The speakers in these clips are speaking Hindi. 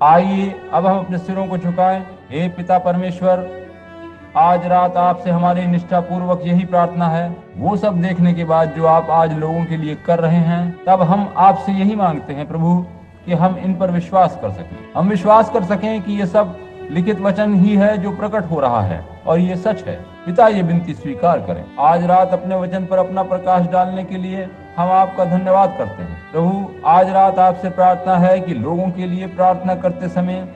आइए अब हम अपने सिरों को झुकाएं। हे पिता परमेश्वर, आज रात आपसे हमारी निष्ठापूर्वक यही प्रार्थना है। वो सब देखने के बाद जो आप आज लोगों के लिए कर रहे हैं, तब हम आपसे यही मांगते हैं प्रभु कि हम इन पर विश्वास कर सकें। हम विश्वास कर सकें कि ये सब लिखित वचन ही है जो प्रकट हो रहा है और ये सच है। पिता, ये विनती स्वीकार करें। आज रात अपने वचन पर अपना प्रकाश डालने के लिए हम आपका धन्यवाद करते हैं। प्रभु, आज रात आपसे प्रार्थना है कि लोगों के लिए प्रार्थना करते समय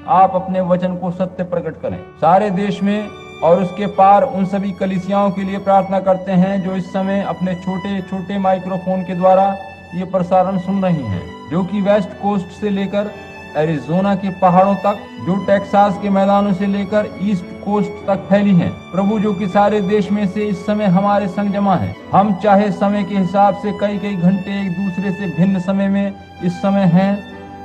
आप अपने वचन को सत्य प्रकट करें। सारे देश में और उसके पार उन सभी कलीसियाओं के लिए प्रार्थना करते हैं जो इस समय अपने छोटे छोटे माइक्रोफोन के द्वारा ये प्रसारण सुन रही हैं, जो कि वेस्ट कोस्ट से लेकर एरिजोना के पहाड़ों तक, जो टेक्सास के मैदानों से लेकर ईस्ट कोस्ट तक फैली हैं। प्रभु, जो कि सारे देश में से इस समय हमारे संग जमा हैं। हम चाहे समय के हिसाब से कई कई घंटे एक दूसरे से भिन्न समय में इस समय हैं,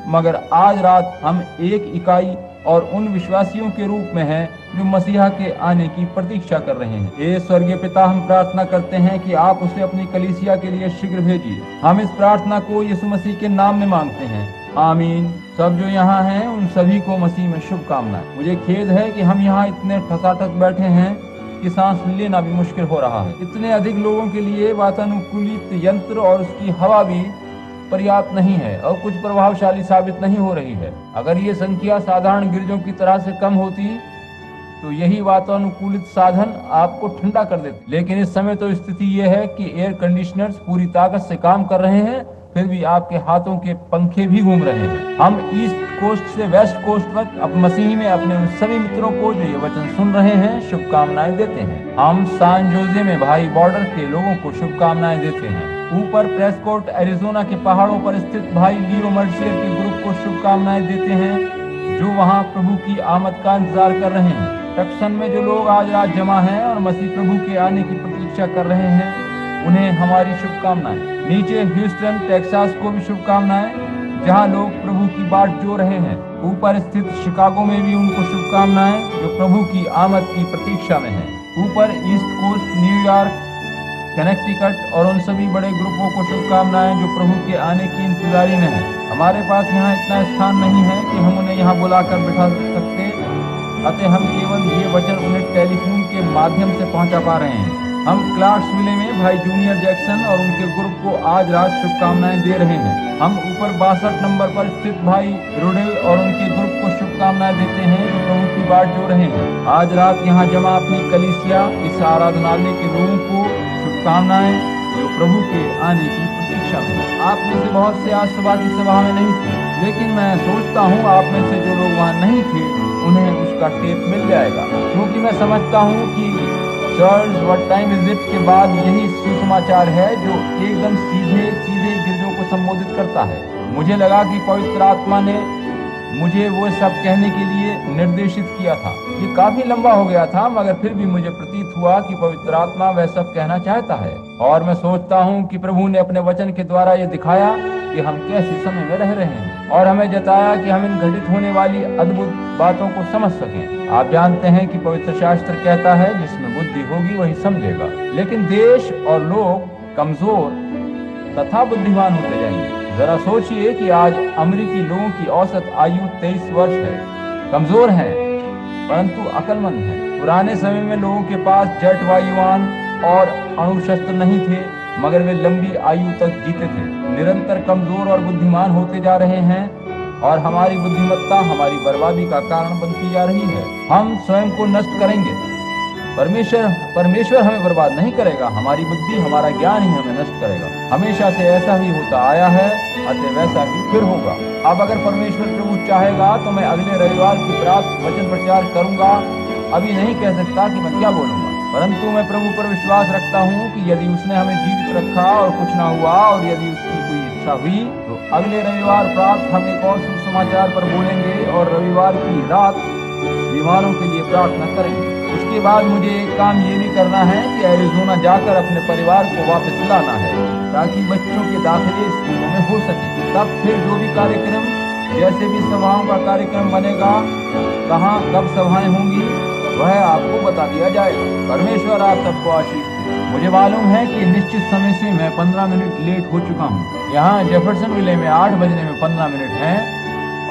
मगर आज रात हम एक इकाई और उन विश्वासियों के रूप में हैं जो मसीहा के आने की प्रतीक्षा कर रहे हैं। हे स्वर्गीय पिता, हम प्रार्थना करते हैं कि आप उसे अपनी कलीसिया के लिए शीघ्र भेजिए। हम इस प्रार्थना को यीशु मसीह के नाम में मांगते हैं, आमीन। सब जो यहाँ हैं उन सभी को मसीह में शुभकामनाएं। मुझे खेद है कि हम यहाँ इतने ठसाठस बैठे हैं कि सांस लेना भी मुश्किल हो रहा है। इतने अधिक लोगों के लिए वातानुकूलित यंत्र और उसकी हवा भी पर्याप्त नहीं है और कुछ प्रभावशाली साबित नहीं हो रही है। अगर ये संख्या साधारण गिरजों की तरह से कम होती तो यही वातानुकूलित साधन आपको ठंडा कर देते, लेकिन इस समय तो स्थिति ये है कि एयर कंडीशनर्स पूरी ताकत से काम कर रहे हैं, फिर भी आपके हाथों के पंखे भी घूम रहे हैं। हम ईस्ट कोस्ट से वेस्ट कोस्ट तक अब मसीह में अपने उन सभी मित्रों को जो ये वचन सुन रहे हैं शुभकामनाएं देते हैं। हम सान जोजे में भाई बॉर्डर के लोगों को शुभकामनाएं देते हैं। ऊपर प्रेस्कोट एरिजोना के पहाड़ों पर स्थित भाई लियो मर्सियर के ग्रुप को शुभकामनाएं देते हैं, जो वहां प्रभु की आमद का इंतजार कर रहे हैं। टक्सन में जो लोग आज रात जमा हैं और मसीह प्रभु के आने की प्रतीक्षा कर रहे हैं, उन्हें हमारी शुभकामनाएं। नीचे ह्यूस्टन टेक्सास को भी शुभकामनाएं, जहां लोग प्रभु की बाट जो रहे हैं। ऊपर स्थित शिकागो में भी उनको शुभकामनाएं, जो प्रभु की आमद की प्रतीक्षा में हैं। ऊपर ईस्ट कोस्ट, न्यूयॉर्क, कनेक्टिकट और उन सभी बड़े ग्रुपों को शुभकामनाएं जो प्रभु के आने की इंतजारी में हैं। हमारे पास यहाँ इतना स्थान नहीं है कि हम उन्हें यहाँ बुलाकर बिठा सकते, अतः हम केवल ये वचन उन्हें टेलीफोन के माध्यम से पहुँचा पा रहे हैं। हम क्लार्क्सविले में भाई जूनियर जैक्सन और उनके ग्रुप को आज रात शुभकामनाएं दे रहे हैं। हम ऊपर 62 नंबर पर स्थित भाई रोडेल और उनके ग्रुप को शुभकामनाएं देते हैं जो प्रभु की बाट जो रहे हैं। आज रात यहाँ जमा अपनी कलीसिया, इस आराधनालय के लोगों को शुभकामनाएं जो प्रभु के आने की प्रतीक्षा में। आप में से बहुत से आज सुबह की सभा में नहीं थे, लेकिन मैं सोचता हूँ आप में से जो लोग वहाँ नहीं थे उन्हें उसका टेप मिल जाएगा, क्योंकि मैं समझता हूँ कि church what time is it के बाद यही सुसमाचार है जो एकदम सीधे सीधे गिरजों को संबोधित करता है। मुझे लगा कि पवित्र आत्मा ने मुझे वो सब कहने के लिए निर्देशित किया था। ये काफी लंबा हो गया था, मगर फिर भी मुझे प्रतीत हुआ कि पवित्र आत्मा वह सब कहना चाहता है। और मैं सोचता हूँ कि प्रभु ने अपने वचन के द्वारा ये दिखाया कि हम कैसे समय में रह रहे हैं और हमें जताया कि हम इन घटित होने वाली अद्भुत बातों को समझ सकें। आप जानते हैं कि पवित्र शास्त्र कहता है जिसमें बुद्धि होगी वही समझेगा, लेकिन देश और लोग कमजोर तथा बुद्धिमान होते जाएंगे। जरा सोचिए कि आज अमेरिकी लोगों की औसत आयु 23 वर्ष है। कमजोर हैं परंतु अक्लमंद हैं। पुराने समय में लोगों के पास जेट वायुयान और अणु शस्त्र नहीं थे, मगर वे लंबी आयु तक जीते थे। निरंतर कमजोर और बुद्धिमान होते जा रहे हैं और हमारी बुद्धिमत्ता हमारी बर्बादी का कारण बनती जा रही है। हम स्वयं को नष्ट करेंगे। परमेश्वर हमें बर्बाद नहीं करेगा, हमारी बुद्धि हमारा ज्ञान ही हमें नष्ट करेगा। हमेशा से ऐसा ही होता आया है, अतः वैसा ही फिर होगा। अब अगर परमेश्वर प्रभु चाहेगा तो मैं अगले रविवार की प्राप्त वचन प्रचार करूंगा। अभी नहीं कह सकता कि मैं क्या बोलूंगा, परंतु मैं प्रभु पर विश्वास रखता हूँ कि यदि उसने हमें जीवित रखा और कुछ ना हुआ और यदि उसकी कोई इच्छा हुई तो अगले रविवार प्राप्त हम एक और सुसमाचार पर बोलेंगे और रविवार की रात बीमारों के लिए प्रार्थना करेंगे। उसके बाद मुझे एक काम ये भी करना है कि एरिजोना जाकर अपने परिवार को वापस लाना है, ताकि बच्चों के दाखिले स्कूलों में हो सके। तब फिर जो भी कार्यक्रम, जैसे भी सभाओं का कार्यक्रम बनेगा, कहाँ कब सभाएं होंगी, वह आपको बता दिया जाएगा। परमेश्वर आप सबको आशीष दे। मुझे मालूम है कि निश्चित समय से मैं 15 मिनट लेट हो चुका हूँ। यहाँ जेफरसनविले में 8 बजने में 15 मिनट हैं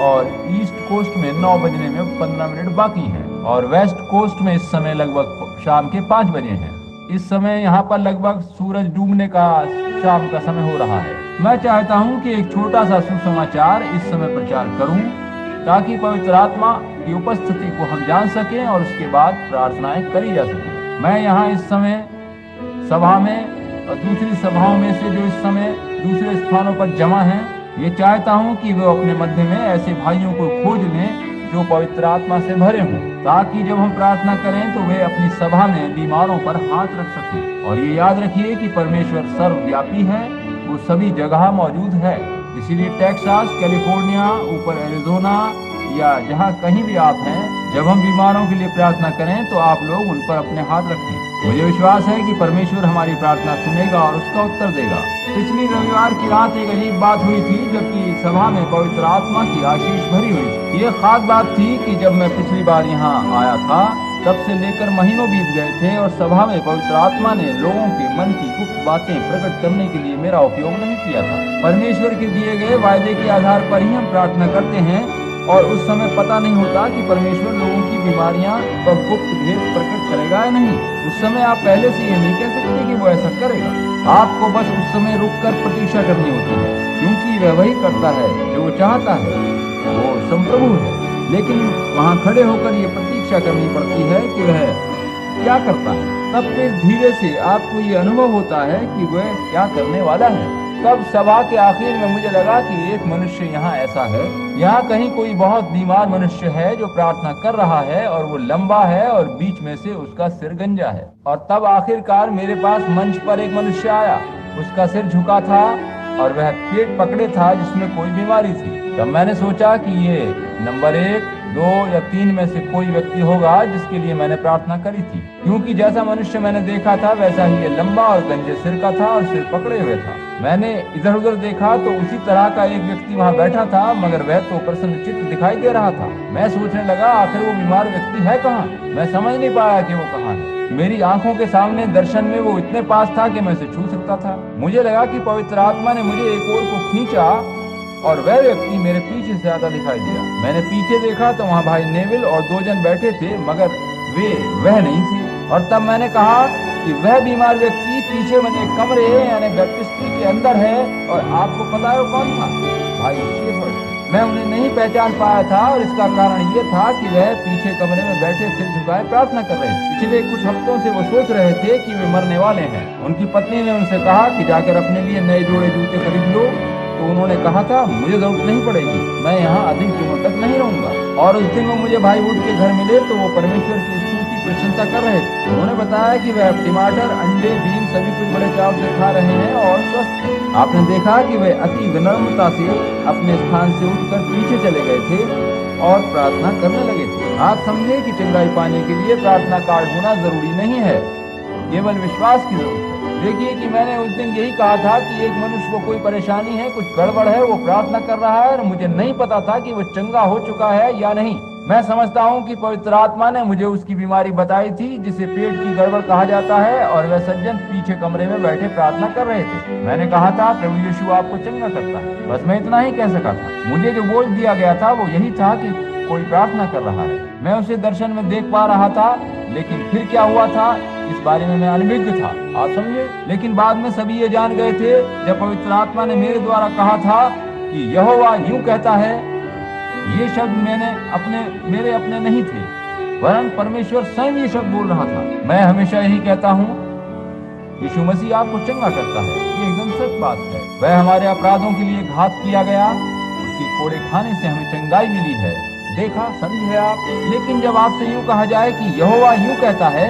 और ईस्ट कोस्ट में 9 बजने में 15 मिनट बाकी हैं और वेस्ट कोस्ट में इस समय लगभग शाम के 5 बजे हैं। इस समय यहाँ पर लगभग सूरज डूबने का शाम का समय हो रहा है। मैं चाहता हूँ कि एक छोटा सा सुसमाचार इस समय प्रचार करूँ ताकि पवित्र आत्मा की उपस्थिति को हम जान सकें और उसके बाद प्रार्थनाएं करी जा सकें। मैं यहाँ इस समय सभा में और दूसरी सभाओं में से जो इस समय दूसरे स्थानों पर जमा हैं, ये चाहता हूँ कि वो अपने मध्य में ऐसे भाइयों को खोज लें जो पवित्र आत्मा से भरे हों, ताकि जब हम प्रार्थना करें तो वे अपनी सभा में बीमारों पर हाथ रख सकें। और ये याद रखिए कि परमेश्वर सर्वव्यापी है, वो सभी जगह मौजूद है। इसीलिए टेक्सास, कैलिफोर्निया, ऊपर एरिजोना या जहाँ कहीं भी आप हैं, जब हम बीमारों के लिए प्रार्थना करें तो आप लोग उन पर अपने हाथ रखें। मुझे विश्वास है कि परमेश्वर हमारी प्रार्थना सुनेगा और उसका उत्तर देगा। पिछली रविवार की रात एक अजीब बात हुई थी, जबकि सभा में पवित्र आत्मा की आशीष भरी हुई थी। ये खास बात थी कि जब मैं पिछली बार यहाँ आया था तब से लेकर महीनों बीत गए थे और सभा में पवित्र आत्मा ने लोगों के मन की गुप्त बातें प्रकट करने के लिए मेरा उपयोग नहीं किया था। परमेश्वर के दिए गए वायदे के आधार पर ही हम प्रार्थना करते हैं और उस समय पता नहीं होता कि परमेश्वर लोगों की बीमारियां व गुप्त भेद प्रकट करेगा या नहीं। उस समय आप पहले से ये नहीं कह सकते कि वो ऐसा करेगा। आपको बस उस समय रुककर प्रतीक्षा करनी होती है, क्योंकि वह वही करता है जो वो चाहता है। वो संप्रभु है, लेकिन वहाँ खड़े होकर ये प्रतीक्षा करनी पड़ती है कि वह क्या करता है। तब फिर धीरे से आपको ये अनुभव होता है कि वह क्या करने वाला है। तब सभा के आखिर में मुझे लगा कि एक मनुष्य यहाँ ऐसा है, यहाँ कहीं कोई बहुत बीमार मनुष्य है जो प्रार्थना कर रहा है और वो लंबा है और बीच में से उसका सिर गंजा है। और तब आखिरकार मेरे पास मंच पर एक मनुष्य आया, उसका सिर झुका था और वह पेट पकड़े था जिसमें कोई बीमारी थी। तब मैंने सोचा कि ये नंबर 1, 2 या 3 में से कोई व्यक्ति होगा जिसके लिए मैंने प्रार्थना करी थी, क्योंकि जैसा मनुष्य मैंने देखा था वैसा ही ये लंबा और गंजे सिर का था और सिर पकड़े हुए था। मैंने इधर उधर देखा तो उसी तरह का एक व्यक्ति वहाँ बैठा था, मगर वह तो प्रसन्नचित्त दिखाई दे रहा था। मैं सोचने लगा आखिर वो बीमार व्यक्ति है कहाँ। मैं समझ नहीं पाया कि वो कहाँ है। मेरी आंखों के सामने दर्शन में वो इतने पास था कि मैं उसे छू सकता था। मुझे लगा कि पवित्र आत्मा ने मुझे एक ओर को खींचा और वह व्यक्ति मेरे पीछे से आता दिखाई दिया। मैंने पीछे देखा तो वहाँ भाई नेविल और 2 जन बैठे थे, मगर वह नहीं थे। और तब मैंने कहा कि वह बीमार व्यक्ति पीछे बने कमरे यानी बैप्टिस्ट्री के अंदर है। और आपको पता है वो कौन था? भाई शेफर्ड। मैं उन्हें नहीं पहचान पाया था और इसका कारण ये था कि वह पीछे कमरे में बैठे सिर झुकाए प्रार्थना कर रहे थे। पिछले कुछ हफ्तों से वो सोच रहे थे कि वे मरने वाले हैं। उनकी पत्नी ने उनसे कहा कि जाकर अपने लिए नए जोड़े जूते खरीद लो, तो उन्होंने कहा था मुझे जरूरत नहीं पड़ेगी, मैं यहाँ अधिक दिनों तक नहीं रहूंगा। और उस दिन वो मुझे भाई वुड के घर मिले तो वो परमेश्वर की स्तुति प्रशंसा कर रहे थे। उन्होंने बताया कि वह टमाटर, अंडे, बीन सभी कुछ बड़े चाव से खा रहे हैं और स्वस्थ हैं। आपने देखा कि वे अति विनम्रता से अपने स्थान से उठकर पीछे चले गए थे और प्रार्थना करने लगे थे। आप समझे कि चंगाई पाने के लिए प्रार्थना कार्ड होना जरूरी नहीं है, केवल विश्वास की जरूरत है। देखिए कि मैंने उस दिन यही कहा था कि एक मनुष्य को कोई परेशानी है, कुछ गड़बड़ है, वो प्रार्थना कर रहा है और मुझे नहीं पता था कि वो चंगा हो चुका है या नहीं। मैं समझता हूँ कि पवित्र आत्मा ने मुझे उसकी बीमारी बताई थी जिसे पेट की गड़बड़ कहा जाता है और वह सज्जन पीछे कमरे में बैठे प्रार्थना कर रहे थे। मैंने कहा था प्रभु यीशु आपको चंगा करता है, बस मैं इतना ही कह सका था। मुझे जो बोझ दिया गया था वो यही था कि कोई प्रार्थना कर रहा है। मैं उसे दर्शन में देख पा रहा था, लेकिन फिर क्या हुआ था इस बारे में मैं अनभिज्ञ था। आप समझे? लेकिन बाद में सभी ये जान गए थे जब पवित्र आत्मा ने मेरे द्वारा कहा था कि यहोवा यूं कहता है। ये शब्द मेरे अपने नहीं थे, वरन परमेश्वर स्वयं ये शब्द बोल रहा था। मैं हमेशा यही कहता हूँ, यीशु मसीह आपको चंगा करता है। ये एकदम सच बात है। वह हमारे अपराधों के लिए घात किया गया, उसके कोड़े खाने से हमें चंगाई मिली है। देखा, समझे आप? लेकिन जब आपसे यूं कहा जाए कि यहोवा यूं कहता है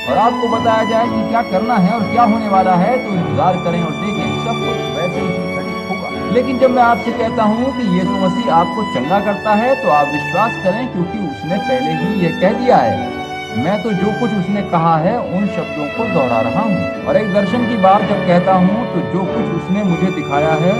और आपको बताया जाए कि क्या करना है और क्या होने वाला है, तो इंतजार करें और देखें, सब कुछ वैसे ही घटित होगा। लेकिन जब मैं आपसे कहता हूँ कि यीशु मसीह आपको चंगा करता है, तो आप विश्वास करें, क्योंकि उसने पहले ही ये कह दिया है। मैं तो जो कुछ उसने कहा है उन शब्दों को दोहरा रहा हूँ, और एक दर्शन की बात जब कहता हूँ तो जो कुछ उसने मुझे दिखाया है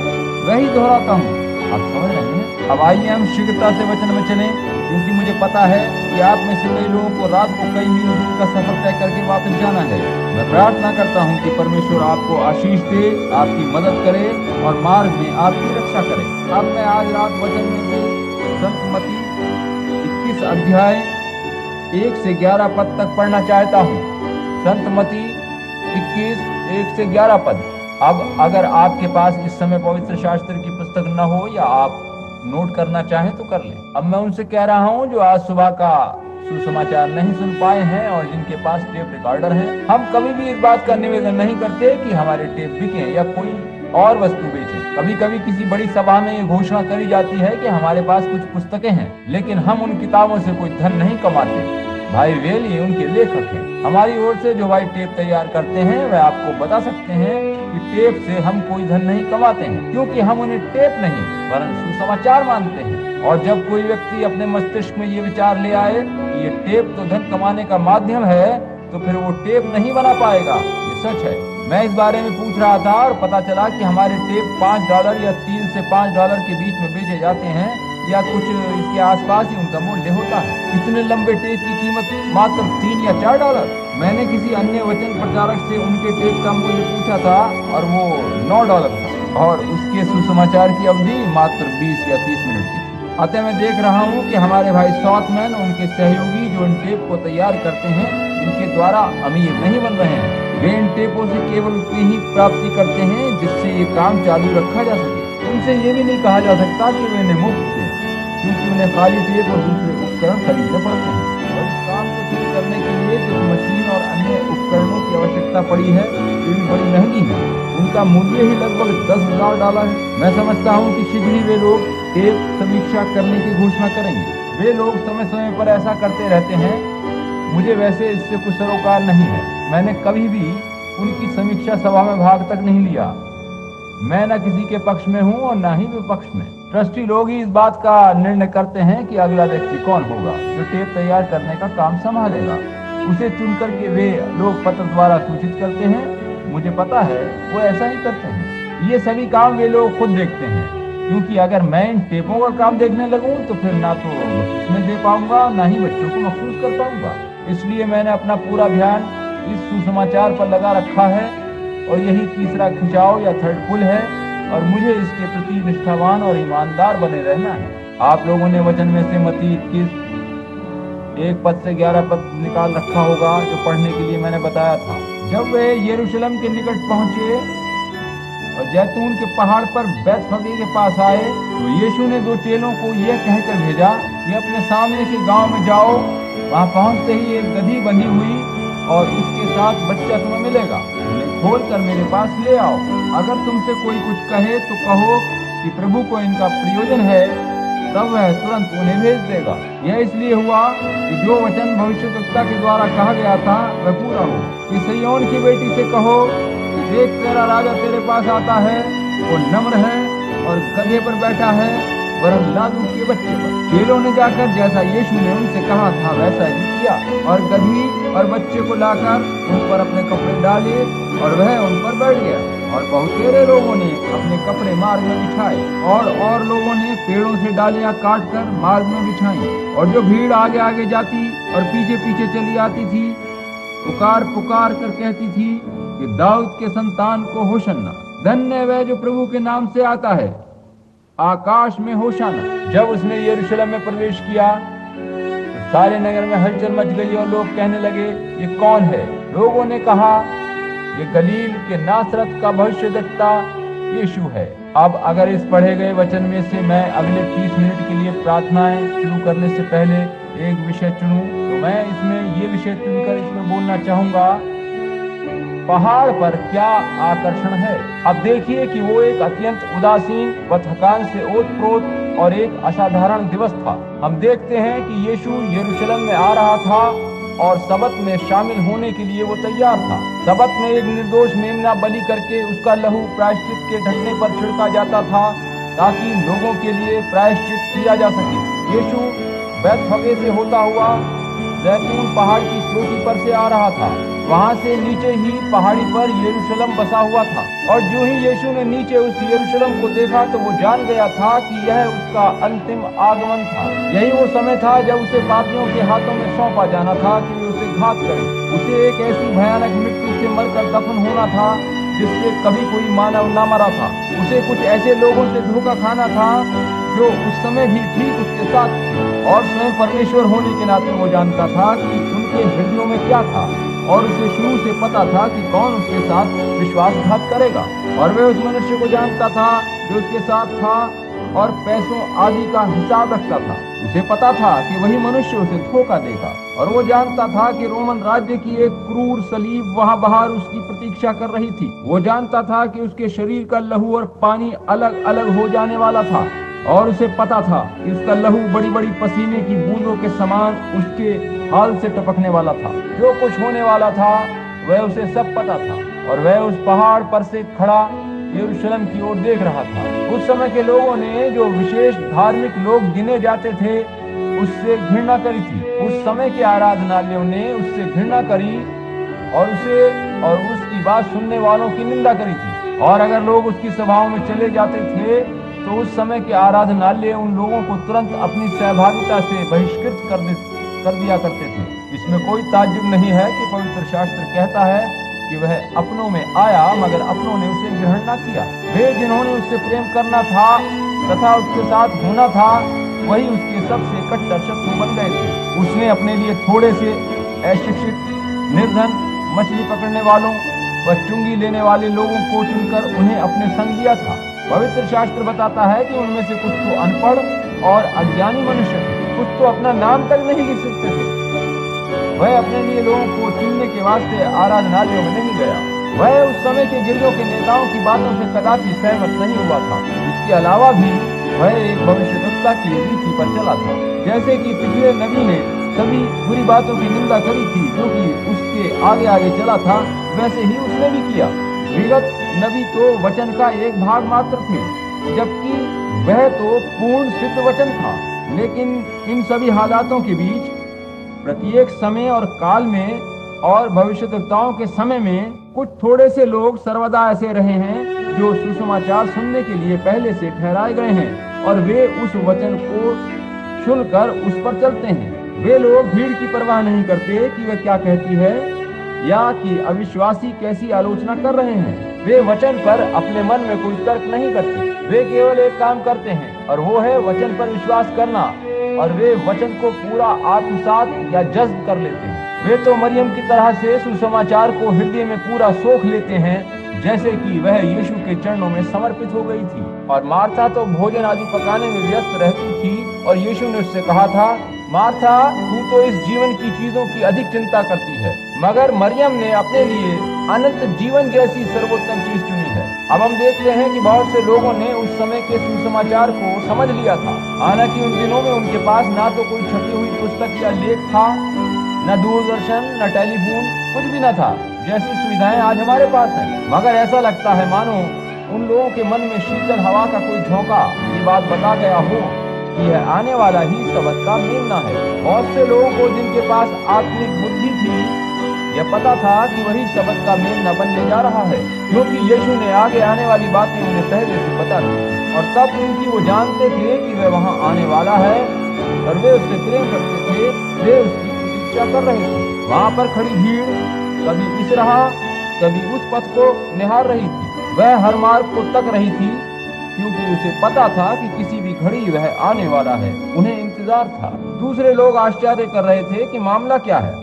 वही दोहराता हूँ। आप समझ रहे हैं? अब आइए हम शीघ्रता से वचन में चलें, क्योंकि मुझे पता है कि आप में से कई लोगों को रात को कई मील दूर का सफर तय करके वापस जाना है। मैं प्रार्थना करता हूँ कि परमेश्वर आपको आशीष दे, आपकी मदद करे और मार्ग में आपकी रक्षा करे। अब मैं आज रात वचन में से संत मत्ती 21 अध्याय 1 से 11 पद तक पढ़ना चाहता हूँ। संत मत्ती 21 1 से 11 पद। अब अगर आपके पास इस समय पवित्र शास्त्र की पुस्तक न हो या आप नोट करना चाहें तो कर लें। अब मैं उनसे कह रहा हूँ जो आज सुबह का सुसमाचार नहीं सुन पाए हैं और जिनके पास टेप रिकॉर्डर है, हम कभी भी इस बात का निवेदन नहीं करते कि हमारे टेप बिके या कोई और वस्तु बेचे। कभी कभी किसी बड़ी सभा में ये घोषणा करी जाती है कि हमारे पास कुछ पुस्तकें हैं, लेकिन हम उन किताबों से कोई धन नहीं कमाते। भाई वेल ये उनके लेखक हैं। हमारी ओर से जो भाई टेप तैयार करते हैं वह आपको बता सकते हैं कि टेप से हम कोई धन नहीं कमाते हैं, क्योंकि हम उन्हें टेप नहीं वरन सुसमाचार मानते हैं। और जब कोई व्यक्ति अपने मस्तिष्क में ये विचार ले आए कि ये टेप तो धन कमाने का माध्यम है, तो फिर वो टेप नहीं बना पाएगा। ये सच है। मैं इस बारे में पूछ रहा था और पता चला कि हमारे टेप $5 या $3 से $5 के बीच में बेचे जाते हैं या कुछ इसके आसपास ही उनका मूल्य होता है। इतने लंबे टेप की कीमत मात्र $3 या $4। मैंने किसी अन्य वचन प्रचारक से उनके टेप का मूल्य पूछा था और वो $9 था और उसके सुसमाचार की अवधि मात्र 20 या 30 मिनट की थी। अतः मैं देख रहा हूँ कि हमारे भाई सॉथमैन उनके सहयोगी जो इन टेप को तैयार करते हैं, इनके द्वारा अमीर नहीं बन रहे हैं। वे इन टेपों से केवल उतनी ही प्राप्ति करते हैं जिससे ये काम चालू रखा जा सके। उनसे ये भी नहीं कहा जा सकता कि वे इन्हें मुफ्त दें, क्योंकि उन्हें खाली टेप और दूसरे उपकरण खरीदने पड़ते हैं। और इस काम को शुरू करने के लिए जिस मशीन और अन्य उपकरणों की आवश्यकता पड़ी है वे भी बड़ी महंगी है। उनका मूल्य ही लगभग $10,000 है। मैं समझता हूँ कि शीघ्र ही वे लोग टेप समीक्षा करने की घोषणा करेंगे। वे लोग समय समय पर ऐसा करते रहते हैं। मुझे वैसे इससे कुछ सरोकार नहीं है। मैंने कभी भी उनकी समीक्षा सभा में भाग तक नहीं लिया। मैं न किसी के पक्ष में हूँ और न ही विपक्ष में। ट्रस्टी लोग ही इस बात का निर्णय करते हैं कि अगला व्यक्ति कौन होगा जो टेप तैयार करने का काम संभालेगा। उसे चुन करके वे लोग पत्र द्वारा सूचित करते हैं। मुझे पता है वो ऐसा ही करते हैं। ये सभी काम वे लोग खुद देखते हैं, क्योंकि अगर मैं इन टेपों का काम देखने लगूं तो फिर ना तो उसमें दे पाऊंगा ना ही बच्चों को महसूस कर पाऊंगा। इसलिए मैंने अपना पूरा ध्यान इस सुसमाचार पर लगा रखा है और यही तीसरा खिंचाव या थर्ड पुल है और मुझे इसके प्रति निष्ठावान और ईमानदार बने रहना है। आप लोगों ने वचन में से मत्ती 21 1 पद से 11 पद निकाल रखा होगा जो पढ़ने के लिए मैंने बताया था। जब वे यरूशलेम के निकट पहुंचे और जैतून के पहाड़ पर बैतफगे के पास आए तो यीशु ने 2 चेलों को यह कहकर भेजा कि अपने सामने के गांव में जाओ। वहां पहुंचते ही एक गधी बंधी हुई और उसके साथ बच्चा तुम्हें मिलेगा। उन्हें खोलकर मेरे पास ले आओ। अगर तुमसे कोई कुछ कहे तो कहो कि प्रभु को इनका प्रयोजन है, तब वह तुरंत उन्हें भेज देगा। यह इसलिए हुआ कि जो वचन भविष्यवक्ता के द्वारा कहा गया था वह पूरा हो कि सिय्योन की बेटी से कहो, देख तेरा राजा तेरे पास आता है, वो नम्र है और गधे पर बैठा है, वरन लादू के बच्चे पर। चेलों ने जाकर जैसा यीशु ने उनसे कहा था वैसा ही किया और गधी और बच्चे को लाकर उन पर अपने कपड़े डाले और वह उन पर बैठ गया। और बहुतेरे लोगों ने अपने कपड़े मार्ग में बिछाए और लोगों ने पेड़ों से डालियां काट कर मार्ग में बिछाई। और जो भीड़ आगे आगे जाती और पीछे पीछे चली आती थी, पुकार पुकार कर कहती थी कि दाऊद के संतान को होशन्ना, धन्य वह जो प्रभु के नाम से आता है, आकाश में होशाना। जब उसने यरूशलेम में प्रवेश किया तो सारे नगर में हलचल मच गई और लोग कहने लगे ये कौन है। लोगों ने कहा ये गलील के नासरत का भविष्यद्वक्ता यीशु है। अब अगर इस पढ़े गए वचन में से मैं अगले 30 मिनट के लिए प्रार्थनाएं शुरू करने से पहले एक विषय चुनूं तो मैं इसमें ये विषय चुनकर इसमें बोलना चाहूंगा, पहाड़ पर क्या आकर्षण है। अब देखिए कि वो एक अत्यंत उदासीन व थकान से ओतप्रोत और एक असाधारण दिवस था। हम देखते हैं कि यीशु यरूशलेम में आ रहा था और सबत में शामिल होने के लिए वो तैयार था। सबत में एक निर्दोष मेमना बलि करके उसका लहू प्रायश्चित के ढकने पर छिड़का जाता था ताकि लोगों के लिए प्रायश्चित किया जा सके। यीशु बैतफगे से होता हुआ जैतून पहाड़ की चोटी पर से आ रहा था। वहां से नीचे ही पहाड़ी पर यरूशलेम बसा हुआ था और जो ही यीशु ने नीचे उस यरूशलेम को देखा तो वो जान गया था कि यह उसका अंतिम आगमन था। यही वो समय था जब उसे पापियों के हाथों में सौंपा जाना था कि वे उसे घात करें। उसे एक ऐसी भयानक मृत्यु से मरकर दफन होना था जिससे कभी कोई मानव न मरा था। उसे कुछ ऐसे लोगों से धोखा खाना था जो उस समय भी ठीक उसके साथ थे। और स्वयं परमेश्वर होने के नाते वो जानता था कि उनके हृदयों में क्या था, और उसे शुरू से पता था कि कौन उसके साथ विश्वासघात करेगा। और वह उस मनुष्य को जानता था जो उसके साथ था और पैसों आदि का हिसाब रखता था। उसे पता था कि वही मनुष्य उसे धोखा देगा, और वो जानता था कि रोमन राज्य की एक क्रूर सलीब वहां बाहर उसकी प्रतीक्षा कर रही थी। वो जानता था कि उसके शरीर का लहू और पानी अलग अलग हो जाने वाला था, और उसे पता था कि उसका लहू बड़ी बड़ी पसीने की बूंदों के समान उसके हाल से टपकने वाला था। जो कुछ होने वाला था वह उसे सब पता था, और वह उस पहाड़ पर से खड़ा यरूशलेम की ओर देख रहा था। उस समय के लोगों ने, जो विशेष धार्मिक लोग गिने जाते थे, उससे घृणा करी थी। उस समय के आराधनालयों ने उससे घृणा करी और उसकी बात सुनने वालों की निंदा करी थी। और अगर लोग उसकी सभाओं में चले जाते थे तो उस समय के आराधनालय उन लोगों को तुरंत अपनी सहभागिता से बहिष्कृत कर दिया करते थे। इसमें कोई ताज्जुब नहीं है कि पवित्र शास्त्र कहता है कि वह अपनों में आया, मगर अपनों ने उसे ग्रहण न किया। वे जिन्होंने उससे प्रेम करना था तथा उसके साथ होना था, वही उसके सबसे कट्टर शत्रु बन गए थे। उसने अपने लिए थोड़े से अशिक्षित, निर्धन, मछली पकड़ने वालों व चुंगी लेने वाले लोगों को चुनकर उन्हें अपने संग लिया था। पवित्र शास्त्र बताता है कि उनमें से कुछ तो अनपढ़ और अज्ञानी मनुष्य थे, कुछ तो अपना नाम तक नहीं लिख सकते थे। वह अपने लिए लोगों को चुनने के वास्ते आराधनालयों में नहीं गया। वह उस समय के गिरजों के नेताओं की बातों से कदापि सहमत नहीं हुआ था। इसके अलावा भी वह एक भविष्यद्वक्ता की रीति पर चला था। जैसे कि पिछले नबी ने सभी बुरी बातों की निंदा करी थी क्योंकि उसके आगे आगे चला था, वैसे ही उसने भी किया। विगत नबी तो वचन का एक भाग मात्र थे, जबकि वह तो पूर्ण सिद्ध वचन था। लेकिन इन सभी हालातों के बीच प्रत्येक समय और काल में और भविष्यद्वक्ताओं के समय में कुछ थोड़े से लोग सर्वदा ऐसे रहे हैं जो सुसमाचार सुनने के लिए पहले से ठहराए गए हैं, और वे उस वचन को सुनकर उस पर चलते हैं। वे लोग भीड़ की परवाह नहीं करते कि वह क्या कहती है या कि अविश्वासी कैसी आलोचना कर रहे हैं। वे वचन पर अपने मन में कोई तर्क नहीं करते। वे केवल एक काम करते हैं, और वो है वचन पर विश्वास करना, और वे वचन को पूरा आत्मसात या जज्ब कर लेते हैं। वे तो मरियम की तरह से सुसमाचार को हृदय में पूरा सोख लेते हैं, जैसे कि वह यीशु के चरणों में समर्पित हो गई थी। और मार्था तो भोजन आदि पकाने में व्यस्त रहती थी, और यीशु ने उससे कहा था, मार्था, तू तो इस जीवन की चीजों की अधिक चिंता करती है, मगर मरियम ने अपने लिए अनंत जीवन जैसी सर्वोत्तम चीज चुनी है। अब हम देखते हैं कि बहुत से लोगों ने उस समय के सुसमाचार को समझ लिया था। हालांकि उन दिनों में उनके पास ना तो कोई छपी हुई पुस्तक या लेख था, न दूरदर्शन, न टेलीफोन, कुछ भी न था जैसी सुविधाएं आज हमारे पास हैं। मगर ऐसा लगता है मानो उन लोगों के मन में शीतल हवा का कोई झोंका ये बात बता गया हो कि यह आने वाला ही सबत का मेमना है। बहुत से लोगों को जिनके पास आत्मिक बुद्धि थी, यह पता था कि वही सबत का मेमना बनने जा रहा है, क्योंकि यीशु ने आगे आने वाली बातें उन्हें पहले से बता दी, और तब क्योंकि वो जानते थे कि वह वहां आने वाला है और वे उससे प्रेम करते थे, वे उसकी प्रतीक्षा कर रहे थे। वहां पर खड़ी भीड़ कभी इस राह कभी उस पथ को निहार रही थी। वह हर मार्ग को तक रही थी, क्योंकि उसे पता था कि किसी भी घड़ी वह आने वाला है। उन्हें इंतजार था। दूसरे लोग आश्चर्य कर रहे थे कि मामला क्या है,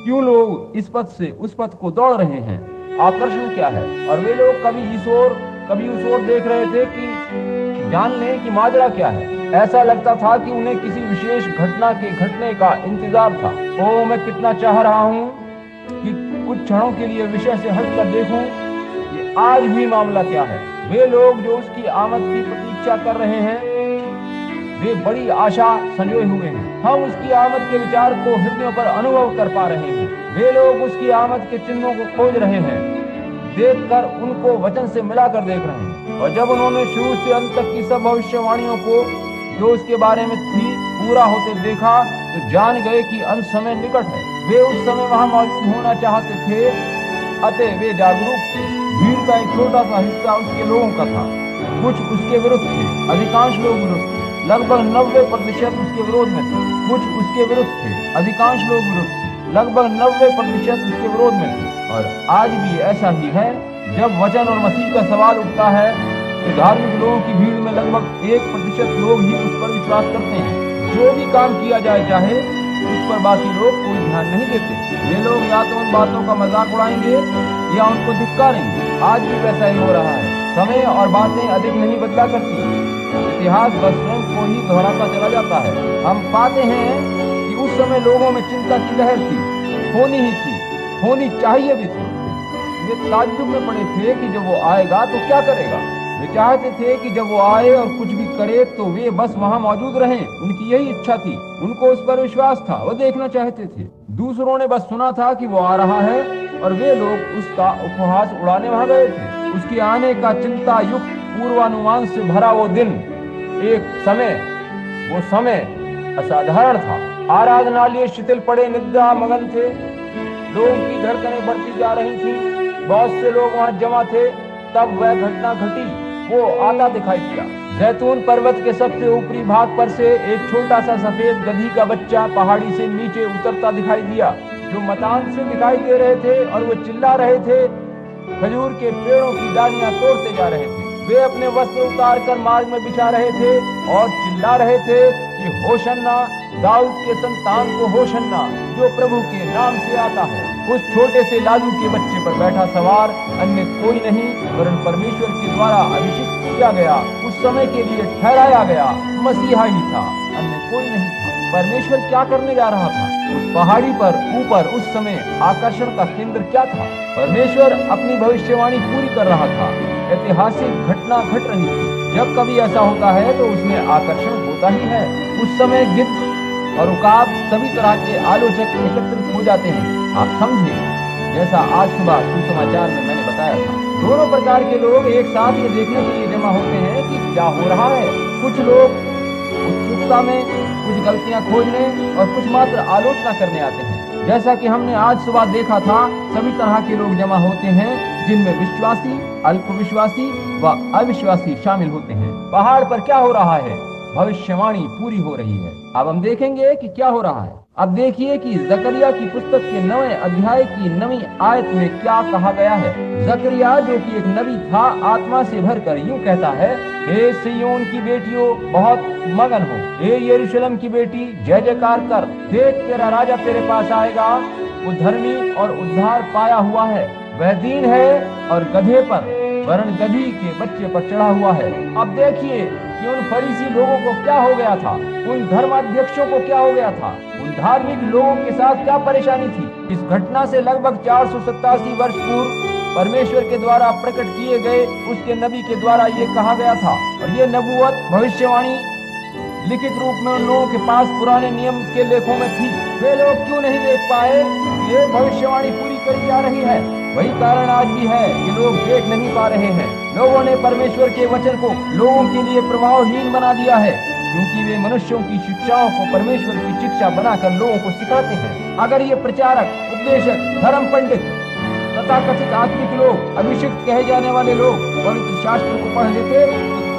क्यों लोग इस पथ से उस पथ को दौड़ रहे हैं, आकर्षण क्या है। और वे लोग कभी इस ओर कभी उस ओर देख रहे थे कि जान लें कि माजरा क्या है। ऐसा लगता था कि उन्हें किसी विशेष घटना के घटने का इंतजार था। ओ, मैं कितना चाह रहा हूँ कि कुछ क्षणों के लिए विषय से हटकर देखूं कि आज भी मामला क्या है। वे लोग जो उसकी आमद की प्रतीक्षा कर रहे हैं, वे बड़ी आशा संजोए हुए हैं। हम उसकी आमद के विचार को हृदयों पर अनुभव कर पा रहे हैं। वे लोग उसकी आमद के चिन्हों को खोज रहे हैं, देखकर उनको वचन से मिलाकर देख रहे हैं। और जब उन्होंने शुरू से अंत तक की सब भविष्यवाणियों को जो उसके बारे में थी पूरा होते देखा, तो जान गए कि अंत समय निकट है। वे उस समय वहां मौजूद होना चाहते थे, अतः वे जागरूक थे। भीड़ का एक छोटा सा हिस्सा उसके लोगों का था, कुछ उसके विरुद्ध थे, अधिकांश लोग विरुद्ध थे। लगभग 90% उसके विरोध में थे, कुछ उसके विरुद्ध थे, अधिकांश लोग विरुद्ध थे। लगभग 90% उसके विरोध में थे। और आज भी ऐसा ही है। जब वचन और मसीह का सवाल उठता है तो धार्मिक लोगों की भीड़ में लगभग 1% लोग ही उस पर विश्वास करते हैं। जो भी काम किया जाए चाहे उस पर बाकी लोग कोई ध्यान नहीं देते। ये लोग या तो उन बातों का मजाक उड़ाएंगे या उनको धिक्कारेंगे। आज भी वैसा ही हो रहा है। समय और बातें अधिक नहीं बदला करती, इतिहास बस स्वयं को ही दोहराता चला जाता है। हम पाते हैं कि उस समय लोगों में चिंता की लहर थी, होनी ही थी, होनी चाहिए भी थी। वे ताज्जुब में पड़े थे कि जब वो आएगा तो क्या करेगा। वे चाहते थे कि जब वो आए और कुछ भी करे तो वे बस वहां मौजूद रहें। उनकी यही इच्छा थी, उनको उस पर विश्वास था, वो देखना चाहते थे। दूसरों ने बस सुना था कि वो आ रहा है और वे लोग उसका उपहास उड़ाने वहां गए थे। उसके आने का चिंता युक्त पूर्वानुमान से भरा वो दिन, वो समय असाधारण था। आराधनालय शिथिल पड़े निद्रा मगन थे, लोगों की धड़कनें बढ़ती जा रही थी, बहुत से लोग वहां जमा थे। तब वह घटना घटी, वो आता दिखाई दिया। जैतून पर्वत के सबसे ऊपरी भाग पर से एक छोटा सा सफेद गधी का बच्चा पहाड़ी से नीचे उतरता दिखाई दिया। जो मतान से दिखाई दे रहे थे और वो चिल्ला रहे थे, खजूर के पेड़ों की डालियां तोड़ते जा रहे थे। वे अपने वस्त्र उतार कर मार्ग में बिछा रहे थे और चिल्ला रहे थे कि होशन्ना, दाऊद के संतान को होशन्ना, जो प्रभु के नाम से आता है। उस छोटे से लालू के बच्चे पर बैठा सवार अन्य कोई नहीं वरन परमेश्वर के द्वारा अभिषेक किया गया, उस समय के लिए ठहराया गया मसीहा ही था, अन्य कोई नहीं था। परमेश्वर क्या करने जा रहा था उस पहाड़ी पर ऊपर? उस समय आकर्षण का केंद्र क्या था? परमेश्वर अपनी भविष्यवाणी पूरी कर रहा था। ऐतिहासिक घटना घट रही थी। जब कभी ऐसा होता है तो उसमें आकर्षण होता ही है। उस समय गिद्ध और उकाब, सभी तरह के आलोचक एकत्रित हो जाते हैं। आप समझे, जैसा आज सुबह सुसमाचार में मैंने बताया था। दोनों प्रकार के लोग एक साथ ये देखने के लिए जमा होते हैं कि क्या हो रहा है। कुछ लोग उत्सुकता में कुछ गलतियां खोजने और कुछ मात्र आलोचना करने आते हैं। जैसा कि हमने आज सुबह देखा था, सभी तरह के लोग जमा होते हैं, जिनमें विश्वासी, अल्पविश्वासी व अविश्वासी शामिल होते हैं। पहाड़ पर क्या हो रहा है? भविष्यवाणी पूरी हो रही है। अब हम देखेंगे कि क्या हो रहा है। अब देखिए कि जकरिया की पुस्तक के 9वें अध्याय की 9वीं आयत में क्या कहा गया है। जकरिया, जो कि एक नबी था, आत्मा से भरकर यूं कहता है, हे सिय्योन की बेटियों, बहुत मगन हो। हे यरूशलेम की बेटी, जय जयकार कर। देख, तेरा राजा तेरे पास आएगा, वो धर्मी और उद्धार पाया हुआ है। वह दीन है और गधे पर, वरन गधी के बच्चे पर चढ़ा हुआ है। अब देखिए कि उन फरीसी लोगों को क्या हो गया था, उन धर्माध्यक्षों को क्या हो गया था, उन धार्मिक लोगों के साथ क्या परेशानी थी। इस घटना से लगभग 487 वर्ष पूर्व परमेश्वर के द्वारा प्रकट किए गए उसके नबी के द्वारा ये कहा गया था। और ये नबूवत, भविष्यवाणी लिखित रूप में उन लोगों के पास पुराने नियम के लेखों में थी। वे लोग क्यों नहीं देख पाए ये भविष्यवाणी पूरी करी जा रही है? वही कारण आज भी है कि लोग देख नहीं पा रहे हैं। लोगों ने परमेश्वर के वचन को लोगों के लिए प्रभावहीन बना दिया है, क्योंकि वे मनुष्यों की शिक्षाओं को परमेश्वर की शिक्षा बनाकर लोगों को सिखाते हैं। अगर ये प्रचारक, उपदेशक, धर्म पंडित तथा कथित आत्मिक लोग, अभिषिक्त कहे जाने वाले लोग पवित्र शास्त्र को पढ़ लेते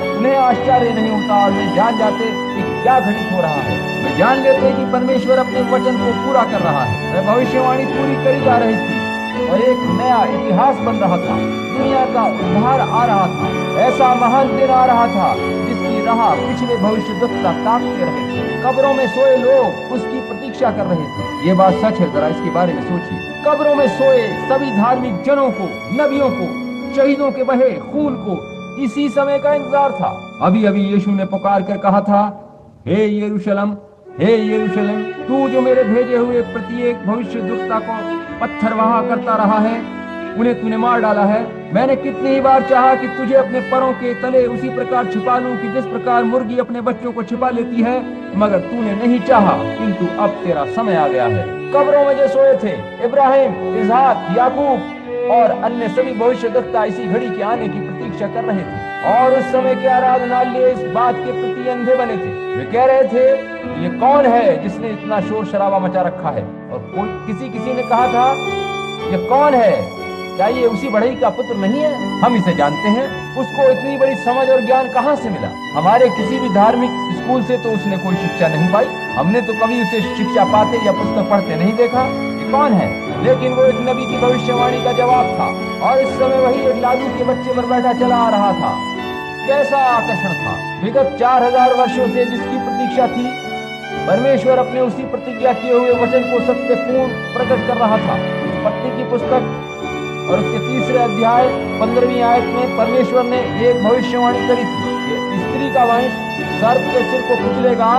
तो उन्हें आश्चर्य नहीं होता और वे जान जाते कि क्या घटित हो रहा है। वे जान लेते कि परमेश्वर अपने वचन को पूरा कर रहा है। वह भविष्यवाणी पूरी करी जा रही थी और एक नया इतिहास बन रहा था। दुनिया का उद्धार आ रहा था। ऐसा महान दिन आ रहा था जिसकी राह पिछले भविष्यद्वक्ता ताकते रहे थे। कब्रों में सोए लोग उसकी प्रतीक्षा कर रहे थे। ये बात सच है, जरा इसके बारे में सोचिए। कब्रों में सोए सभी धार्मिक जनों को, नबियों को, शहीदों के बहे खून को इसी समय का इंतजार था। अभी अभी यीशु ने पुकार कर कहा था, हे यरूशलेम, हे यरूशलेम, तू जो मेरे भेजे हुए प्रत्येक भविष्यद्वक्ता को पत्थर वहां करता रहा है, उन्हें तूने मार डाला है। मैंने कितनी ही बार चाहा कि तुझे अपने पैरों के तले उसी प्रकार छिपा लूं कि जिस प्रकार मुर्गी अपने बच्चों को छिपा लेती है, मगर तूने नहीं चाहा, किंतु अब तेरा समय आ गया है। कब्रों में जो सोए थे इब्राहिम, इसहाक, याकूब और अन्य सभी भविष्यद्वक्ता इसी घड़ी के आने की प्रतीक्षा कर रहे थे। और उस समय के आराधनालय इस बात के प्रति अंधे बने थे। वे कह रहे थे, ये कौन है जिसने इतना शोर शराबा मचा रखा है? और किसी ने कहा था, ये कौन है? क्या ये उसी बढ़ई का पुत्र नहीं है? हम इसे जानते हैं। उसको इतनी बड़ी समझ और ज्ञान कहाँ से मिला? हमारे किसी भी धार्मिक स्कूल से तो उसने कोई शिक्षा नहीं पाई। हमने तो कभी उसे शिक्षा पाते या पुस्तक पढ़ते नहीं देखा। ये कौन है? लेकिन वो एक नबी की भविष्यवाणी का जवाब था। और इस समय वही एक लालू के बच्चे पर बैठा चला आ रहा था। कैसा आकर्षण था। विगत 4000 वर्षों से जिसकी प्रतीक्षा थी, परमेश्वर अपने उसी प्रतिज्ञा किए हुए वचन को सत्यपूर्ण प्रकट कर रहा था। उत्पत्ति की पुस्तक और उसके 3 अध्याय 15वीं आयत में परमेश्वर ने एक भविष्यवाणी करी थी कि स्त्री का वंश सर्प के सिर को कुचलेगा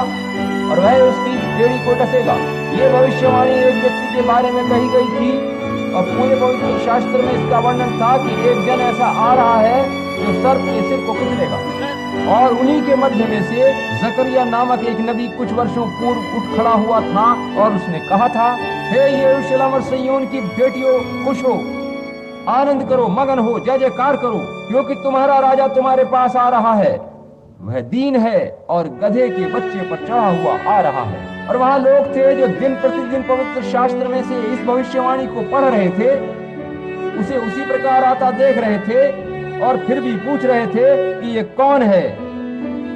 और वह उसकी बेड़ी को डसेगा। ये भविष्यवाणी एक व्यक्ति के बारे में कही गई थी और पूरे पवित्र शास्त्र में इसका वर्णन था कि एक जन ऐसा आ रहा है जो सर्प के सिर को कुचलेगा। और उन्हीं के मध्य में से जकरिया नामक एक नबी कुछ वर्षों पूर्व उठ खड़ा हुआ था और उसने कहा था, हे यरूशलेम और सिय्योन की बेटियों, खुश हो, आनंद करो, मगन हो, जय जयकार करो, क्योंकि तुम्हारा राजा तुम्हारे पास आ रहा है। वह दीन है और गधे के बच्चे पर चढ़ा हुआ आ रहा है। और वहां लोग थे जो दिन प्रतिदिन पवित्र शास्त्र में से इस भविष्यवाणी को पढ़ रहे थे, उसे उसी प्रकार आता देख रहे थे और फिर भी पूछ रहे थे कि ये कौन है।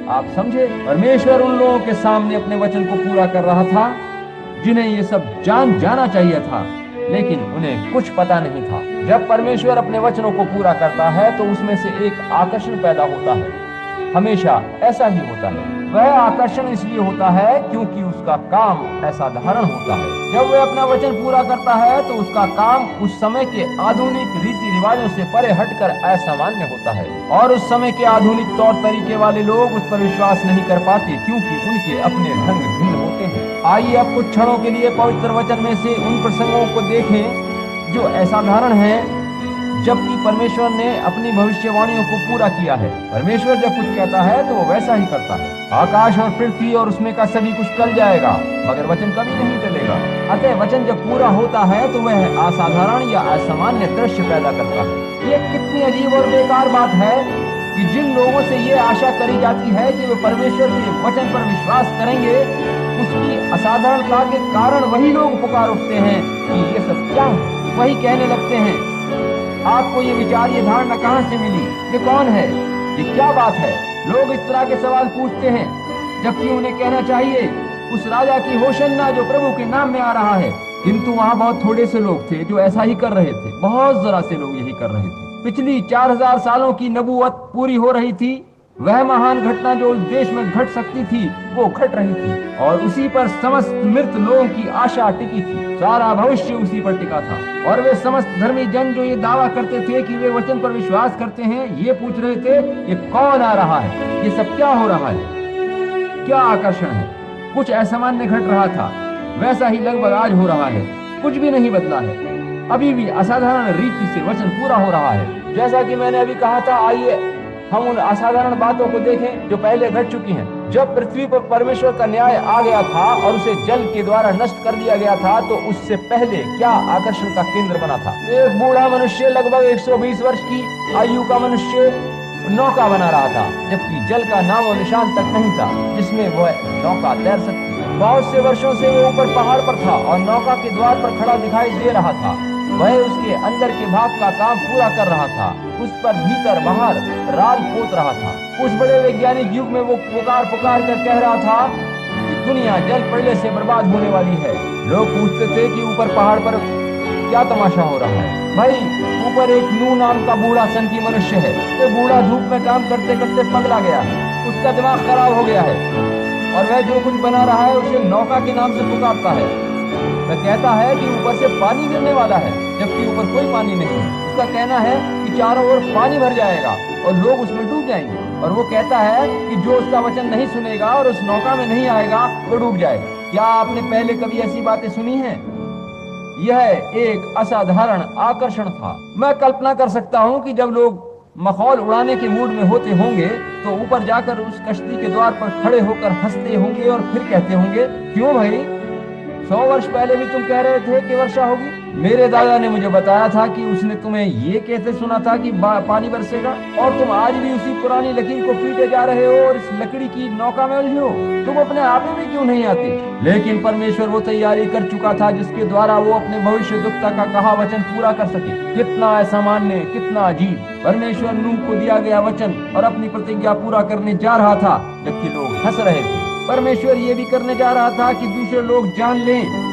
आप समझे, परमेश्वर उन लोगों के सामने अपने वचन को पूरा कर रहा था जिन्हें ये सब जान जाना चाहिए था, लेकिन उन्हें कुछ पता नहीं था। जब परमेश्वर अपने वचनों को पूरा करता है तो उसमें से एक आकर्षण पैदा होता है। हमेशा ऐसा ही होता है। वह आकर्षण इसलिए होता है क्योंकि उसका काम असाधारण होता है। जब वह अपना वचन पूरा करता है तो उसका काम उस समय के आधुनिक रीति रिवाजों से परे हटकर असामान्य होता है और उस समय के आधुनिक तौर तरीके वाले लोग उस पर विश्वास नहीं कर पाते क्योंकि उनके अपने ढंग भिन्न होते हैं। आइए अब कुछ क्षणों के लिए पवित्र वचन में से उन प्रसंगों को देखें जो असाधारण हैं, जबकि परमेश्वर ने अपनी भविष्यवाणियों को पूरा किया है। परमेश्वर जब कुछ कहता है तो वो वैसा ही करता है। आकाश और पृथ्वी और उसमें का सभी कुछ टल जाएगा, मगर वचन कभी नहीं टलेगा। अतः वचन जब पूरा होता है तो वह असाधारण या असामान्य दृश्य पैदा करता है। ये कितनी अजीब और बेकार बात है कि जिन लोगों से ये आशा करी जाती है कि वे परमेश्वर के वचन पर विश्वास करेंगे, उसकी असाधारणता के कारण वही लोग पुकार उठते हैं कि ये सब क्या है। वही कहने लगते हैं, आपको ये विचार, ये धारणा कहां से मिली? ये कौन है? ये क्या बात है? लोग इस तरह के सवाल पूछते हैं, जबकि उन्हें कहना चाहिए उस राजा की होशन्ना जो प्रभु के नाम में आ रहा है। किंतु वहां बहुत थोड़े से लोग थे जो ऐसा ही कर रहे थे। बहुत जरा से लोग यही कर रहे थे। पिछली 4000 सालों की नबूवत पूरी हो रही थी। वह महान घटना जो उस देश में घट सकती थी वो घट रही थी और उसी पर समस्त मृत लोगों की आशा टिकी थी। सारा भविष्य उसी पर टिका था और वे समस्त धर्मी जन जो ये दावा करते थे कि वे वचन पर विश्वास करते हैं, ये पूछ रहे थे ये कौन आ रहा है, ये सब क्या हो रहा है, क्या आकर्षण है। कुछ असामान्य घट रहा था, वैसा ही लगभग आज हो रहा है। कुछ भी नहीं बदला है, अभी भी असाधारण रीति से वचन पूरा हो रहा है। जैसा कि मैंने अभी कहा था, आइए हम उन असाधारण बातों को देखें जो पहले घट चुकी हैं। जब पृथ्वी पर परमेश्वर का न्याय आ गया था और उसे जल के द्वारा नष्ट कर दिया गया था, तो उससे पहले क्या आकर्षण का केंद्र बना था? एक बूढ़ा मनुष्य, लगभग 120 वर्ष की आयु का मनुष्य नौका बना रहा था, जबकि जल का नामो निशान तक नहीं था जिसमें वह नौका तैर सकती। बहुत से वर्षों से वो ऊपर पहाड़ पर था और नौका के द्वार पर खड़ा दिखाई दे रहा था। वह उसके अंदर के भाग का काम पूरा कर रहा था, उस पर भीतर बाहर राल पोत रहा था। उस बड़े वैज्ञानिक युग में वो पुकार पुकार कर कह रहा था कि दुनिया जल प्रलय से बर्बाद होने वाली है। लोग पूछते थे कि ऊपर पहाड़ पर क्या तमाशा हो रहा है। भाई, ऊपर एक नू नाम का बूढ़ा सनकी मनुष्य है। वो बूढ़ा धूप में काम करते करते पगला गया है, उसका दिमाग खराब हो गया है और वह जो कुछ बना रहा है उसे नौका के नाम से पुकारता है। वह कहता है कि ऊपर से पानी गिरने वाला है, जबकि ऊपर कोई पानी नहीं। उसका कहना है कि चारों ओर पानी भर जाएगा और लोग उसमें डूब जाएंगे। और वो कहता है कि जो उसका वचन नहीं सुनेगा और उस नौका में नहीं आएगा वो डूब जाएगा। क्या आपने पहले कभी ऐसी बातें सुनी हैं? यह एक असाधारण आकर्षण था। मैं कल्पना कर सकता हूँ कि जब लोग मखौल उड़ाने के मूड में होते होंगे तो ऊपर जाकर उस कश्ती के द्वार पर खड़े होकर हंसते होंगे और फिर कहते होंगे, क्यों भाई, 100 वर्ष पहले भी तुम कह रहे थे कि वर्षा होगी। मेरे दादा ने मुझे बताया था कि उसने तुम्हें ये कहते सुना था कि पानी बरसेगा, और तुम आज भी उसी पुरानी लकीर को पीटे जा रहे हो और इस लकड़ी की नौका में उलझे हो। तुम अपने आप में क्यों नहीं आते? लेकिन परमेश्वर वो तैयारी कर चुका था जिसके द्वारा वो अपने भविष्यद्वक्ता का कहा वचन पूरा कर सके। कितना असामान्य, कितना अजीब। परमेश्वर नूह को दिया गया वचन और अपनी प्रतिज्ञा पूरा करने जा रहा था, जबकि लोग हंस रहे थे। परमेश्वर ये भी करने जा रहा था कि दूसरे लोग जान लें,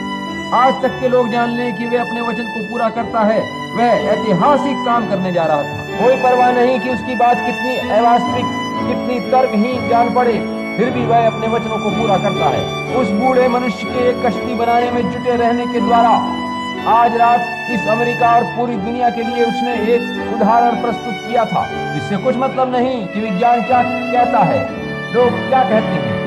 आज तक के लोग जान लें कि वे अपने वचन को पूरा करता है। वह ऐतिहासिक काम करने जा रहा था। कोई परवाह नहीं कि उसकी बात कितनी अवास्तविक कितनी तर्कहीन जान पड़े, फिर भी वह अपने वचनों को पूरा करता है। उस बूढ़े मनुष्य के एक कश्ती बनाने में जुटे रहने के द्वारा आज रात इस अमेरिका और पूरी दुनिया के लिए उसने एक उदाहरण प्रस्तुत किया था। इससे कुछ मतलब नहीं कि विज्ञान क्या कहता है, लोग क्या कहते हैं,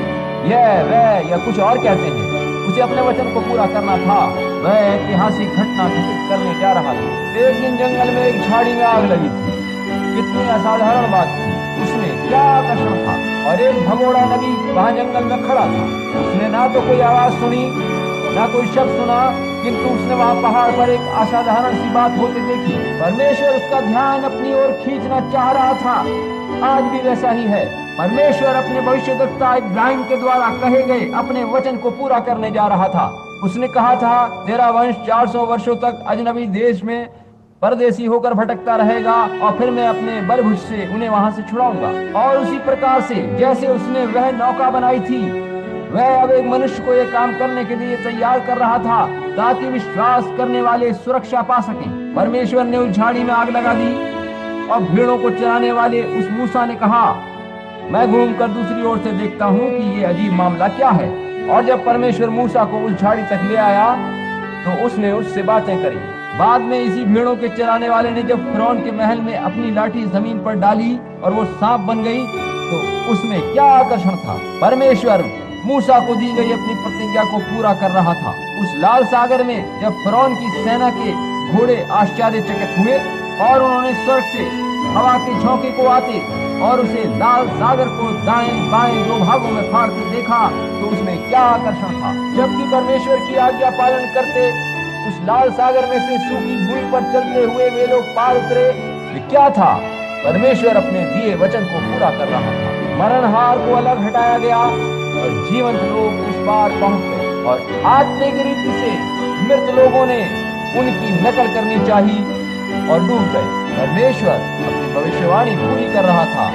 यह वह या कुछ और कहते हैं। उसे अपने वचन को पूरा करना था। वह ऐतिहासिक घटना घटित करने जा रहा था। एक दिन जंगल में एक झाड़ी में आग लगी थी। कितनी असाधारण बात थी, उसमें क्या आकर्षण था। और एक भगोड़ा नबी वहां जंगल में खड़ा था। उसने ना तो कोई आवाज सुनी, ना कोई शब्द सुना, किंतु उसने वहां पहाड़ पर एक असाधारण सी बात होते देखी। परमेश्वर उसका ध्यान अपनी ओर खींचना चाह रहा था। आज भी वैसा ही है। परमेश्वर अपने भविष्यद्वक्ता इब्राहिम के द्वारा कहे गए अपने वचन को पूरा करने जा रहा था। उसने कहा था, तेरा वंश 400 वर्षों तक अजनबी देश में परदेसी होकर भटकता रहेगा और फिर मैं अपने बलभुज से उन्हें वहां से छुड़ाऊंगा। और उसी प्रकार से जैसे उसने वह नौका बनाई थी, वह अब एक मनुष्य को यह काम करने के लिए तैयार कर रहा था ताकि विश्वास करने वाले सुरक्षा पा सकें। परमेश्वर ने उस झाड़ी में आग लगा दी और भेड़ों को चराने वाले उस मूसा ने कहा, मैं घूमकर दूसरी ओर से देखता हूँ कि ये अजीब मामला क्या है। और जब परमेश्वर मूसा को उस झाड़ी तक ले आया तो उसने उससे बातें करी। बाद में इसी भेड़ों के चराने वाले ने जब फिरौन के महल में अपनी लाठी जमीन पर डाली और वो सांप बन गई, तो उसमें क्या आकर्षण था। परमेश्वर मूसा को दी गई अपनी प्रतिज्ञा को पूरा कर रहा था। उस लाल सागर में जब फिरौन की सेना के घोड़े आश्चर्यचकित हुए और उन्होंने स्वर्ग से हवा के झोंके को आते और उसे लाल सागर को दाएं बाएं दो भागों में फाड़ते देखा, तो उसमें क्या आकर्षण था। जबकि परमेश्वर की आज्ञा पालन करते उस लाल सागर में से सूखी भूमि पर चलते हुए वे लोग पार उतरे। ये क्या था? परमेश्वर अपने दिए वचन को पूरा कर रहा था। मरणहार को अलग हटाया गया और जीवंत लोग उस पार पहुंच गए और आत्मिक रीति से मृत लोगों ने उनकी नकल करनी चाहिए और डूब गए। परमेश्वर अपनी भविष्यवाणी पूरी कर रहा था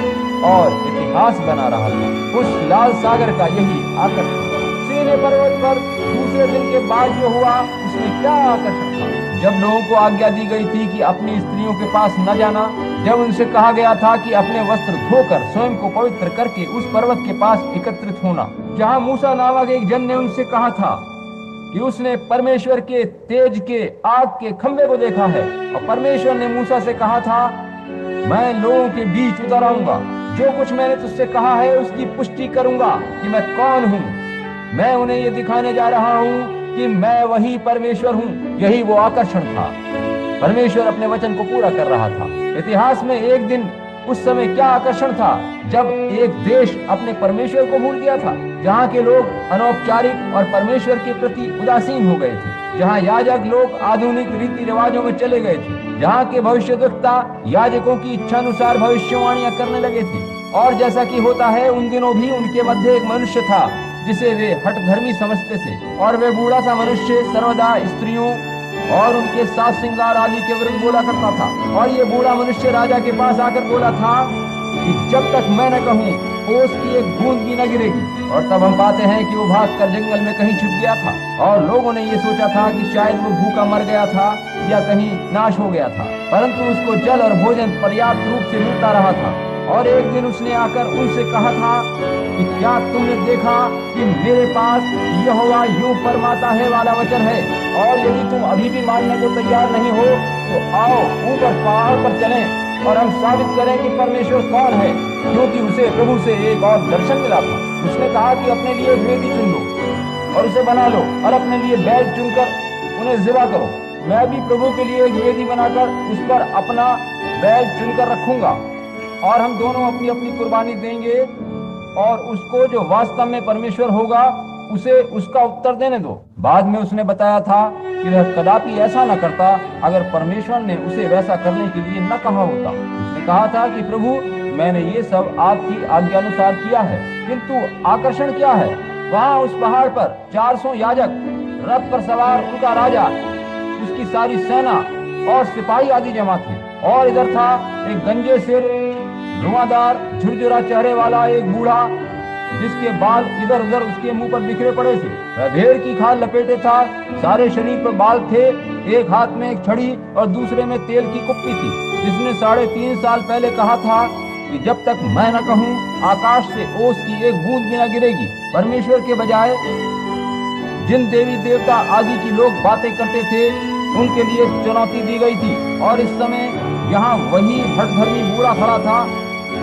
और इतिहास बना रहा था। उस लाल सागर का यही आकर्षण। सीने पर्वत पर दूसरे दिन के बाद जो हुआ, उसमें क्या आकर्षण था। जब लोगों को आज्ञा दी गई थी कि अपनी स्त्रियों के पास न जाना, जब उनसे कहा गया था कि अपने वस्त्र धोकर स्वयं को पवित्र करके उस पर्वत के पास एकत्रित होना, जहां मूसा नामक एक जन ने उनसे कहा था कि उसने परमेश्वर के तेज के आग के खंभे को देखा है। और परमेश्वर ने मूसा से कहा था, मैं लोगों के बीच उतर आऊंगा, जो कुछ मैंने तुझसे कहा है उसकी पुष्टि करूंगा कि मैं कौन हूँ। मैं उन्हें ये दिखाने जा रहा हूँ कि मैं वही परमेश्वर हूँ। यही वो आकर्षण था। परमेश्वर अपने वचन को पूरा कर रहा था। इतिहास में एक दिन उस समय क्या आकर्षण था जब एक देश अपने परमेश्वर को भूल गया था, जहाँ के लोग अनौपचारिक और परमेश्वर के प्रति उदासीन हो गए थे, जहाँ याजक लोग आधुनिक रीति रिवाजों में चले गए थे, जहाँ के भविष्यद्वक्ता याजकों की इच्छानुसार भविष्यवाणियां करने लगे थे। और जैसा कि होता है, उन दिनों भी उनके मध्य एक मनुष्य था जिसे वे हठधर्मी समझते थे। और वे बूढ़ा सा मनुष्य सर्वदा स्त्रियों और उनके साथ श्रृंगार आदि के विरुद्ध बोला करता था। और ये बूढ़ा मनुष्य राजा के पास आकर बोला था कि जब तक मैं न कहूँ ओस की एक बूंद भी न गिरेगी। और तब हम पाते हैं कि वो भागकर जंगल में कहीं छुप गया था और लोगों ने ये सोचा था कि शायद वो भूखा मर गया था या कहीं नाश हो गया था, परंतु उसको जल और भोजन पर्याप्त रूप से मिलता रहा था। और एक दिन उसने आकर उनसे कहा था कि क्या तुमने देखा कि मेरे पास यहोवा यूं फरमाता है वाला वचन है, और यदि तुम अभी भी मानने को तैयार नहीं हो तो आओ ऊपर पहाड़ पर चलें और हम साबित करें कि परमेश्वर कौन है, क्योंकि उसे प्रभु से एक और दर्शन मिला था। उसने कहा कि अपने लिए एक वेदी चुन लो और उसे बना लो और अपने लिए बैल चुनकर उन्हें ज़िबा करो। मैं भी प्रभु के लिए एक वेदी बनाकर उस पर अपना बैल चुनकर रखूंगा और हम दोनों अपनी अपनी कुर्बानी देंगे और उसको जो वास्तव में परमेश्वर होगा उसे उसका उत्तर देने दो। बाद में उसने बताया था कि वह कदापि ऐसा न करता अगर परमेश्वर ने उसे वैसा करने के लिए न कहा होता। उसने कहा था कि प्रभु, मैंने ये सब आपकी आज्ञानुसार किया है। किंतु आकर्षण क्या है? वहाँ उस पहाड़ पर 400 याजक, रथ पर सवार उनका राजा, उसकी सारी सेना और सिपाही आदि जमा थे। और इधर था एक गंजे सिर, धुआंधार, झुरझुरा चेहरे वाला एक बूढ़ा जिसके बाल इधर उधर उसके मुंह पर बिखरे पड़े थे। वह भेड़ की खाल लपेटे था, सारे शरीर पर बाल थे, एक हाथ में एक छड़ी और दूसरे में तेल की कुप्पी थी। जिसने 3.5 साल पहले कहा था कि जब तक मैं न कहूं आकाश से ओस की एक बूंद भी न गिरेगी। परमेश्वर के बजाय जिन देवी देवता आदि की लोग बातें करते थे उनके लिए चुनौती दी गई थी। और इस समय यहाँ वही हठधर्मी बूढ़ा खड़ा था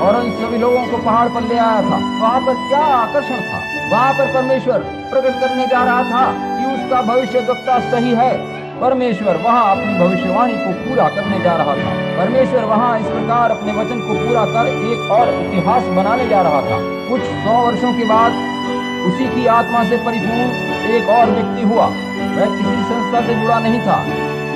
और उन सभी लोगों को पहाड़ पर ले आया था। वहाँ पर क्या आकर्षण था! वहाँ पर परमेश्वर प्रकट करने जा रहा था कि उसका भविष्यद्वक्ता सही है। परमेश्वर वहाँ अपनी भविष्यवाणी को पूरा करने जा रहा था। परमेश्वर वहाँ इस प्रकार अपने वचन को पूरा कर एक और इतिहास बनाने जा रहा था। कुछ 100 वर्षों के बाद उसी की आत्मा से परिपूर्ण एक और व्यक्ति हुआ। वह किसी संस्था से जुड़ा नहीं था,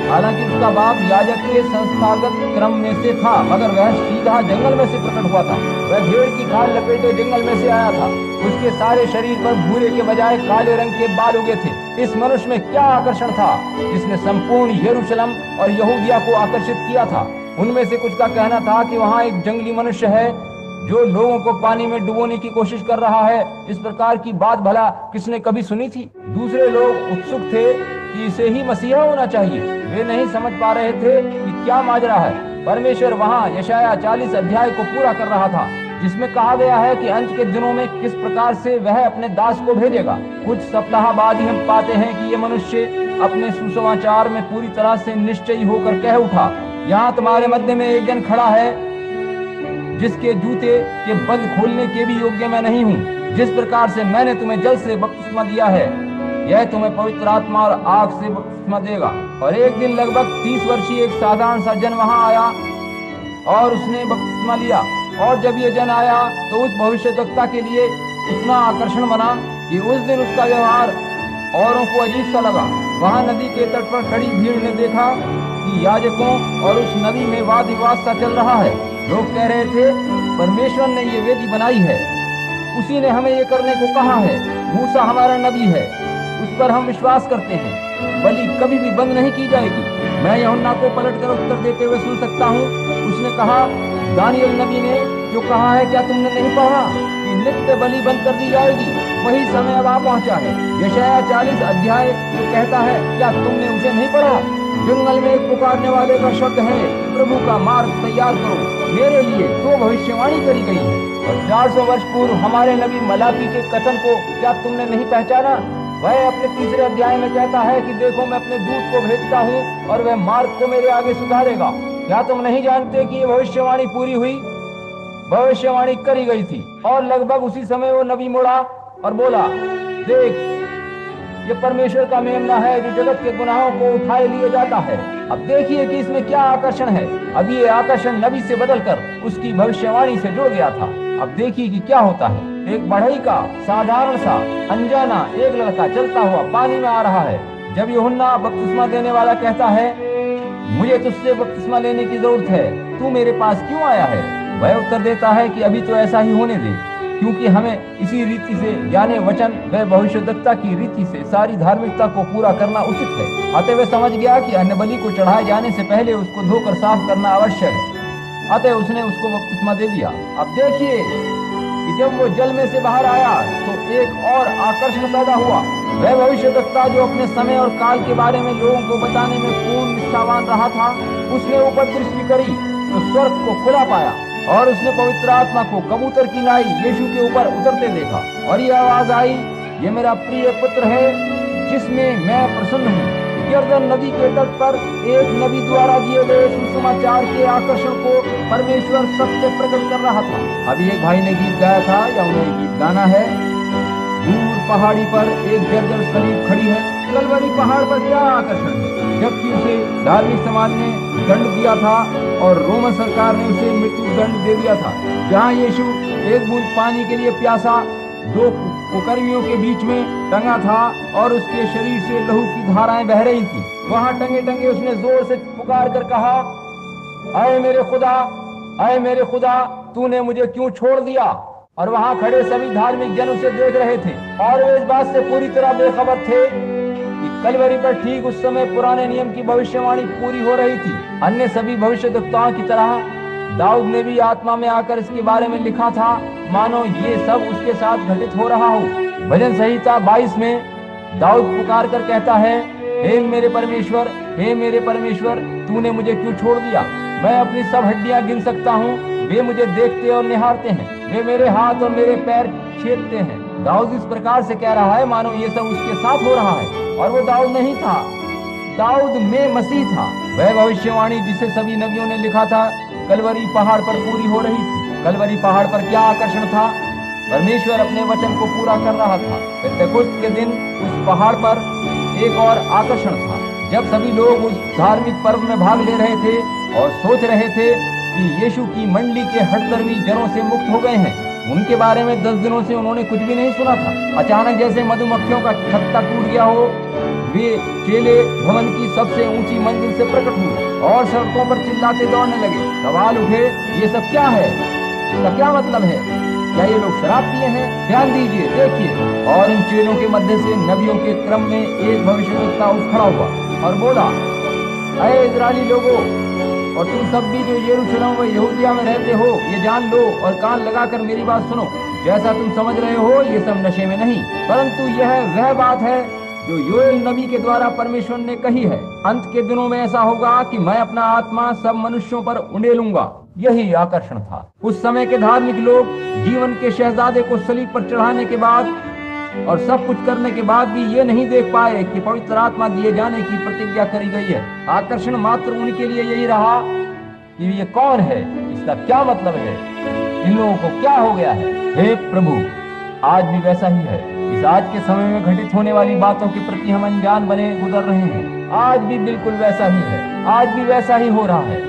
हालांकि उसका बाप याजक के संस्थागत क्रम में से था, मगर वह सीधा जंगल में से प्रकट हुआ था। वह भेड़ की खाल लपेटे जंगल में से आया था। उसके सारे शरीर पर भूरे के बजाय काले रंग के बाल उगे थे। इस मनुष्य में क्या आकर्षण था जिसने संपूर्ण यरूशलेम और यहूदिया को आकर्षित किया था। उनमें से कुछ का कहना था कि वहाँ एक जंगली मनुष्य है जो लोगों को पानी में डुबोने की कोशिश कर रहा है। इस प्रकार की बात भला किसने कभी सुनी थी? दूसरे लोग उत्सुक थे कि इसे ही मसीहा होना चाहिए। वे नहीं समझ पा रहे थे कि क्या माजरा है। परमेश्वर वहाँ यशाया 40 अध्याय को पूरा कर रहा था, जिसमें कहा गया है कि अंत के दिनों में किस प्रकार से वह अपने दास को भेजेगा। कुछ सप्ताह बाद ही हम पाते हैं कि ये मनुष्य अपने सुसमाचार में पूरी तरह से निश्चयी होकर कह उठा, यहाँ तुम्हारे मध्य में एक जन खड़ा है जिसके जूते के बंद खोलने के भी योग्य मैं नहीं हूँ। जिस प्रकार से मैंने तुम्हें जल से बपतिस्मा दिया है, यह तुम्हें पवित्र आत्मा और आग से बपतिस्मा देगा। और एक दिन लगभग 30 वर्षीय एक साधारण सा जन वहां आया और उसने बपतिस्मा लिया। और जब ये जन आया तो उस भविष्यद्वक्ता के लिए इतना आकर्षण बना कि उस दिन उसका व्यवहार औरों को अजीब सा लगा। वहां नदी के तट पर खड़ी भीड़ ने देखा कि याजकों और उस नबी में वाद विवाद सा चल रहा है। लोग कह रहे थे, परमेश्वर ने ये वेदी बनाई है, उसी ने हमें ये करने को कहा है। मूसा हमारा नबी है, उस पर हम विश्वास करते हैं। बलि कभी भी बंद नहीं की जाएगी। मैं यूहन्ना को पलटकर उत्तर देते हुए सुन सकता हूँ। उसने कहा, दानियल नबी ने जो कहा है, क्या तुमने नहीं पढ़ा कि नित्य बलि बंद कर दी जाएगी? वही समय अब आ पहुंचा है। यशाया 40 अध्याय जो कहता है, क्या तुमने उसे नहीं पढ़ा? जंगल में एक पुकारने वाले का शब्द है, प्रभु का मार्ग तैयार करो, मेरे लिए तो भविष्यवाणी करी गई है। और 400 वर्ष पूर्व हमारे नबी मलाकी के कथन को क्या तुमने नहीं पहचाना? वह अपने 3 अध्याय में कहता है कि देखो मैं अपने दूत को भेजता हूँ और वह मार्ग को मेरे आगे सुधारेगा। क्या तुम नहीं जानते कि ये भविष्यवाणी पूरी हुई? भविष्यवाणी करी गई थी और लगभग उसी समय वो नबी मुड़ा और बोला, देख ये परमेश्वर का मेमना है जो जगत के गुनाहों को उठाए लिए जाता है। अब देखिए कि इसमें क्या आकर्षण है। अब ये आकर्षण नबी से बदलकर उसकी भविष्यवाणी से जुड़ गया था। अब देखिए कि क्या होता है। एक बढ़ई का साधारण सा अनजाना एक लड़का चलता हुआ पानी में आ रहा है। जब यूहन्ना बपतिस्मा देने वाला कहता है, मुझे तुझसे बपतिस्मा लेने की जरूरत है, तू मेरे पास क्यों आया है? वह उत्तर देता है कि अभी तो ऐसा ही होने दे, क्योंकि हमें इसी रीति से यानी वचन व भविष्यद्वक्ता की रीति से सारी धार्मिकता को पूरा करना उचित है। अतः वह समझ गया कि अन्य बलि को चढ़ाए जाने से पहले उसको धोकर साफ करना आवश्यक है। अतः उसने उसको बपतिस्मा दे दिया। अब देखिए कि जब वो जल में से बाहर आया तो एक और आकर्षण पैदा हुआ। वह भविष्यद्वक्ता जो अपने समय और काल के बारे में लोगों को बताने में पूर्ण निष्ठावान रहा था, उसने ऊपर दृष्टि करी तो स्वर्ग को खुला पाया और उसने पवित्र आत्मा को कबूतर की नाई यीशु के ऊपर उतरते देखा। और ये आवाज आई, ये मेरा प्रिय पुत्र है जिसमें मैं प्रसन्न हूँ। यरदन नदी के तट पर एक नबी द्वारा दिए गए सुसमाचार के आकर्षण को परमेश्वर सत्य प्रकट कर रहा था। अभी एक भाई ने गीत गाया था, या उन्हें गीत गाना है। दूर पहाड़ी पर एक जर्जर सलीब खड़ी है। कलवरी पहाड़ पर क्या आकर्षण है, जबकि उसे धार्मिक समाज ने दंड दिया था और रोमन सरकार ने उसे मृत्यु दंड दे दिया था। जहाँ यीशु एक बूंद पानी के लिए प्यासा 2 कुकर्मियों के बीच में टंगा था और उसके शरीर से लहू की धाराएं बह रही थी, वहां टंगे टंगे उसने जोर से पुकार कर कहा, आए मेरे खुदा, आए मेरे खुदा, तूने मुझे क्यों छोड़ दिया? और वहां खड़े सभी धार्मिक जन उसे देख रहे थे और वे इस बात से पूरी तरह बेखबर थे कि कलवरी पर ठीक उस समय पुराने नियम की भविष्यवाणी पूरी हो रही थी। अन्य सभी भविष्यद्वक्ताओं की तरह दाऊद ने भी आत्मा में आकर इसके बारे में लिखा था, मानो ये सब उसके साथ घटित हो रहा हो। भजन संहिता 22 में दाऊद पुकार कर कहता है, हे मेरे परमेश्वर, हे मेरे परमेश्वर, तूने मुझे क्यों छोड़ दिया? मैं अपनी सब हड्डियां गिन सकता हूँ, वे मुझे देखते और निहारते हैं, वे मेरे हाथ और मेरे पैर छेदते हैं। दाऊद इस प्रकार से कह रहा है मानो ये सब उसके साथ हो रहा है, और वो दाऊद नहीं था, दाऊद में मसीह था। वह भविष्यवाणी जिसे सभी नबियों ने लिखा था कलवरी पहाड़ पर पूरी हो रही थी। कलवरी पहाड़ पर क्या आकर्षण था? परमेश्वर अपने वचन को पूरा कर रहा था। पेंतेकोस्त के दिन उस पहाड़ पर एक और आकर्षण था, जब सभी लोग उस धार्मिक पर्व में भाग ले रहे थे और सोच रहे थे कि यीशु की मंडली के हठधर्मी जनों से मुक्त हो गए हैं। उनके बारे में 10 दिनों से उन्होंने कुछ भी नहीं सुना था। अचानक जैसे मधुमक्खियों का छत्ता टूट गया हो, वे चेले भवन की सबसे ऊंची मंजिल से प्रकट हुए और सड़कों पर चिल्लाते दौड़ने लगे। सवाल उठे, ये सब क्या है? इसका क्या मतलब है? क्या ये लोग शराब पिए हैं? ध्यान दीजिए, देखिए। और इन चेलों के मध्य से नबियों के क्रम में एक भविष्यवक्ता उठ खड़ा हुआ और बोला, अरे इजरायली लोगों, और तुम सब भी जो यरूशलेम व यहूदिया में रहते हो, ये जान लो और कान लगाकर मेरी बात सुनो। जैसा तुम समझ रहे हो, ये सब नशे में नहीं, परंतु यह वह बात है जो योएल नबी के द्वारा परमेश्वर ने कही है। अंत के दिनों में ऐसा होगा कि मैं अपना आत्मा सब मनुष्यों पर उंडेलूंगा। यही आकर्षण था। उस समय के धार्मिक लोग जीवन के शहजादे को सलीब पर चढ़ाने के बाद और सब कुछ करने के बाद भी ये नहीं देख पाए कि पवित्र आत्मा दिए जाने की प्रतिज्ञा करी गई है। आकर्षण मात्र उनके लिए यही रहा कि ये कौन है, इसका क्या मतलब है, इन लोगों को क्या हो गया है। हे प्रभु, आज भी वैसा ही है। इस आज के समय में घटित होने वाली बातों के प्रति हम अनजान बने गुजर रहे हैं। आज भी बिल्कुल वैसा ही है, आज भी वैसा ही हो रहा है।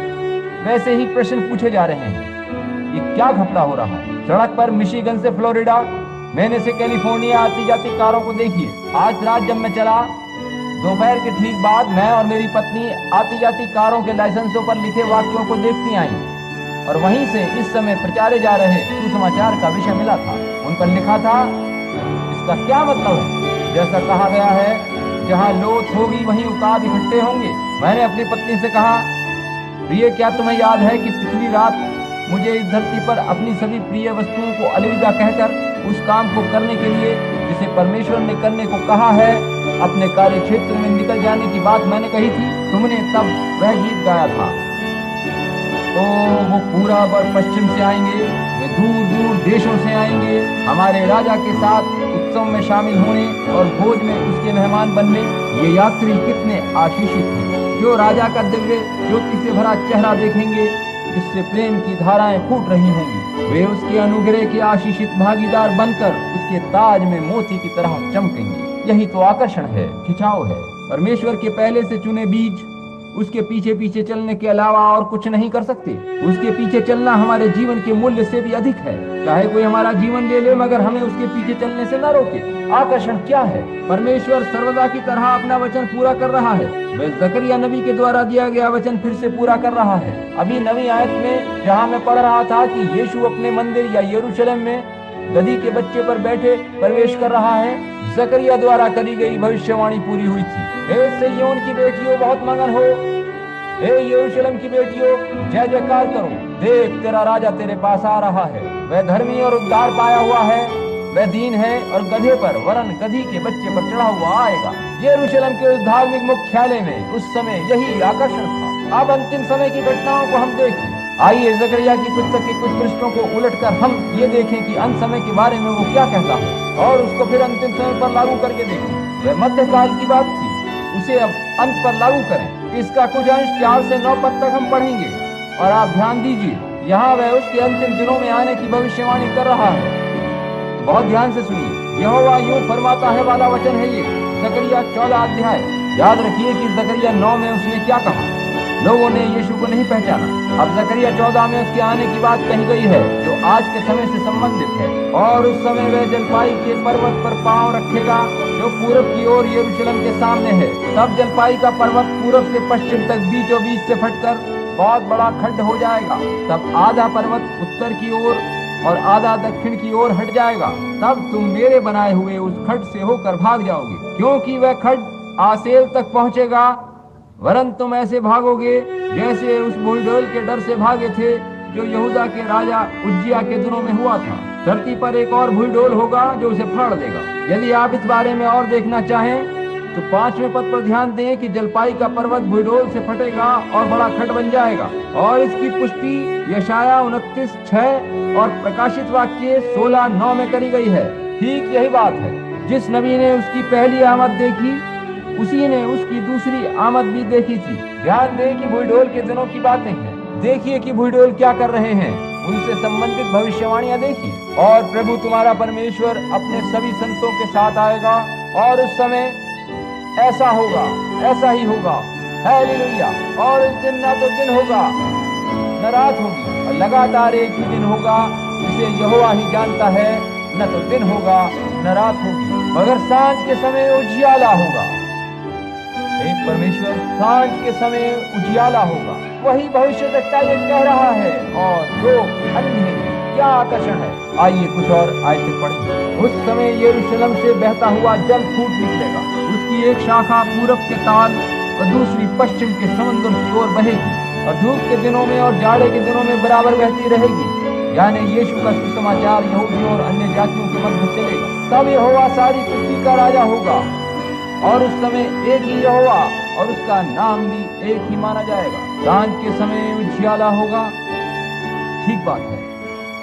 वैसे ही प्रश्न पूछे जा रहे हैं। ये क्या घपला हो रहा है? सड़क पर मिशिगन से फ्लोरिडा, मैने से कैलिफोर्निया आती जाती कारों को देखिए। आज रात जब मैं चला, दोपहर के ठीक बाद मैं और मेरी पत्नी आती जाती कारों के लाइसेंसों पर लिखे वाक्यों को देखती आई, और वहीं से इस समय प्रचारे जा रहे सुसमाचार का विषय मिला था। उन पर लिखा था, इसका क्या मतलब है? जैसा कहा गया है, जहाँ लोथ होगी वहीं उकाब इकट्ठे होंगे। मैंने अपनी पत्नी से कहा, प्रिय, क्या तुम्हें याद है कि पिछली रात मुझे इस धरती पर अपनी सभी प्रिय वस्तुओं को अलविदा कहकर उस काम को करने के लिए जिसे परमेश्वर ने करने को कहा है, अपने कार्य क्षेत्र में निकल जाने की बात मैंने कही थी। तुमने तब वह गीत गाया था, तो वो पूरब और पश्चिम से आएंगे, वे दूर दूर देशों से आएंगे हमारे राजा के साथ उत्सव में शामिल होने और भोज में उसके मेहमान बनने। ये यात्री कितने आशीषित हैं जो राजा का दिव्य ज्योति से भरा चेहरा देखेंगे, जिससे प्रेम की धाराएं फूट रही होंगी। वे उसके अनुग्रह के आशीषित भागीदार बनकर उसके ताज में मोती की तरह चमकेंगे। यही तो आकर्षण है, खिंचाव है। परमेश्वर के पहले से चुने बीज उसके पीछे पीछे चलने के अलावा और कुछ नहीं कर सकते। उसके पीछे चलना हमारे जीवन के मूल्य से भी अधिक है। चाहे कोई हमारा जीवन ले ले, मगर हमें उसके पीछे चलने से न रोके। आकर्षण क्या है? परमेश्वर सर्वदा की तरह अपना वचन पूरा कर रहा है। वह जकरिया नबी के द्वारा दिया गया वचन फिर से पूरा कर रहा है। अभी नवी आयत में जहाँ मैं पढ़ रहा था कि यीशु अपने मंदिर या यरूशलेम में गधी के बच्चे पर बैठे प्रवेश कर रहा है, जकरिया द्वारा करी गई भविष्यवाणी पूरी हुई थी। हे सिय्योन की बेटियों, बहुत मगन हो। हे यरूशलेम की बेटियों, जय जयकार करो। देख, तेरा राजा तेरे पास आ रहा है। वह धर्मी और उद्धार पाया हुआ है। वह दीन है और गधे पर, वरन गधी के बच्चे पर चढ़ा हुआ आएगा। यरूशलेम के उस धार्मिक मुख्यालय में उस समय यही आकर्षण था। अब अंतिम समय की घटनाओं को हम देखें। आइए जकरिया की पुस्तक के कुछ पृष्ठों को उलटकर हम ये देखें कि अंत समय के बारे में वो क्या कहता है, और उसको फिर अंतिम समय पर लागू करके देखें। वह मध्यकाल की बात थी, उसे अब अंत पर लागू करें। इसका कुछ अंश 4 से 9 पद तक हम पढ़ेंगे, और आप ध्यान दीजिए, यहाँ वह उसके अंतिम दिनों में आने की भविष्यवाणी कर रहा है। बहुत ध्यान से सुनिए। यहोवा यूं फरमाता है वाला वचन है ये, जकरिया 14 अध्याय। याद रखिए कि जकरिया 9 में उसने क्या कहा। लोगों ने यीशु को नहीं पहचाना। अब जकरिया 14 में उसके आने की बात कही गई है, जो आज के समय से संबंधित है। और उस समय वह जलपाई के पर्वत पर पांव रखेगा, जो पूरब की ओर यरूशलेम के सामने है। तब जलपाई का पर्वत पूरब से पश्चिम तक बीचों बीच से फटकर बहुत बड़ा खड्ड हो जाएगा। तब आधा पर्वत उत्तर की ओर और आधा दक्षिण की ओर हट जाएगा। तब तुम मेरे बनाए हुए उस खड्ड से होकर भाग जाओगे, क्योंकि वह खड्ड आसेल तक पहुंचेगा। वरन तुम ऐसे भागोगे जैसे उस बुलडोल के डर से भागे थे, जो यहूदा के राजा उज्जिया के दिनों में हुआ था। धरती पर एक और बुलडोल होगा जो उसे फाड़ देगा। यदि आप इस बारे में और देखना चाहें तो 5वें पद पर ध्यान दें कि जलपाई का पर्वत भूडोल से फटेगा और बड़ा खट बन जाएगा। और इसकी पुष्टि यशाया 29:6 और प्रकाशित वाक्य 16:9 में करी गई है। ठीक यही बात है। जिस नबी ने उसकी पहली आमद देखी, उसी ने उसकी दूसरी आमद भी देखी थी। ध्यान दें कि भूडोल के दिनों की बातें हैं। देखिए कि भूडोल क्या कर रहे हैं, उनसे संबंधित भविष्यवाणियां देखिए। और प्रभु तुम्हारा परमेश्वर अपने सभी संतों के साथ आएगा और उस समय ऐसा होगा, ऐसा ही होगा। हालेलुया। और उस दिन न तो दिन होगा न रात होगी, और लगातार एक ही दिन होगा जिसे यहोवा ही जानता है। न तो दिन होगा न रात होगी, मगर सांझ के समय उजियाला होगा। एक परमेश्वर सांझ के समय उजियाला होगा। वही भविष्यवक्ता ये कह रहा है और लोग अन्य क्या आकर्षण है। आइए कुछ और आयतें पढ़ें। उस समय यरूशलेम से बहता हुआ जल फूट निकलेगा। उसकी एक शाखा पूरब के ताल और दूसरी पश्चिम के समुद्र की ओर बहेगी, और धूप के दिनों में और जाड़े के दिनों में बराबर बहती रहेगी। यानी यीशु का सुसमाचार यहूदियों और अन्य जातियों के मध्य चलेगा। तब यहोवा सारी पृथ्वी का राजा होगा, और उस समय एक ही यहोवा और उसका नाम भी एक ही माना जाएगा। सांझ के समय उजियाला होगा, ठीक बात है,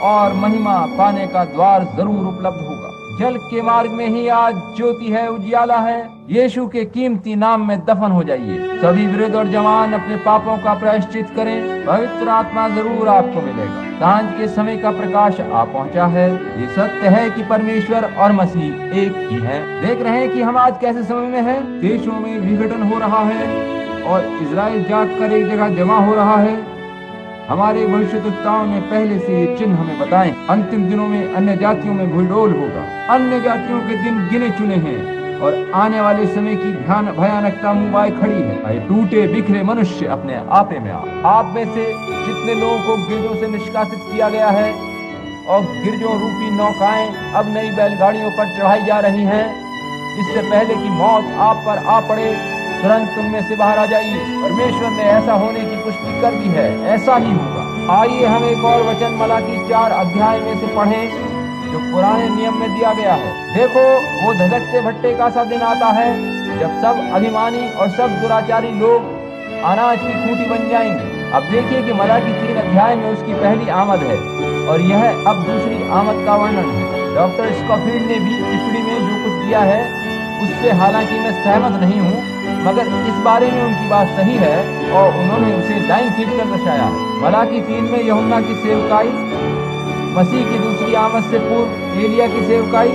और महिमा पाने का द्वार जरूर उपलब्ध होगा। जल के मार्ग में ही आज ज्योति है, उजियाला है। यीशु के कीमती नाम में दफन हो जाइए। सभी वृद्ध और जवान अपने पापों का प्रायश्चित करें, पवित्र आत्मा जरूर आपको मिलेगा। सांझ के समय का प्रकाश आ पहुंचा है। ये सत्य है कि परमेश्वर और मसीह एक ही है। देख रहे हैं कि हम आज कैसे समय में हैं। देशों में विघटन हो रहा है और इजराइल जाग कर एक जगह जमा हो रहा है। हमारे भविष्यद्वक्ताओं ने पहले से ये चिन्ह हमें बताए। अंतिम दिनों में अन्य जातियों में भूडोल होगा। अन्य जातियों के दिन गिने चुने हैं और आने वाले समय की भयानकता मुंह आए खड़ी है। टूटे बिखरे मनुष्य अपने आपे में आप में से जितने लोगों को गिरजों से निष्कासित किया गया है और गिरजों रूपी नौकाएं अब नई बैलगाड़ियों पर चढ़ाई जा रही हैं, इससे पहले कि मौत आप पर आ पड़े, तुरंत उनमें से बाहर आ जाइए। परमेश्वर ने ऐसा होने की पुष्टि कर दी है, ऐसा ही होगा। आइए हम एक और वचन मलाकी 4 अध्याय में से पढ़ें जो पुराने नियम में दिया गया है। देखो, वो धधकते भट्टे का सा दिन आता है जब सब अभिमानी और सब दुराचारी लोग अनाज की खूंटी बन जाएंगे। अब देखिए कि मलाकी 3 अध्याय में उसकी पहली आमद है और यह अब दूसरी आमद का वर्णन है। डॉक्टर स्कॉफील्ड ने भी टिप्पणी में जो कुछ दिया है उससे हालांकि मैं सहमत नहीं हूँ, मगर इस बारे में उनकी बात सही है और उन्होंने उसे लाइन खींचकर दर्शाया है। मलाकी 3 में यूहन्ना की सेवकाई, मसीह की दूसरी आमद से पूर्व एलिया की सेवकाई,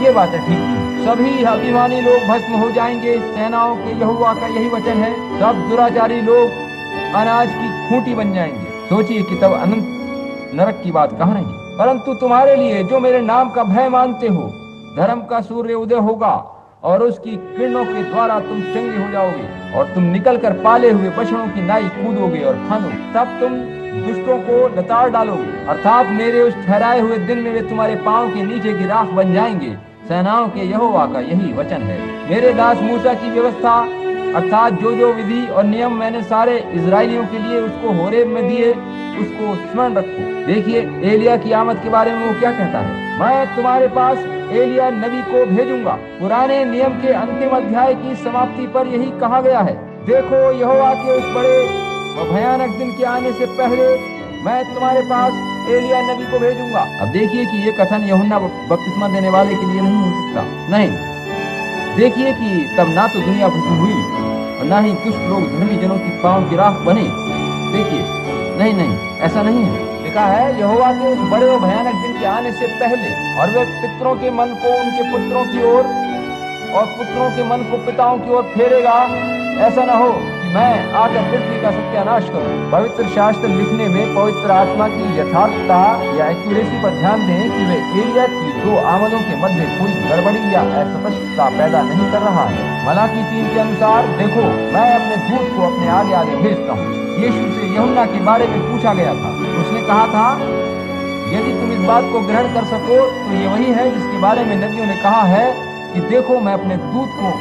ये बातें ठीक थी। सभी अभिमानी लोग भस्म हो जाएंगे, सेनाओं के यहोवा का यही वचन है। सब दुराचारी लोग अनाज की खूंटी बन जाएंगे। सोचिए कि तब अनंत नरक की बात कहाँ रही। परंतु तुम्हारे लिए जो मेरे नाम का भय मानते हो, धर्म का सूर्य उदय होगा और उसकी किरणों के द्वारा तुम चंगे हो जाओगे और तुम निकलकर पाले हुए बछड़ों की नाई कूदोगे और फांदोगे। तब तुम दुष्टों को लताड़ डालोगे, अर्थात मेरे उस ठहराए हुए दिन में वे तुम्हारे पांव के नीचे की राख बन जाएंगे। सेनाओं के यहोवा का यही वचन है। मेरे दास मूसा की व्यवस्था अर्थात जो विधि और नियम मैंने सारे इजरायलियों के लिए उसको होरेब में दिए, उसको स्मरण रखो। देखिए एलिया की आमद के बारे में वो क्या कहता है। मैं तुम्हारे पास एलिया नबी को भेजूंगा। पुराने नियम के अंतिम अध्याय की समाप्ति पर यही कहा गया है। देखो, यहोवा के उस बड़े व भयानक दिन के आने से पहले मैं तुम्हारे पास एलिया नबी को भेजूंगा। अब देखिए कि ये कथन यूहन्ना बपतिस्मा देने वाले के लिए नहीं हो सकता। नहीं, देखिए कि तब ना तो दुनिया भस्म हुई और ना ही दुष्ट लोग धर्मी जनों की पांव की राख बने। देखिए, नहीं, ऐसा नहीं है। लिखा है यहोवा के उस बड़े और भयानक दिन के आने से पहले, और वे पितरों के मन को उनके पुत्रों की ओर और पुत्रों के मन को पिताओं की ओर फेरेगा। ऐसा न हो कि मैं आकर पृथ्वी का सत्यानाश करूं। पवित्र शास्त्र लिखने में पवित्र आत्मा की यथार्थता या एक्यूरेसी पर ध्यान दें कि वे एलिया की 2 आमदों के मध्य कोई गड़बड़ी या अस्पष्टता पैदा नहीं कर रहा है। मलाकी 3 के अनुसार, देखो मैं अपने दूत को अपने आगे आगे भेजता हूँ। यीशु से यूहन्ना के बारे में पूछा गया था। उसने कहा था, यदि तुम इस बात को ग्रहण कर सको तो ये वही है जिसके बारे में नबियों ने कहा है कि देखो मैं अपने दूत को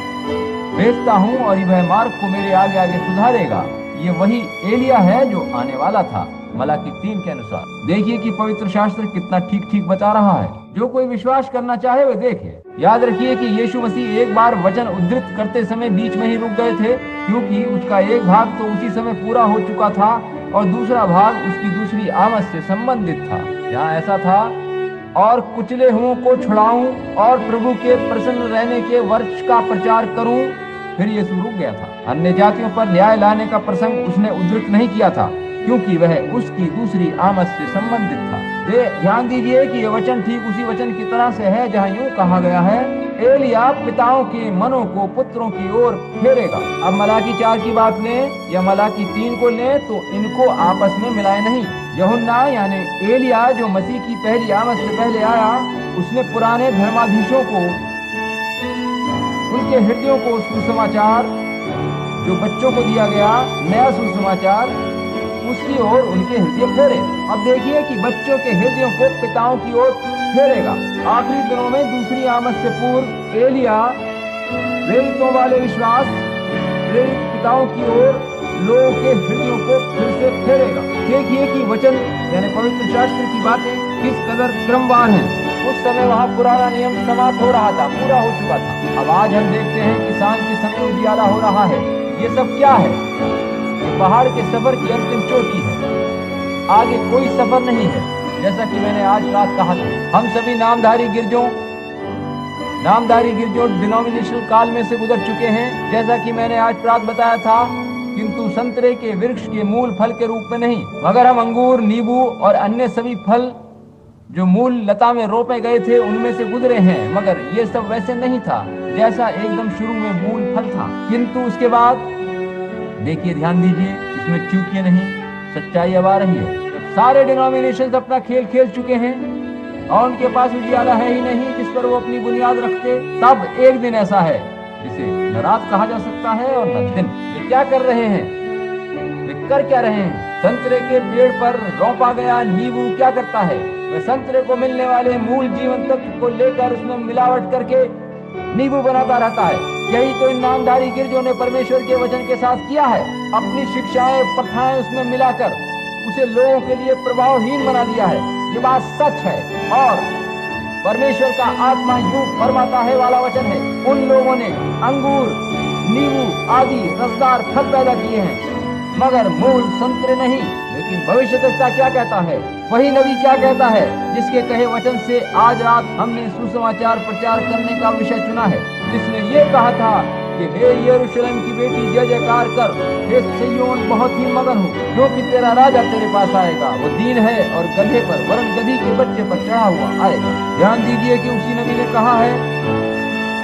भेजता हूँ और वह मार्ग को मेरे आगे आगे सुधारेगा। ये वही एलिया है जो आने वाला था। मलाकी 3 के अनुसार देखिए कि पवित्र शास्त्र कितना ठीक ठीक बता रहा है। जो कोई विश्वास करना चाहे वह देखे। याद रखिए कि यीशु मसीह एक बार वचन उद्धृत करते समय बीच में ही रुक गए थे, क्योंकि उसका एक भाग तो उसी समय पूरा हो चुका था और दूसरा भाग उसकी दूसरी आमद से संबंधित था। यहाँ ऐसा था, और कुचले हुओं को छुड़ाऊं और प्रभु के प्रसन्न रहने के वर्ष का प्रचार करूं। फिर यीशु रुक गया था। अन्य जातियों पर न्याय लाने का प्रसंग उसने उद्धृत नहीं किया था, क्योंकि वह उसकी दूसरी आमद से संबंधित था। ध्यान दीजिए कि यह वचन ठीक उसी वचन की तरह से है जहाँ यूं कहा गया है, एलिया पिताओं के मनों को पुत्रों की ओर फेरेगा। अब मलाकी 4 की बात लें या मलाकी 3 को लें तो इनको आपस में मिलाए नहीं। यूहन्ना यानी एलिया जो मसीह की पहली आमद से पहले आया, उसने पुराने धर्माधीशों को, उनके हृदयों को सुसमाचार जो बच्चों को दिया गया, नया सुसमाचार, उसकी ओर उनके हृदय फेरे। अब देखिए कि बच्चों के हृदयों को पिताओं की ओर फेरेगा। आखिरी दिनों में दूसरी आमद से पूर्व एलिया प्रेरितों वाले विश्वास प्रेरित पिताओं की ओर लोगों के हृदयों को फिर से फेरेगा। देखिए कि वचन यानी पवित्र शास्त्र की बातें किस कदर क्रमवार हैं। उस समय वहाँ पुराना नियम समाप्त हो रहा था, पूरा हो चुका था। अब आज हम देखते हैं कि सांझ के समय उजियाला हो रहा है। ये सब क्या है? ये पहाड़ के सफर की अंतिम चोटी है, आगे कोई सफर नहीं है। जैसा कि मैंने आज रात कहा था, हम सभी नामधारी गिरजों डिनोमिनेशनल काल में से गुजर चुके हैं, जैसा कि मैंने आज रात बताया था, किंतु संतरे के वृक्ष के मूल फल के रूप में नहीं, मगर हम अंगूर, नींबू और अन्य सभी फल जो मूल लता में रोपे गए थे उनमें से गुजरे हैं। मगर ये सब वैसे नहीं था जैसा एकदम शुरू में मूल फल था। किंतु उसके बाद देखिए, ध्यान दीजिए, इसमें चूकिए नहीं, सच्चाई अब आ रही है। जब सारे डिनोमिनेशन अपना खेल खेल चुके हैं और उनके पास उजियाला है ही नहीं जिस पर वो अपनी बुनियाद रखते, तब एक दिन ऐसा है जिसे न रात कहा जा सकता है और न दिन। वे क्या कर रहे हैं? वे कर क्या रहे हैं? संतरे के पेड़ पर रोपा गया नींबू क्या करता है? वह संतरे को मिलने वाले मूल जीवन तत्व को लेकर उसमें मिलावट करके नींबू बनाता रहता है। यही तो इन नामधारी गिरजों ने परमेश्वर के वचन के साथ किया है। अपनी शिक्षाएं, प्रथाएं उसमें मिलाकर उसे लोगों के लिए प्रभावहीन बना दिया है। ये बात सच है और परमेश्वर का आत्मा यूं फरमाता है वाला वचन है। उन लोगों ने अंगूर, नींबू आदि रसदार फल पैदा किए हैं, मगर मूल संतरे नहीं। लेकिन भविष्यद्वक्ता क्या कहता है? वही नबी क्या कहता है जिसके कहे वचन से आज रात हमने सुसमाचार प्रचार करने का विषय चुना है, जिसने ये कहा था कि हे यरूशलेम की बेटी जय जयकार कर, हे सिय्योन बहुत ही मगन हो, क्योंकि तेरा राजा तेरे पास आएगा। वो दीन है और गधे पर वरन गधी के बच्चे पर चढ़ा हुआ आएगा। ध्यान दीजिए कि उसी नबी ने कहा है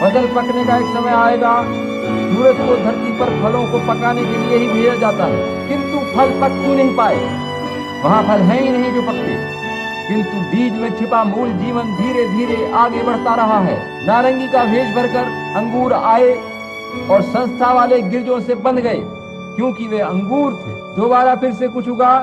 फसल पकने का एक समय आएगा। सूरज को धरती पर फलों को पकाने के लिए ही भेजा जाता है, किंतु फल पक क्यों नहीं पाए? वहाँ फल है ही नहीं जो पकते, किंतु बीज में छिपा मूल जीवन धीरे धीरे आगे बढ़ता रहा है। नारंगी का भेष भरकर अंगूर आए और संस्था वाले गिरजों से बंध गए, क्योंकि वे अंगूर थे। दोबारा फिर से कुछ उगा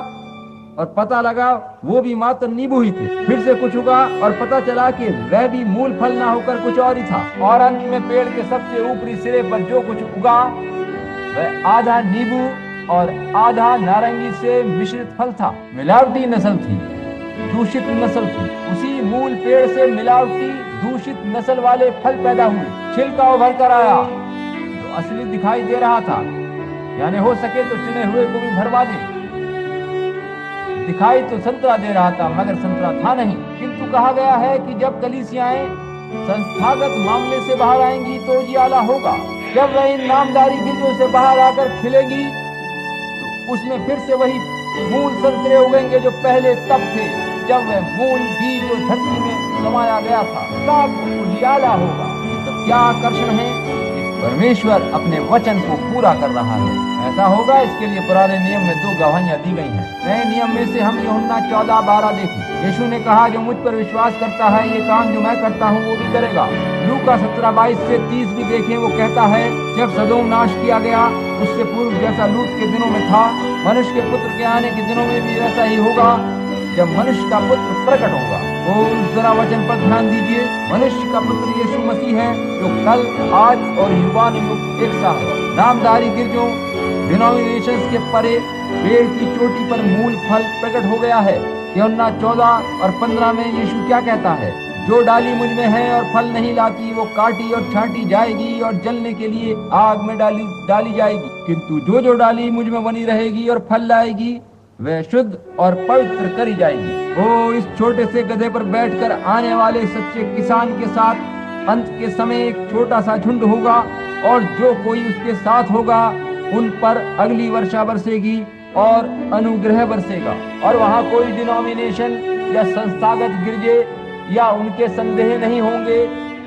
और पता लगा वो भी मात्र नींबू ही थे। फिर से कुछ उगा और पता चला कि वह भी मूल फल ना होकर कुछ और ही था। और अंत में पेड़ के सबसे ऊपरी सिरे पर जो कुछ उगा वह आधा नींबू और आधा नारंगी से मिश्रित फल था। मिलावटी नस्ल थी, दूषित नस्ल थी। उसी मूल पेड़ से मिलावटी दूषित नस्ल वाले फल पैदा हुए। छिलका उभर कर आया जो असली दिखाई दे रहा था, यानी हो सके तो चुने हुए को भी भरवा दे। दिखाई तो संतरा दे रहा था मगर संतरा था नहीं। किंतु कहा गया है कि जब कलीसियाएं संस्थागत मामले से बाहर आएंगी तो उजियाला होगा। जब वह इन नामधारी गिरजों से बाहर आकर खिलेगी तो उसमें फिर से वही मूल संतरे उगेंगे जो पहले तब थे जब वह मूल बीज जो धरती में समाया गया था, तब उजियाला होगा। ये सब क्या आकर्षण है? परमेश्वर अपने वचन को पूरा कर रहा है। ऐसा होगा, इसके लिए पुराने नियम में 2 गवाहियां दी गई हैं। नए नियम में से हम यूहन्ना 14:12 देखें। यीशु ने कहा, जो मुझ पर विश्वास करता है ये काम जो मैं करता हूँ वो भी करेगा। लूका 17:22 से 30 भी देखें। वो कहता है, जब सदोम नाश किया गया उससे पूर्व जैसा लूत के दिनों में था, मनुष्य के पुत्र के आने के दिनों में भी वैसा ही होगा जब मनुष्य का पुत्र प्रकट होगा। जरा वचन पर ध्यान दीजिए। मनुष्य का पुत्र यीशु मसीह है जो कल, आज और युगान युग एक सा है। नामधारी गिरजों डिनोमिनेशंस के परे पेड़ की चोटी पर मूल फल प्रकट हो गया है। यूहन्ना 14 और 15 में यीशु क्या कहता है? जो डाली मुझ में है और फल नहीं लाती वो काटी और छांटी जाएगी और जलने के लिए आग में डाली जाएगी। किंतु जो जो डाली मुझ में बनी रहेगी और फल लाएगी वह शुद्ध और पवित्र करी जाएगी। वो इस छोटे से गधे पर बैठकर आने वाले सच्चे किसान के साथ अंत के समय एक छोटा सा झुंड होगा और जो कोई उसके साथ होगा उन पर अगली वर्षा बरसेगी और अनुग्रह बरसेगा। और वहाँ कोई डिनोमिनेशन या संस्थागत गिरजे या उनके संदेह नहीं होंगे,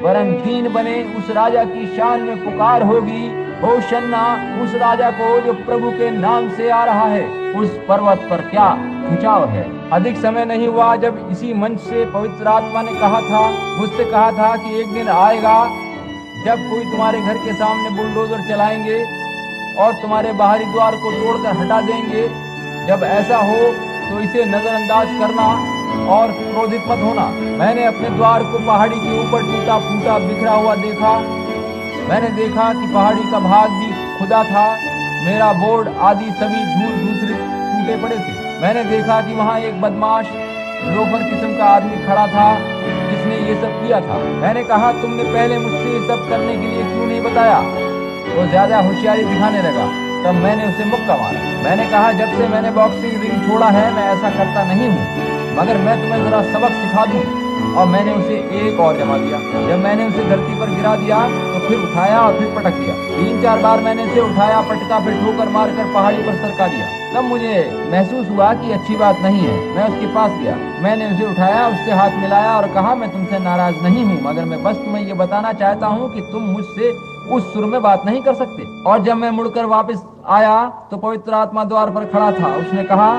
वरन दीन बने उस राजा की शान में पुकार होगी, होशन्ना उस राजा को जो प्रभु के नाम से आ रहा है। उस पर्वत पर क्या खिंचाव है। अधिक समय नहीं हुआ जब इसी मंच से पवित्र आत्मा ने मुझसे कहा था कि एक दिन आएगा जब कोई तुम्हारे घर के सामने बुलडोजर चलाएंगे और तुम्हारे बाहरी द्वार को तोड़कर हटा देंगे। जब ऐसा हो तो इसे नजरअंदाज करना और क्रोधित मत होना। मैंने अपने द्वार को पहाड़ी के ऊपर टूटा फूटा बिखरा हुआ देखा। मैंने देखा कि पहाड़ी का भाग भी खुदा था, मेरा बोर्ड आदि सभी धूल धूसरे टूटे पड़े थे। मैंने देखा कि वहाँ एक बदमाश लोफर किस्म का आदमी खड़ा था जिसने ये सब किया था। मैंने कहा, तुमने पहले मुझसे ये सब करने के लिए क्यों नहीं बताया? वो ज्यादा होशियारी दिखाने लगा। तब मैंने उसे मुक्का मारा। मैंने कहा, जब से मैंने बॉक्सिंग रिंग छोड़ा है मैं ऐसा करता नहीं हूँ, मगर मैं तुम्हें जरा सबक सिखा दूं। और मैंने उसे एक और जमा दिया। जब मैंने उसे धरती पर गिरा दिया तो फिर उठाया और फिर पटक दिया। 3-4 बार मैंने उसे उठाया, पटका, फिर ठोकर मारकर पहाड़ी पर सरका दिया। तब मुझे महसूस हुआ कि अच्छी बात नहीं है। मैं उसके पास गया, मैंने उसे उठाया, उससे हाथ मिलाया और कहा, मैं तुमसे नाराज नहीं हूँ, मगर मैं बस तुम्हें ये बताना चाहता हूँ कि तुम मुझसे उस सुर में बात नहीं कर सकते। और जब मैं मुड़कर वापस आया तो पवित्र आत्मा द्वार पर खड़ा था। उसने कहा,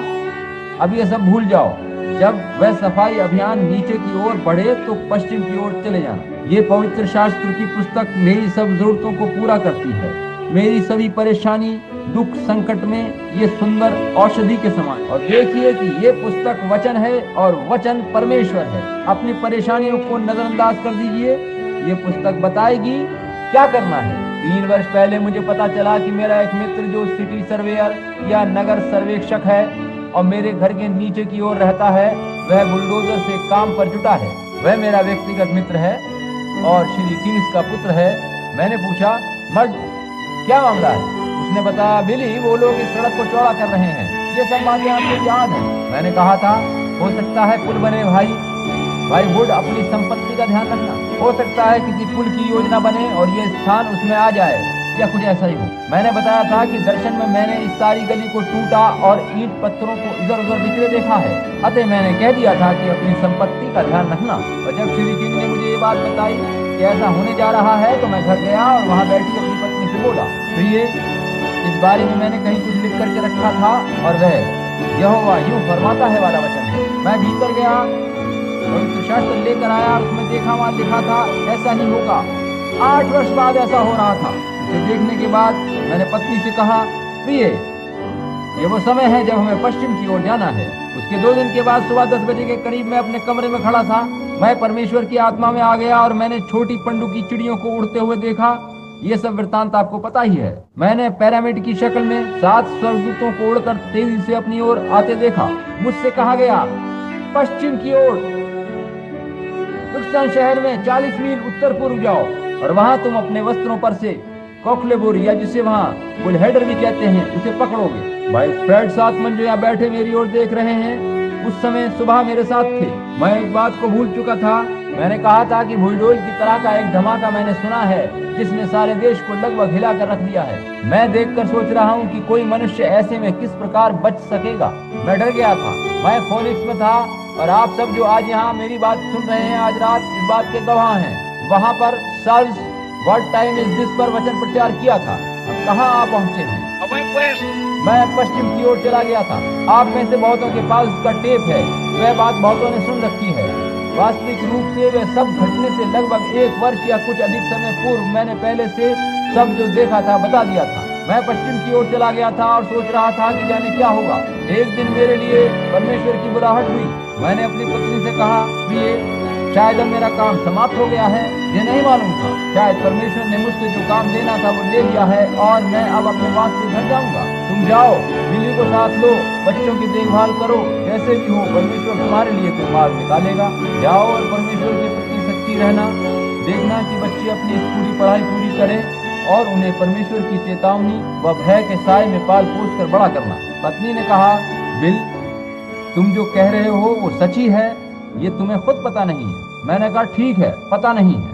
अब ये सब भूल जाओ। जब वह सफाई अभियान नीचे की ओर बढ़े तो पश्चिम की ओर चले जाना। ये पवित्र शास्त्र की पुस्तक मेरी सब जरूरतों को पूरा करती है। मेरी सभी परेशानी, दुख, संकट में ये सुंदर औषधि के समान। और देखिए कि ये पुस्तक वचन है और वचन परमेश्वर है। अपनी परेशानियों को नजरअंदाज कर दीजिए। ये पुस्तक बताएगी क्या करना है। 3 वर्ष पहले मुझे पता चला कि मेरा एक मित्र जो सिटी सर्वेयर या नगर सर्वेक्षक है और मेरे घर के नीचे की ओर रहता है, वह बुलडोजर से काम पर जुटा है। वह मेरा व्यक्तिगत मित्र है और श्री किंग्स का पुत्र है। मैंने पूछा, मर्द क्या मामला है? उसने बताया, बिली, वो लोग इस सड़क को चौड़ा कर रहे हैं। ये सब बातें आपको याद है? मैंने कहा था, हो सकता है पुल बने भाई वुड, अपनी संपत्ति का ध्यान रखना। हो सकता है किसी पुल की योजना बने और ये स्थान उसमें आ जाए या कुछ ऐसा ही हो। मैंने बताया था कि दर्शन में मैंने इस सारी गली को टूटा और ईंट पत्थरों को इधर उधर बिखरे देखा है। अतः मैंने कह दिया था कि अपनी संपत्ति का ध्यान रखना। और जब श्री किंग ने मुझे ये बात बताई कि ऐसा होने जा रहा है तो मैं घर गया और वहाँ बैठी अपनी पत्नी से बोला, प्रिय, इस बारे में मैंने कहीं कुछ लिख करके रखा था और वह यहोवा यूं फरमाता है वाला वचन है। मैं भीतर गया, पवित्र शास्त्र लेकर आया, उसमें देखा, वहाँ लिखा था ऐसा ही होगा। 8 वर्ष बाद ऐसा हो रहा था। इसे देखने के बाद मैंने पत्नी से कहा, प्रिय, ये वो समय है जब हमें पश्चिम की ओर जाना है। उसके 2 दिन के बाद सुबह 10 बजे के करीब मैं अपने कमरे में खड़ा था। मैं परमेश्वर की आत्मा में आ गया और मैंने छोटी पंडुकी चिड़ियों को उड़ते हुए देखा। ये सब वृत्तांत आपको पता ही है। मैंने पिरामिड की शक्ल में 7 स्वर्गदूतों को उड़कर तेजी से अपनी ओर आते देखा। मुझसे कहा गया, पश्चिम की ओर तुक्सन शहर में 40 मील उत्तर पूर्व जाओ और वहां तुम अपने वस्त्रों पर से कोकलेबोर, या जिसे वहाँ बुलहेडर भी कहते हैं, उसे पकड़ोगे। भाई फ्रेड साथमन जो यहाँ बैठे मेरी ओर देख रहे हैं, उस समय सुबह मेरे साथ थे। मैं एक बात को भूल चुका था। मैंने कहा था कि भूडोल की तरह का एक धमाका मैंने सुना है जिसने सारे देश को लगभग हिला कर रख दिया है। मैं देखकर सोच रहा हूँ कि कोई मनुष्य ऐसे में किस प्रकार बच सकेगा। मैं डर गया था। मैं फोनिक्स में था और आप सब जो आज यहाँ मेरी बात सुन रहे हैं आज रात इस बात के गवाह हैं। वहाँ पर search what time is this पर वचन प्रचार किया था। अब कहाँ आप पहुँचे हैं? मैं पश्चिम की ओर चला गया था। आप में से बहुतों के पास उसका टेप है। वह बात बहुतों ने सुन रखी है। वास्तविक रूप से वे सब घटने से लगभग 1 वर्ष या कुछ अधिक समय पूर्व मैंने पहले से सब जो देखा था बता दिया था। मैं पश्चिम की ओर चला गया था और सोच रहा था कि जाने क्या होगा। एक दिन मेरे लिए परमेश्वर की बुलाहट हुई। मैंने अपनी पत्नी से कहा, प्रिय, शायद अब मेरा काम समाप्त हो गया है। ये नहीं मालूम था, शायद परमेश्वर ने मुझसे जो काम लेना था वो ले लिया है और मैं अब अपने वास्तविक घर जाऊंगा। तुम जाओ, बिल्ली को साथ लो, बच्चों की देखभाल करो, जैसे भी हो परमेश्वर तुम्हारे लिए कोई मार्ग निकालेगा। जाओ और परमेश्वर के प्रति सच्ची रहना। देखना कि बच्चे अपनी पूरी पढ़ाई पूरी करें और उन्हें परमेश्वर की चेतावनी व भय के साए में पाल पोस कर बड़ा करना। पत्नी ने कहा, बिल, तुम जो कह रहे हो वो सच ही है, ये तुम्हें खुद पता नहीं है। मैंने कहा, ठीक है, पता नहीं है,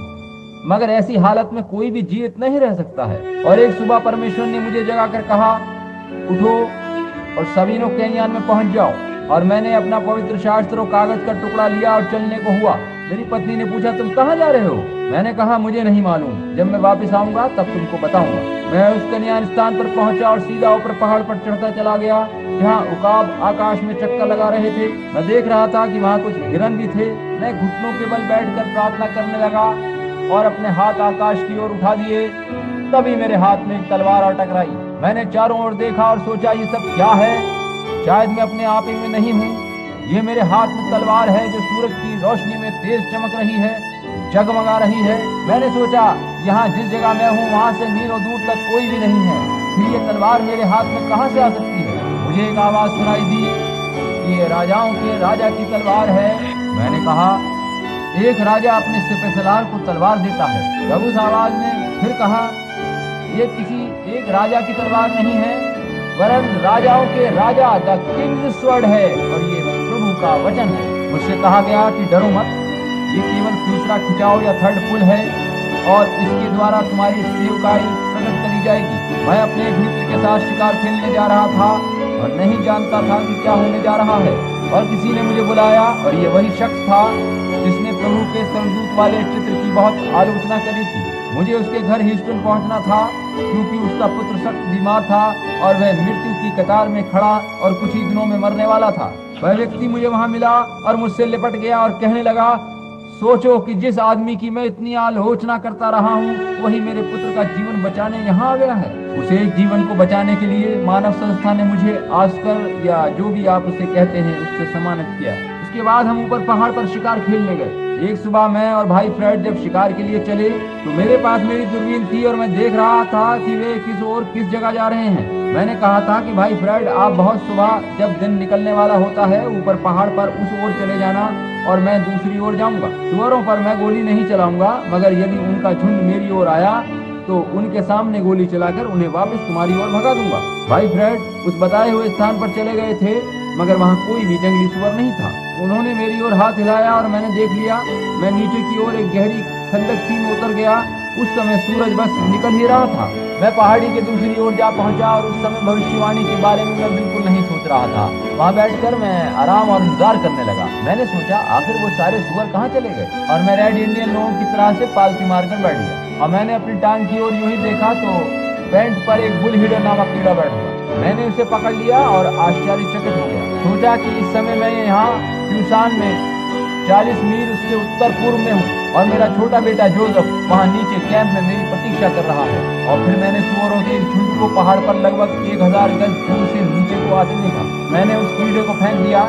मगर ऐसी हालत में कोई भी जीवित नहीं रह सकता है। और एक सुबह परमेश्वर ने मुझे जगाकर कहा, उठो और सवीनो कैनियन में पहुंच जाओ। और मैंने अपना पवित्र शास्त्र और कागज का टुकड़ा लिया और चलने को हुआ। मेरी पत्नी ने पूछा, तुम कहाँ जा रहे हो? मैंने कहा, मुझे नहीं मालूम, जब मैं वापस आऊंगा तब तुमको बताऊंगा। मैं उस कन्यान स्थान पर पहुंचा और सीधा ऊपर पहाड़ पर चढ़ता चला गया, जहाँ उकाब आकाश में चक्कर लगा रहे थे। मैं देख रहा था कि वहाँ कुछ हिरन भी थे। मैं घुटनों के बल बैठकर प्रार्थना करने लगा और अपने हाथ आकाश की ओर उठा दिए। तभी मेरे हाथ में एक तलवार आ टकराई। मैंने चारों ओर देखा और सोचा, ये सब क्या है? शायद मैं अपने आप ही में नहीं हूँ। ये मेरे हाथ में तलवार है जो सूरज की रोशनी में तेज चमक रही है, जगमगा रही है। मैंने सोचा, यहाँ जिस जगह मैं हूँ वहाँ से मीलों दूर तक कोई भी नहीं है, फिर ये तलवार मेरे हाथ में कहाँ से आ सकती है? मुझे एक आवाज सुनाई दी, ये राजाओं के राजा की तलवार है। मैंने कहा, एक राजा अपने सिपहसालार को तलवार देता है। तब उस आवाज ने फिर कहा, ये किसी एक राजा की तलवार नहीं है, वरन राजाओं के राजा द किंग्स स्वॉर्ड है, और ये प्रभु का वचन है। मुझसे कहा गया कि डरो मत, ये केवल तीसरा खिंचाव या थर्ड पुल है और इसके द्वारा तुम्हारी सेवकाई प्रकट करी जाएगी। मैं अपने एक मित्र के साथ शिकार खेलने जा रहा था और नहीं जानता था कि क्या होने जा रहा है, और किसी ने मुझे बुलाया, और ये वही शख्स था जिसने प्रभु के स्वर्गदूत वाले चित्र की बहुत आलोचना करी थी। मुझे उसके घर ह्यूस्टन पहुंचना था, क्योंकि उसका पुत्र सख्त बीमार था और वह मृत्यु की कतार में खड़ा और कुछ ही दिनों में मरने वाला था। वह व्यक्ति मुझे वहां मिला और मुझसे लिपट गया और कहने लगा, सोचो कि जिस आदमी की मैं इतनी आलोचना करता रहा हूँ, वही मेरे पुत्र का जीवन बचाने यहाँ आ गया है। उसे एक जीवन को बचाने के लिए मानव संस्था ने मुझे ऑस्कर या जो भी आप उसे कहते हैं उससे सम्मानित किया। उसके बाद हम ऊपर पहाड़ पर शिकार खेलने गए। एक सुबह मैं और भाई फ्रेड जब शिकार के लिए चले तो मेरे पास मेरी दूरबीन थी और मैं देख रहा था कि वे किस जगह जा रहे हैं। मैंने कहा था कि भाई फ्रेड, आप बहुत सुबह जब दिन निकलने वाला होता है ऊपर पहाड़ पर उस ओर चले जाना और मैं दूसरी ओर जाऊंगा। सुअरों पर मैं गोली नहीं चलाऊंगा, मगर यदि उनका झुंड मेरी ओर आया तो उनके सामने गोली चलाकर उन्हें वापस तुम्हारी ओर भगा दूंगा। भाई फ्रेड उस बताए हुए स्थान पर चले गए थे, मगर वहाँ कोई भी जंगली सुअर नहीं था। उन्होंने मेरी ओर हाथ हिलाया और मैंने देख लिया। मैं नीचे की ओर एक गहरी खंदक सी में उतर गया। उस समय सूरज बस निकल ही रहा था। मैं पहाड़ी के दूसरी ओर जा पहुंचा और उस समय भविष्यवाणी के बारे में मैं बिल्कुल नहीं सोच रहा था। वहाँ बैठकर मैं आराम और इंतजार करने लगा। मैंने सोचा, आखिर वो सारे सुअर कहाँ चले गए, और मैं रेड इंडियन लोगों की तरह से पालती मारकर बैठ गया। और मैंने अपनी टांग की ओर यूं ही देखा तो पैंट पर एक बुल हीडर नामक कीड़ा बैठ गया। मैंने उसे पकड़ लिया और आश्चर्यचकित हो गया। सोचा कि इस समय मैं यहाँ ट्यूसान में 40 मील उससे उत्तर पूर्व में हूँ और मेरा छोटा बेटा जोसेफ वहाँ नीचे कैंप में मेरी प्रतीक्षा कर रहा है। और फिर मैंने सुअरों के एक झुंड को पहाड़ पर लगभग 1000 गज दूर से नीचे को आते देखा। मैंने उस कीड़े को फेंक दिया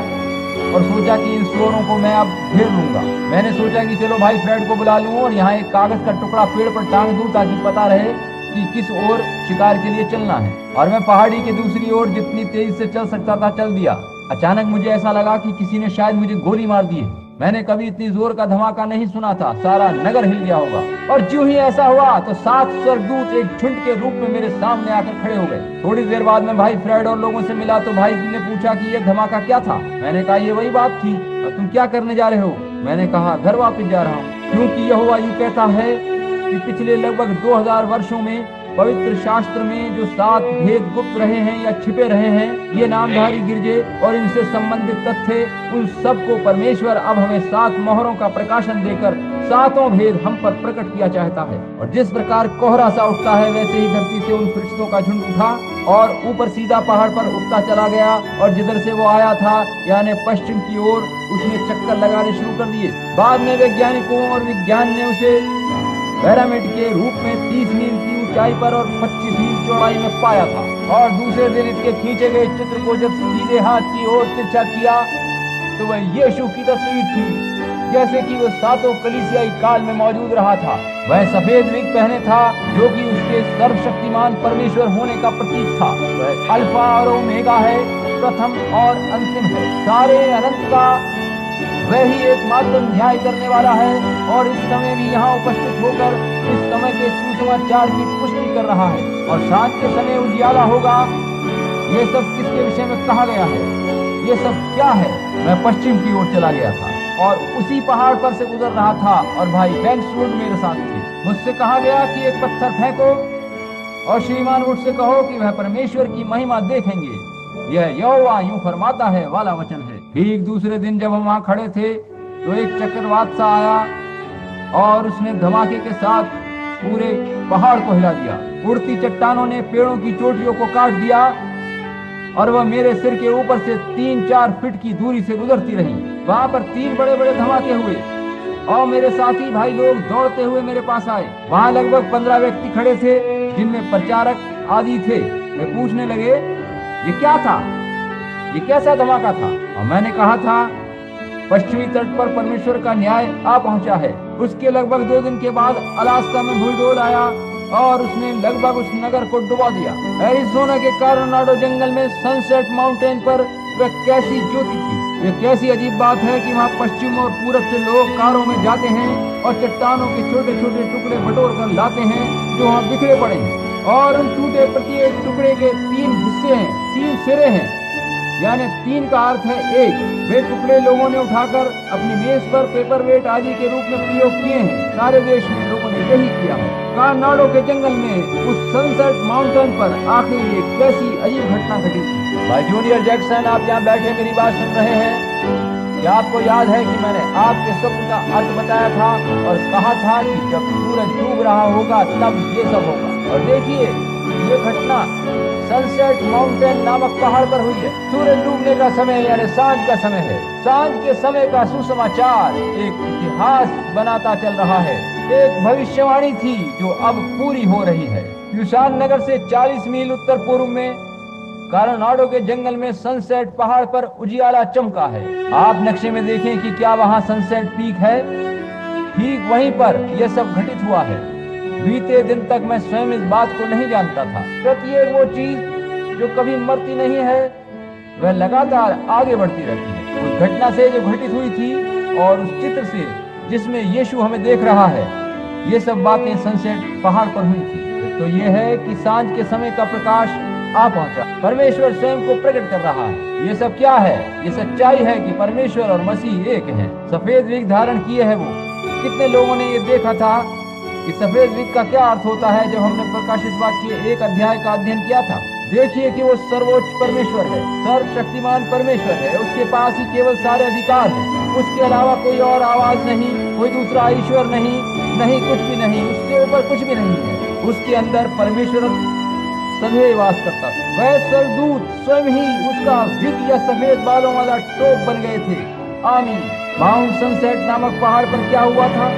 और सोचा कि इन सुअरों को मैं अब घेर लूंगा। मैंने सोचा कि चलो भाई फ्रेड को बुला लूं और यहाँ एक कागज का टुकड़ा पेड़ पर टांग दूं ताकि पता रहे कि किस ओर शिकार के लिए चलना है। और मैं पहाड़ी के दूसरी ओर जितनी तेजी से चल सकता था चल दिया। अचानक मुझे ऐसा लगा कि किसी ने शायद मुझे गोली मार दी है। मैंने कभी इतनी जोर का धमाका नहीं सुना था, सारा नगर हिल गया होगा। और ज्यों ही ऐसा हुआ तो 7 स्वर्गदूत एक झुंड के रूप में मेरे सामने आकर खड़े हो गए। थोड़ी देर बाद मैं भाई फ्रेड और लोगों से मिला तो भाई ने पूछा कि ये धमाका क्या था। मैंने कहा, ये वही बात थी। और तुम क्या करने जा रहे हो? मैंने कहा, घर वापस जा रहा हूँ, क्योंकि यहोवा यूं कहता है कि पिछले लगभग 2000 वर्षों में पवित्र शास्त्र में जो 7 भेद गुप्त रहे हैं या छिपे रहे हैं, ये नामधारी गिरजे और इनसे संबंधित तथ्य, उन सबको परमेश्वर अब हमें 7 मोहरों का प्रकाशन देकर 7 भेद हम पर प्रकट किया चाहता है। और जिस प्रकार कोहरा सा उठता है, वैसे ही धरती से उन फरिश्तों का झुंड उठा और ऊपर सीधा पहाड़ पर उठता चला गया। और जिधर से वो आया था, यानी पश्चिम की ओर, उसने चक्कर लगाने शुरू कर दिए। बाद में वैज्ञानिकों और विज्ञान ने उसे पिरामिड के रूप में 30 मील की ऊंचाई पर और 25 मील चौड़ाई में पाया था। और दूसरे दिन इसके खींचे गए चित्र को जब सीधे हाथ की ओर तिरछा किया तो वह यीशु की तस्वीर थी, जैसे कि वो सातों कलीसियाई काल में मौजूद रहा था। वह सफेद विग पहने था, जो कि उसके सर्वशक्तिमान परमेश्वर होने का प्रतीक था। वह अल्फा और ओमेगा है, प्रथम और अंतिम है। सारे अनंत का वह ही एकमात्र न्याय करने वाला है, और इस समय भी यहाँ उपस्थित होकर इस समय के सुसमाचार की पुष्टि कर रहा है। और सांझ के समय उजियाला होगा। ये सब किसके विषय में कहा गया है? ये सब क्या है? मैं पश्चिम की ओर चला गया था और उसी पहाड़ पर से गुजर रहा था, और भाई बैंक्सवुड मेरे साथ थे। मुझसे कहा गया कि एक पत्थर फेंको और श्रीमान वुड से कहो कि वह परमेश्वर की महिमा देखेंगे। यह यहोवा यूं फरमाता है वाला वचन है। ठीक दूसरे दिन जब हम वहां खड़े थे तो एक चक्रवात सा आया और उसने धमाके के साथ पूरे पहाड़ को हिला दिया। उड़ती चट्टानों ने पेड़ों की चोटियों को काट दिया और वह मेरे सिर के ऊपर से 3-4 फीट की दूरी से गुजरती रही। वहां पर 3 बड़े बड़े धमाके हुए और मेरे साथी भाई लोग दौड़ते हुए मेरे पास आए। वहां लगभग 15 व्यक्ति खड़े थे, जिनमें प्रचारक आदि थे। वे पूछने लगे, ये क्या था? ये कैसा धमाका था? और मैंने कहा था, पश्चिमी तट पर परमेश्वर का न्याय आ पहुंचा है। उसके लगभग 2 दिन के बाद अलास्का में भूडोल आया और उसने लगभग उस नगर को डुबा दिया। एरिज़ोना के कोलोराडो जंगल में सनसेट माउंटेन पर वह कैसी ज्योति थी। यह कैसी अजीब बात है कि वहाँ पश्चिम और पूरब से लोग कारों में जाते हैं और चट्टानों के छोटे छोटे टुकड़े बटोर कर लाते हैं जो वहाँ बिखरे पड़े हैं। और उन टूटे प्रत्येक टुकड़े के 3 हिस्से हैं, 3 सिरे हैं, यानी 3 का अर्थ है 1। वे टुकड़े लोगों ने उठाकर अपनी मेज पर पेपर वेट आदि के रूप में प्रयोग किए हैं। सारे देश में लोगों ने यही किया है। कोलोराडो के जंगल में उस सनसेट माउंटेन पर आखिर ये कैसी अजीब घटना घटी थी। भाई जूनियर जैक्सन, आप यहाँ बैठे मेरी बात सुन रहे हैं। क्या आपको याद है कि मैंने आपके स्वप्न का अर्थ बताया था और कहा था कि जब सूरज डूब रहा होगा तब ये सब होगा? और देखिए, ये घटना सनसेट माउंटेन नामक पहाड़ पर हुई है। सूरज डूबने का समय यानी सांझ का समय है। सांझ के समय का सुसमाचार एक इतिहास बनाता चल रहा है। एक भविष्यवाणी थी जो अब पूरी हो रही है। ट्यूसान नगर से 40 मील उत्तर पूर्व में कोलोराडो के जंगल में सनसेट पहाड़ पर उजियाला चमका है। आप नक्शे में देखें कि क्या वहाँ सनसेट पीक है। ठीक वहीं पर यह सब घटित हुआ है। बीते दिन तक मैं स्वयं इस बात को नहीं जानता था। प्रत्येक वो चीज जो कभी मरती नहीं है वह लगातार आगे बढ़ती रहती है। उस घटना से जो घटित हुई थी और उस चित्र से जिसमें यीशु हमें देख रहा है, ये सब बातें सनसेट पहाड़ पर हुई थी। तो ये है कि सांझ के समय का प्रकाश आ पहुंचा। परमेश्वर स्वयं को प्रकट कर रहा है। ये सब क्या है? ये सच्चाई है कि परमेश्वर और मसीह एक हैं। सफेद विग धारण किए है वो। कितने लोगों ने ये देखा था कि सफेद विग का क्या अर्थ होता है? जब हमने प्रकाशित वाक्य 1 अध्याय का अध्ययन किया था, देखिए कि वो सर्वोच्च परमेश्वर है, सर्वशक्तिमान परमेश्वर है। उसके पास ही केवल सारे अधिकार हैं। उसके अलावा कोई और आवाज नहीं, कोई दूसरा ईश्वर नहीं, नहीं कुछ भी नहीं, उससे ऊपर कुछ भी नहीं है। उसके अंदर परमेश्वर सदैव वास करता था। वह स्वर्गदूत स्वयं ही उसका विग या सफेद बालों वाला टोप बन गए थे। आमीन। माउंट सनसेट नामक पहाड़ पर क्या हुआ था?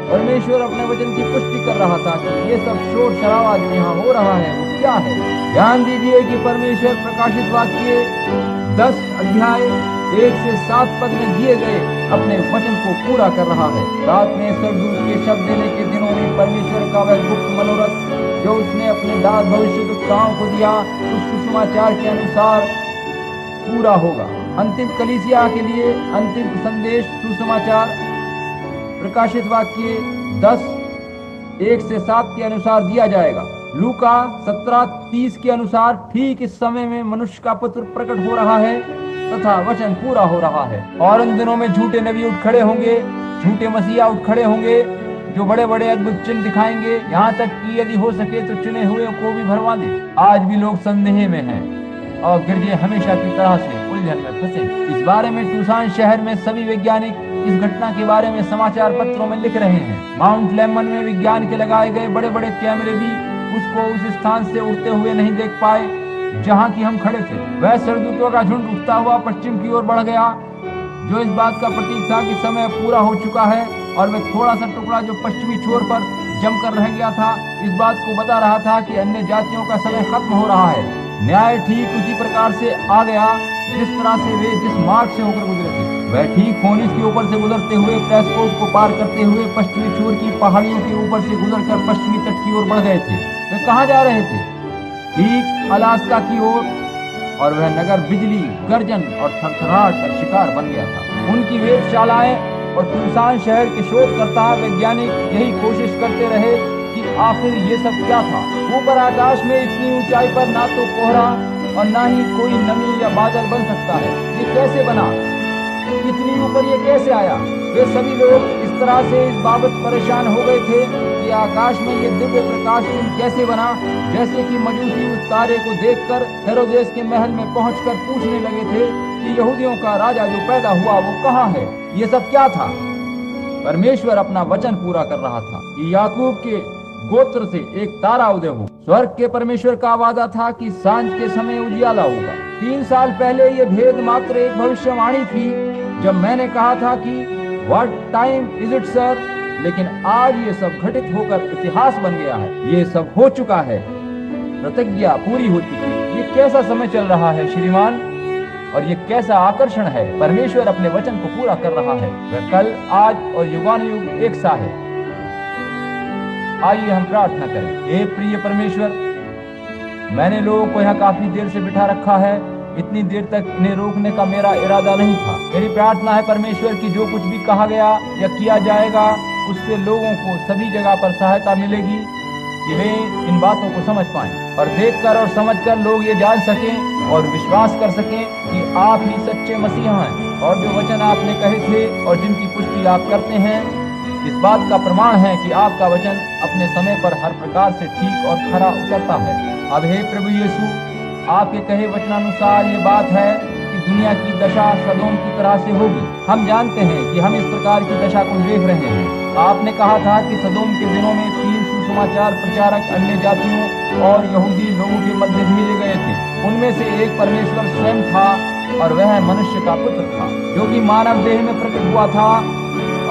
परमेश्वर अपने वचन की पुष्टि कर रहा था कि ये सब शोर शराबा जो यहाँ हो रहा है वो क्या है। ध्यान दीजिए कि परमेश्वर प्रकाशित वाक्य 10 अध्याय 1 से 7 पद में दिए गए अपने वचन को पूरा कर रहा है। रात में स्वर्गदूत के शब्द देने के दिनों में परमेश्वर का वह गुप्त मनोरथ जो उसने अपने दास भविष्यद्वक्ताओं को दिया, उस सुसमाचार के अनुसार पूरा होगा। अंतिम कलीसिया के लिए अंतिम संदेश सुसमाचार प्रकाशित वाक्य 10:1 से 7 के अनुसार दिया जाएगा। लूका 17:30 के अनुसार ठीक इस समय में मनुष्य का पुत्र प्रकट हो रहा है तथा वचन पूरा हो रहा है। और उन दिनों में झूठे नबी उठ खड़े होंगे, झूठे मसीहा उठ खड़े होंगे जो बड़े बड़े अद्भुत चिन्ह दिखाएंगे, यहाँ तक कि यदि हो सके तो चुने हुए को भी भरवा दे। आज भी लोग संदेह में हैं और गिरजे हमेशा की तरह से उलझन में फंसे। इस बारे में ट्यूसान शहर में सभी वैज्ञानिक इस घटना के बारे में समाचार पत्रों में लिख रहे हैं। माउंट लेमन में विज्ञान के लगाए गए बड़े बड़े कैमरे भी उसको उस स्थान से उड़ते हुए नहीं देख पाए जहाँ की हम खड़े थे। वह स्वर्गदूतों का झुंड उठता हुआ पश्चिम की ओर बढ़ गया, जो इस बात का प्रतीक था कि समय पूरा हो चुका है। और वह थोड़ा सा टुकड़ा जो पश्चिमी छोर पर जमकर रह गया था, इस बात को बता रहा था कि अन्य जातियों का समय खत्म हो रहा है। न्याय ठीक उसी प्रकार से आ गया जिस तरह से वे जिस मार्ग से होकर गुजरे थे। वह ठीक फोनिस के ऊपर से गुजरते हुए प्रेसपोर्ट को पार करते हुए पश्चिमी छोर की पहाड़ियों के ऊपर से गुजरकर पश्चिमी तट की ओर बढ़ गए थे। वे कहाँ जा रहे थे? ठीक अलास्का की ओर। और वह नगर बिजली, गर्जन और थरथराहट का शिकार बन गया था। उनकी वेधशालाएं और तुसान शहर के शोधकर्ता वैज्ञानिक यही कोशिश करते रहे कि आखिर ये सब क्या था। ऊपर आकाश में इतनी ऊंचाई पर ना तो कोहरा और ना ही कोई नमी या बादल बन सकता है। ये कैसे बना? इतनी ऊपर ये कैसे आया? वे सभी लोग इस तरह से इस बाबत परेशान हो गए थे कि आकाश में ये दिव्य प्रकाश चिन्ह कैसे बना, जैसे कि मजूसी उस तारे को देखकर हेरोदेस के महल में पहुंचकर पूछने लगे थे कि यहूदियों का राजा जो पैदा हुआ वो कहाँ है। ये सब क्या था? परमेश्वर अपना वचन पूरा कर रहा था कि याकूब के गोत्र से एक तारा उदय हो। स्वर्ग के परमेश्वर का वादा था कि सांझ के समय उजियाला होगा। 3 साल पहले ये भेद मात्र एक भविष्यवाणी थी जब मैंने कहा था कि what time is it sir, लेकिन आज ये सब घटित होकर इतिहास बन गया है। ये सब हो चुका है, प्रतिज्ञा पूरी हो चुकी है। ये कैसा समय चल रहा है श्रीमान, और ये कैसा आकर्षण है। परमेश्वर अपने वचन को पूरा कर रहा है। वह कल, आज और युगानुयुग एक सा है। आइए हम प्रार्थना करें। हे प्रिय परमेश्वर, मैंने लोगों को यहाँ काफी देर से बिठा रखा है। इतनी देर तक इन्हें रोकने का मेरा इरादा नहीं था। मेरी प्रार्थना है परमेश्वर की जो कुछ भी कहा गया या किया जाएगा उससे लोगों को सभी जगह पर सहायता मिलेगी कि वे इन बातों को समझ पाएं और देखकर और समझकर लोग ये जान सकें और विश्वास कर सकें कि आप ही सच्चे मसीहा हैं और जो वचन आपने कहे थे और जिनकी पुष्टि आप करते हैं, इस बात का प्रमाण है कि आपका वचन अपने समय पर हर प्रकार से ठीक और खरा उतरता है। अब हे प्रभु यीशु, आपके कहे वचनानुसार ये बात है कि दुनिया की दशा सदोम की तरह से होगी। हम जानते हैं कि हम इस प्रकार की दशा को देख रहे हैं। आपने कहा था कि सदोम के दिनों में 3 सुसमाचार प्रचारक अन्य जातियों और यहूदी लोगों के मध्य भेजे गए थे। उनमें से एक परमेश्वर स्वयं था और वह मनुष्य का पुत्र था जो कि मानव देह में प्रकट हुआ था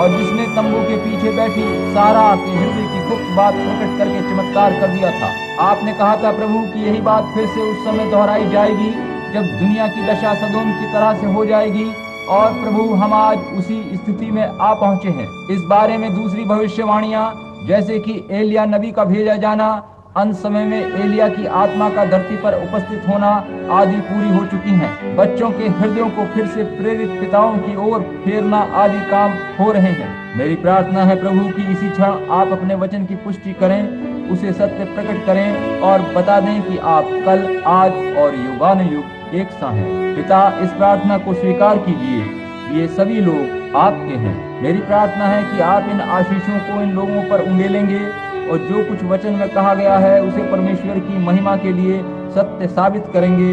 और जिसने तंबू के पीछे बैठी सारा के हृदय की गुप्त बात प्रकट करके चमत्कार कर दिया था। आपने कहा था प्रभु कि यही बात फिर से उस समय दोहराई जाएगी जब दुनिया की दशा सदोम की तरह से हो जाएगी। और प्रभु, हम आज उसी स्थिति में आ पहुंचे हैं। इस बारे में दूसरी भविष्यवाणियां जैसे कि एलिया नबी का भेजा जाना, अंत समय में एलिया की आत्मा का धरती पर उपस्थित होना आदि पूरी हो चुकी हैं। बच्चों के हृदयों को फिर से प्रेरित पिताओं की ओर फेरना आदि काम हो रहे हैं। मेरी प्रार्थना है प्रभु कि इसी क्षण आप अपने वचन की पुष्टि करें, उसे सत्य प्रकट करें और बता दें कि आप कल, आज और युगानुयुग एक सा हैं। पिता, इस प्रार्थना को स्वीकार कीजिए। ये सभी लोग आपके हैं। मेरी प्रार्थना है कि आप इन आशीषों को इन लोगों पर उंडेलेंगे और जो कुछ वचन में कहा गया है उसे परमेश्वर की महिमा के लिए सत्य साबित करेंगे।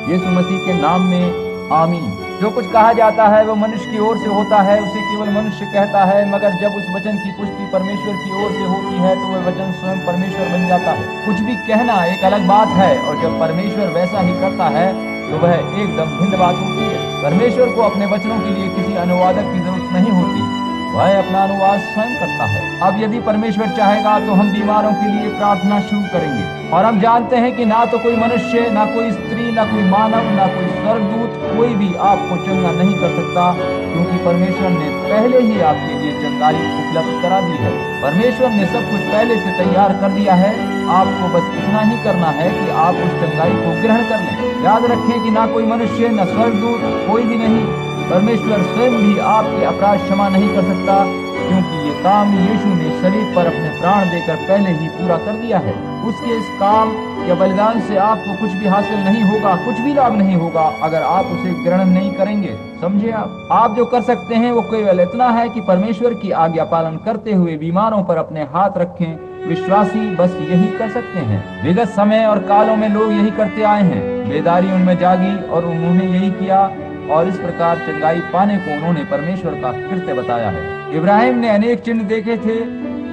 यीशु मसीह के नाम में आमीन। जो कुछ कहा जाता है वो मनुष्य की ओर से होता है, उसे केवल मनुष्य कहता है, मगर जब उस वचन की पुष्टि परमेश्वर की ओर से होती है तो वह वचन स्वयं परमेश्वर बन जाता है। कुछ भी कहना एक अलग बात है और जब परमेश्वर वैसा ही करता है तो वह एकदम भिन्न बात होती है। परमेश्वर को अपने वचनों के लिए किसी अनुवादक की जरूरत नहीं होती, वह अपना अनुवाद स्वयं करता है। अब यदि परमेश्वर चाहेगा तो हम बीमारों के लिए प्रार्थना शुरू करेंगे। और हम जानते हैं कि ना तो कोई मनुष्य, ना कोई स्त्री, ना कोई मानव, ना कोई स्वर्गदूत, कोई भी आपको चंगा नहीं कर सकता, क्योंकि परमेश्वर ने पहले ही आपके लिए चंगाई उपलब्ध करा दी है। परमेश्वर ने सब कुछ पहले से तैयार कर दिया है। आपको बस इतना ही करना है कि आप उस चंगाई को ग्रहण कर लें। याद रखें कि ना कोई मनुष्य, ना स्वर्गदूत, कोई भी नहीं, परमेश्वर स्वयं भी आपके अपराध क्षमा नहीं कर सकता, क्योंकि ये काम यीशु ने शरीर पर अपने प्राण देकर पहले ही पूरा कर दिया है। उसके इस काम या बलिदान से आपको कुछ भी हासिल नहीं होगा, कुछ भी लाभ नहीं होगा अगर आप उसे ग्रहण नहीं करेंगे। समझे? आप जो कर सकते हैं वो केवल इतना है कि परमेश्वर की आज्ञा पालन करते हुए बीमारों पर अपने हाथ रखें। विश्वासी बस यही कर सकते हैं। विगत समय और कालों में लोग यही करते आए हैं। बेदारी उनमें जागी और उन्होंने यही किया और इस प्रकार चंगाई पाने को उन्होंने परमेश्वर का कृत्य बताया है। इब्राहिम ने अनेक चिन्ह देखे थे,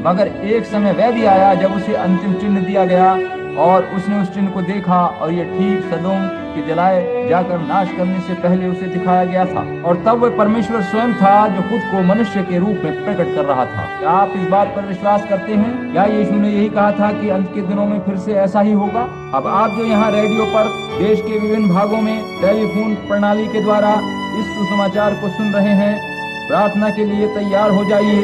मगर एक समय वह भी आया जब उसे अंतिम चिन्ह दिया गया और उसने उस चिन्ह को देखा और ये ठीक सदोम के जलाए जाकर नाश करने से पहले उसे दिखाया गया था। और तब वह परमेश्वर स्वयं था जो खुद को मनुष्य के रूप में प्रकट कर रहा था। क्या आप इस बात पर विश्वास करते हैं? क्या यीशु ने यही कहा था कि अंत के दिनों में फिर से ऐसा ही होगा? अब आप जो यहाँ रेडियो पर देश के विभिन्न भागों में टेलीफोन प्रणाली के द्वारा इस सुसमाचार को सुन रहे हैं, प्रार्थना के लिए तैयार हो जाइए,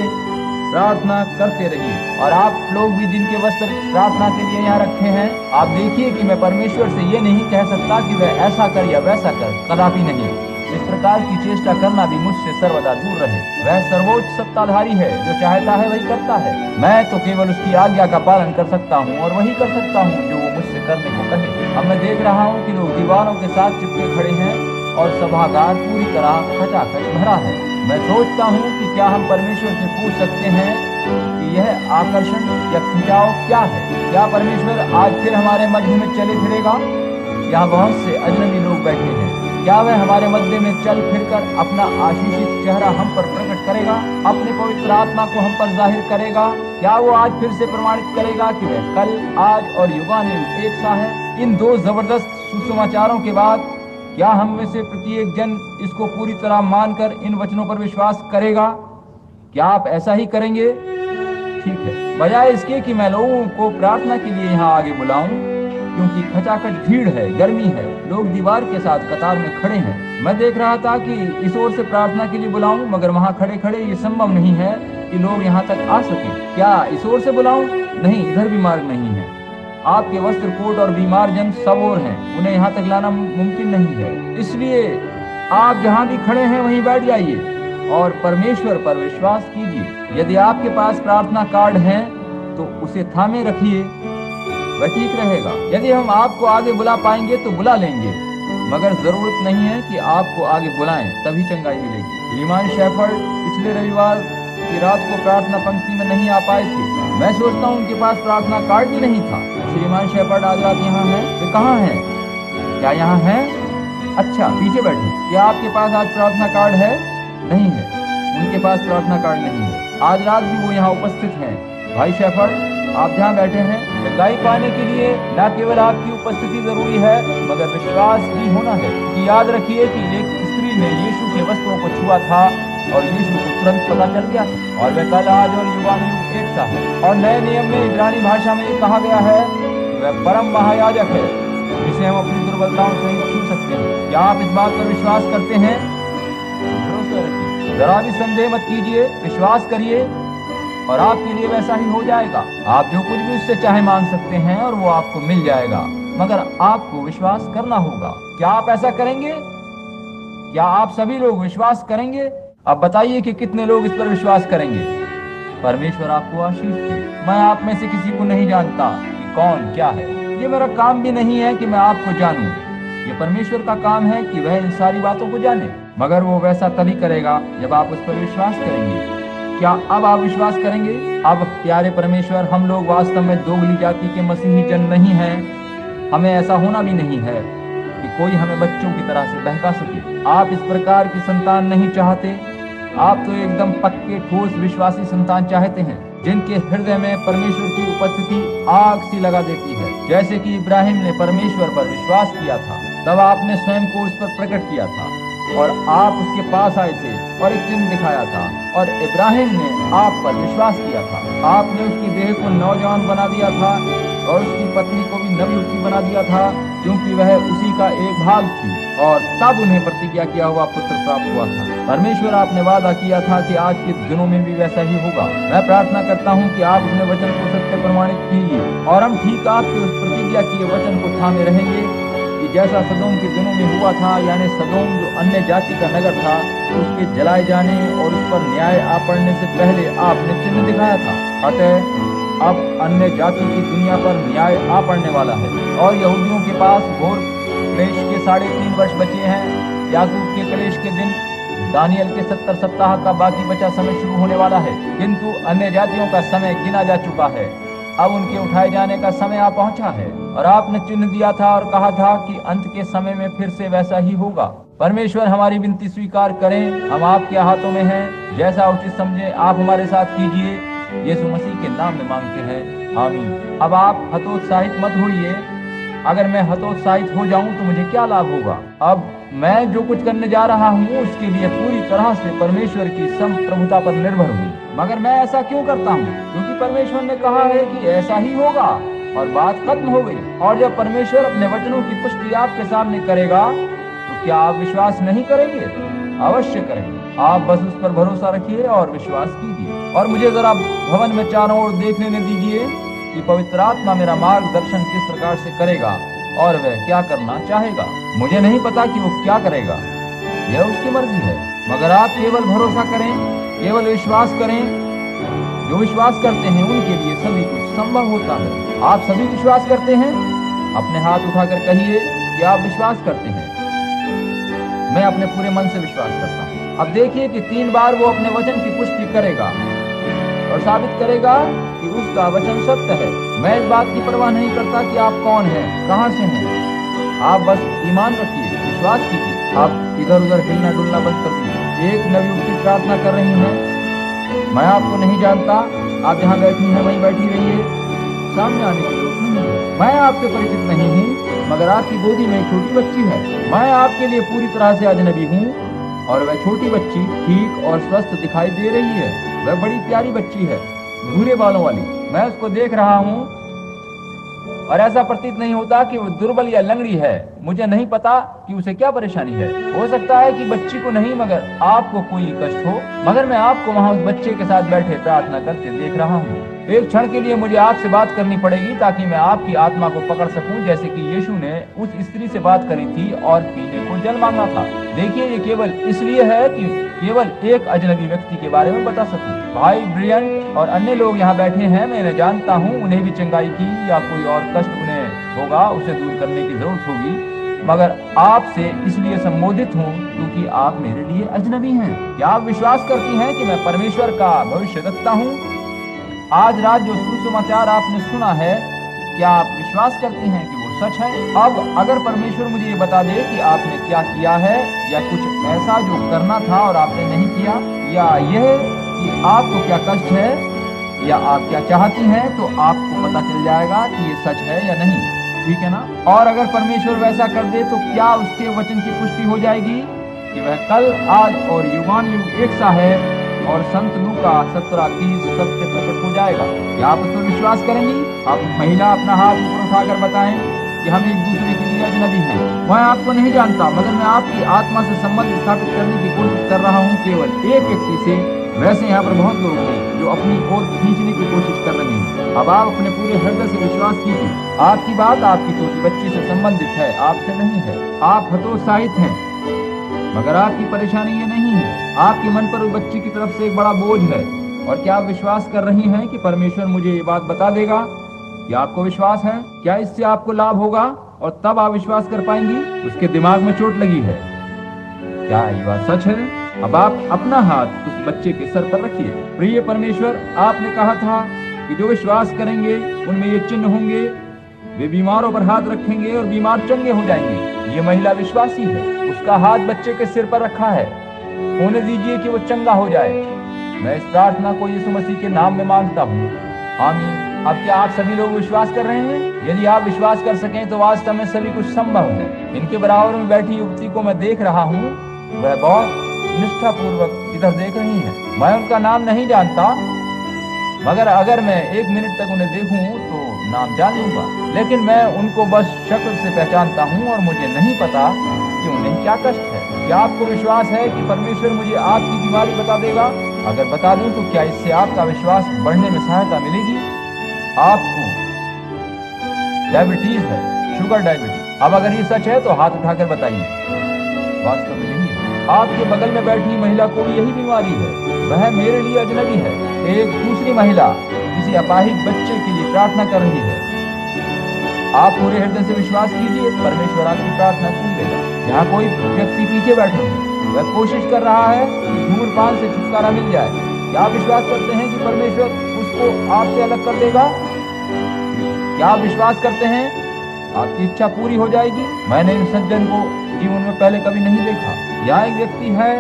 प्रार्थना करते रहिए। और आप लोग भी जिनके वस्त्र प्रार्थना के लिए यहाँ रखे हैं, आप देखिए कि मैं परमेश्वर से ये नहीं कह सकता कि वह ऐसा कर या वैसा कर, कदापि नहीं। इस प्रकार की चेष्टा करना भी मुझसे सर्वदा दूर रहे। वह सर्वोच्च सत्ताधारी है, जो चाहता है वही करता है। मैं तो केवल उसकी आज्ञा का पालन कर सकता हूँ और वही कर सकता हूँ जो वो मुझसे करने को कहे। अब मैं देख रहा हूँ कि लोग दीवारों के साथ चिपके खड़े हैं और सभागार पूरी तरह खचाखच भरा है। मैं सोचता हूँ कि क्या हम परमेश्वर से पूछ सकते हैं कि यह आकर्षण या खिंचाव क्या है? क्या परमेश्वर आज फिर हमारे मध्य में चले फिरेगा? यहाँ बहुत से अजनबी लोग बैठे हैं। क्या वह हमारे मध्य में चल फिरकर अपना आशीषित चेहरा हम पर प्रकट करेगा, अपने पवित्र आत्मा को हम पर जाहिर करेगा? क्या वो आज फिर से प्रमाणित करेगा कि वह कल, आज और युगानुयुग एक सा है? इन दो जबरदस्त सुसमाचारों के बाद क्या हम में से प्रत्येक जन इसको पूरी तरह मानकर इन वचनों पर विश्वास करेगा? क्या आप ऐसा ही करेंगे? ठीक है, बजाय इसके कि मैं लोगों को प्रार्थना के लिए यहाँ आगे बुलाऊं, क्योंकि खचाखच भीड़ है, गर्मी है, लोग दीवार के साथ कतार में खड़े हैं। मैं देख रहा था कि इस ओर से प्रार्थना के लिए बुलाऊं, मगर वहाँ खड़े खड़े ये संभव नहीं है कि लोग यहाँ तक आ सके। क्या इस ओर से बुलाऊं? नहीं, इधर भी मार्ग नहीं है। आपके वस्त्र कोट और बीमार जन सब ओर हैं, उन्हें यहाँ तक लाना मुमकिन नहीं है। इसलिए आप जहाँ भी खड़े हैं वहीं बैठ जाइए और परमेश्वर पर विश्वास कीजिए। यदि आपके पास प्रार्थना कार्ड है तो उसे थामे रखिए, वह ठीक रहेगा। यदि हम आपको आगे बुला पाएंगे तो बुला लेंगे, मगर जरूरत नहीं है कि आपको आगे बुलाएं, तभी चंगाई मिलेगी। श्रीमान शेफर्ड पिछले रविवार की रात को प्रार्थना पंक्ति में नहीं आ पाए थे। मैं सोचता हूँ उनके पास प्रार्थना कार्ड भी नहीं था। श्रीमान शेफर्ड आज रात यहाँ है? वे कहाँ हैं? क्या यहाँ हैं? अच्छा, पीछे बैठे। क्या आपके पास आज प्रार्थना कार्ड है? नहीं है, उनके पास प्रार्थना कार्ड नहीं है। आज रात भी वो यहाँ उपस्थित हैं। भाई शेफर्ड, आप जहाँ बैठे हैं, चंगाई पाने के लिए न केवल आपकी उपस्थिति जरूरी है, मगर विश्वास भी होना है। कि याद रखिए कि एक स्त्री ने यीशु के वस्त्रों को छुआ था और यीशु को तुरंत पता चल गया था, और वह कल, आज और युगानुयुग एक सा है। और नए नियम में इब्रानी भाषा में ये कहा गया है कि वह परम महायाजक है, जिसे हम अपनी दुर्बलताओं से ही छू सकते हैं। क्या आप इस बात पर विश्वास करते हैं? भरोसा रखिए, जरा भी संदेह मत कीजिए, विश्वास करिए और आपके लिए वैसा ही हो जाएगा। आप जो कुछ भी उससे चाहे मांग सकते हैं और वो आपको मिल जाएगा, मगर आपको विश्वास करना होगा। क्या आप ऐसा करेंगे? क्या आप सभी लोग विश्वास करेंगे? अब बताइए कि कितने लोग इस पर विश्वास करेंगे। परमेश्वर आपको आशीष दे। मैं आप में से किसी को नहीं जानता कि कौन क्या है। ये मेरा काम भी नहीं है कि मैं आपको जानूं। ये परमेश्वर का काम है कि वह इन सारी बातों को जाने, मगर वो वैसा तभी करेगा जब आप उस पर विश्वास करेंगे। क्या अब आप विश्वास करेंगे? अब प्यारे परमेश्वर, हम लोग वास्तव में दोगली जाति के मसीही जन नहीं हैं। हमें ऐसा होना भी नहीं है कि कोई हमें बच्चों की तरह से बहका सके। आप इस प्रकार की संतान नहीं चाहते। आप तो एकदम पक्के ठोस विश्वासी संतान चाहते हैं, जिनके हृदय में परमेश्वर की उपस्थिति आग सी लगा देती है। जैसे कि इब्राहिम ने परमेश्वर पर विश्वास किया था, तब आपने स्वयं को उस पर प्रकट किया था और आप उसके पास आए थे और एक चिन्ह दिखाया था, और इब्राहिम ने आप पर विश्वास किया था। आपने उसकी देह को नौजवान बना दिया था और उसकी पत्नी को भी नवयुवती बना दिया था, क्योंकि वह उसी का एक भाग थी, और तब उन्हें प्रतिज्ञा किया हुआ पुत्र प्राप्त हुआ था। परमेश्वर, आपने वादा किया था कि आज के दिनों में भी वैसा ही होगा। मैं प्रार्थना करता हूँ कि आप अपने वचन को सत्य प्रमाणित कीजिए और हम ठीक आपके उस प्रतिज्ञा किए वचन को थामे रहेंगे कि जैसा सदोम के दिनों में हुआ था, यानी सदोम जो अन्य जाति का नगर था, उसके जलाए जाने और उस पर न्याय आ पड़ने से पहले आपने चिन्ह दिखाया था। अतः अब अन्य जाति की दुनिया पर न्याय आ पड़ने वाला है और यहूदियों के पास घोर क्लेश के 3.5 वर्ष बचे हैं। याकूब के क्लेश के दिन, दानियल के 70 सप्ताह का बाकी बचा समय शुरू होने वाला है, किंतु अन्य जातियों का समय गिना जा चुका है। अब उनके उठाए जाने का समय आ पहुंचा है, और आपने चिन्ह दिया था और कहा था कि अंत के समय में फिर से वैसा ही होगा। परमेश्वर, हमारी विनती स्वीकार करें, हम आपके हाथों में हैं। जैसा उचित समझे आप हमारे साथ कीजिए। यीशु मसीह के नाम में मांगते हैं, आमीन। अब आप हतोत्साहित मत होइए। अगर मैं हतोत्साहित हो जाऊं तो मुझे क्या लाभ होगा? अब मैं जो कुछ करने जा रहा हूं उसके लिए पूरी तरह से परमेश्वर की संप्रभुता पर निर्भर हूं। मगर मैं ऐसा क्यों करता हूं? क्योंकि परमेश्वर ने कहा है कि ऐसा ही होगा, और बात खत्म हो गई। और जब परमेश्वर अपने वचनों की पुष्टि आपके सामने करेगा तो क्या आप विश्वास नहीं करेंगे? अवश्य करेंगे। आप बस उस पर भरोसा रखिए और विश्वास कीजिए। और मुझे जरा भवन में चारों ओर देख लेने दीजिए कि पवित्र आत्मा मेरा मार्गदर्शन किस प्रकार से करेगा और वह क्या करना चाहेगा। मुझे नहीं पता कि वो क्या करेगा, यह उसकी मर्जी है, मगर आप केवल भरोसा करें, केवल विश्वास करें। जो विश्वास करते हैं उनके लिए सभी कुछ संभव होता है। आप सभी विश्वास करते हैं? अपने हाथ उठाकर कहिए कि आप विश्वास करते हैं। मैं अपने पूरे मन से विश्वास करता हूँ। अब देखिए कि 3 बार वो अपने वचन की पुष्टि करेगा और साबित करेगा कि उसका वचन सत्य है। मैं इस बात की परवाह नहीं करता कि आप कौन हैं, कहां से हैं। आप बस ईमान रखिए, विश्वास कीजिए। आप इधर उधर हिलना डुलना बंद कर दीजिए। एक नवयुवती प्रार्थना कर रही है। मैं आपको नहीं जानता, आप जहाँ बैठी हैं वहीं बैठी रहिए, सामने आने की जरूरत नहीं है। मैं आपसे परिचित नहीं हूँ, मगर आपकी गोदी में एक छोटी बच्ची है। मैं आपके लिए पूरी तरह से अजनबी हूँ और वह छोटी बच्ची ठीक और स्वस्थ दिखाई दे रही है। वह बड़ी प्यारी बच्ची है, भूरे बालों वाली। मैं उसको देख रहा हूँ और ऐसा प्रतीत नहीं होता कि वो दुर्बल या लंगड़ी है। मुझे नहीं पता कि उसे क्या परेशानी है। हो सकता है कि बच्ची को नहीं मगर आपको कोई कष्ट हो। मगर मैं आपको वहाँ उस बच्चे के साथ बैठे प्रार्थना करते देख रहा हूँ। एक क्षण के लिए मुझे आपसे बात करनी पड़ेगी ताकि मैं आपकी आत्मा को पकड़ सकूं, जैसे कि यीशु ने उस स्त्री से बात करी थी और पीने को जल मांगा था। देखिए, ये केवल इसलिए है कि केवल एक अजनबी व्यक्ति के बारे में बता सकूं। भाई ब्रियन और अन्य लोग यहाँ बैठे हैं, मैं इन्हें जानता हूँ। उन्हें भी चंगाई की या कोई और कष्ट उन्हें होगा, उसे दूर करने की जरूरत होगी, मगर आपसे इसलिए संबोधित हूँ क्योंकि आप मेरे लिए अजनबी हैं। क्या आप विश्वास करती हैं कि मैं परमेश्वर का भविष्यद्वक्ता हूँ? आज रात जो सुसमाचार आपने सुना है, क्या आप विश्वास करती हैं कि वो सच है? अब अगर परमेश्वर मुझे ये बता दे कि आपने क्या किया है या कुछ ऐसा जो करना था और आपने नहीं किया, या यह कि आपको क्या कष्ट है या आप क्या चाहती हैं, तो आपको पता चल जाएगा कि ये सच है या नहीं। ठीक है ना? और अगर परमेश्वर वैसा कर दे तो क्या उसके वचन की पुष्टि हो जाएगी कि वह कल, आज और युगान युग एक सा है और संत लूका 17:30 सत्य प्रकट हो जाएगा। क्या आप उस पर विश्वास करेंगी? आप महिला अपना हाथ ऊपर उठाकर बताएं कि हम एक दूसरे के लिए अजनबी हैं। मैं आपको नहीं जानता, मगर मैं आपकी आत्मा से संबंध स्थापित करने की कोशिश कर रहा हूँ, केवल एक व्यक्ति से। वैसे यहाँ पर बहुत लोग हैं जो अपनी ओर खींचने की कोशिश कर रहे हैं। अब आप अपने पूरे हृदय से विश्वास कीजिए। आपकी बात आपकी छोटी बच्ची से संबंधित है, आपसे नहीं है। आप हतोत्साहित हैं, मगर आपकी परेशानी ये नहीं है। आपके मन पर उस बच्ची की तरफ से एक बड़ा बोझ है। और क्या आप विश्वास कर रही हैं कि परमेश्वर मुझे ये बात बता देगा? क्या आपको विश्वास है? क्या इससे आपको लाभ होगा और तब आप विश्वास कर पाएंगी? उसके दिमाग में चोट लगी है। क्या ये बात सच है? अब आप अपना हाथ उस बच्चे के सर पर रखिए। प्रिय परमेश्वर, आपने कहा था कि जो विश्वास करेंगे उनमें ये चिन्ह होंगे, वे बीमारों पर हाथ रखेंगे और बीमार चंगे हो जाएंगे। ये महिला विश्वासी है, उसका हाथ बच्चे के सिर पर रखा है। होने दीजिए कि वो चंगा हो जाए। मैं इस प्रार्थना को यीशु मसीह के नाम में मांगता हूँ, आमीन। अब क्या आप सभी लोग विश्वास कर रहे हैं? यदि आप विश्वास कर सकें तो वास्तव में सभी कुछ संभव है। इनके बराबर में बैठी युवती को मैं देख रहा हूँ, वह बहुत निष्ठापूर्वक इधर देख रही है। मैं उनका नाम नहीं जानता, मगर अगर मैं 1 मिनट तक उन्हें देखूं तो नाम जान लूंगा। लेकिन मैं उनको बस शक्ल से पहचानता हूं और मुझे नहीं पता कि उन्हें क्या कष्ट है। क्या आपको विश्वास है कि परमेश्वर मुझे आपकी बीमारी बता देगा? अगर बता दूं तो क्या इससे आपका विश्वास बढ़ने में सहायता मिलेगी? आपको डायबिटीज है, शुगर डायबिटीज। अब अगर ये सच है तो हाथ उठाकर बताइए। वास्तव में यही है। आपके बगल में बैठी महिला को भी यही बीमारी है, वह मेरे लिए अजनबी है। एक दूसरी महिला किसी अपाहिज बच्चे के लिए प्रार्थना कर रही है। आप पूरे हृदय से विश्वास कीजिए, परमेश्वर आपकी प्रार्थना सुन लेगा। यहाँ कोई व्यक्ति पीछे बैठे हैं, वह कोशिश कर रहा है कि धूम्रपान से छुटकारा मिल जाए। क्या आप विश्वास करते हैं कि परमेश्वर उसको आपसे अलग कर देगा? क्या आप विश्वास करते हैं आपकी इच्छा पूरी हो जाएगी? मैंने इन सज्जन को जीवन में पहले कभी नहीं देखा। यहाँ एक व्यक्ति है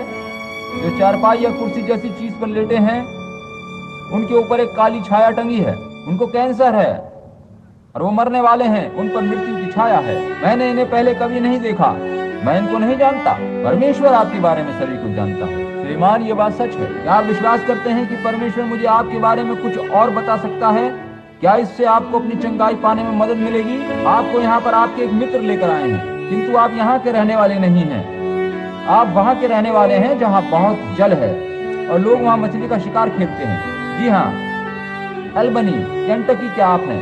जो चारपाई या कुर्सी जैसी चीज पर लेटे हैं, उनके ऊपर एक काली छाया टंगी है। उनको कैंसर है और वो मरने वाले हैं, उन पर मृत्यु की छाया है। मैंने इन्हें पहले कभी नहीं देखा, मैं इनको नहीं जानता। परमेश्वर आपके बारे में सभी कुछ जानता है। श्रीमान, ये बात सच है। क्या आप विश्वास करते हैं कि परमेश्वर मुझे आपके बारे में कुछ और बता सकता है? क्या इससे आपको अपनी चंगाई पाने में मदद मिलेगी? आपको यहाँ पर आपके एक मित्र लेकर आए हैं, किंतु आप यहाँ के रहने वाले नहीं हैं। आप वहाँ के रहने वाले हैं जहाँ बहुत जल है और लोग वहाँ मछली का शिकार खेलते हैं। जी हाँ, अल्बनी, केंटकी क्या आप हैं?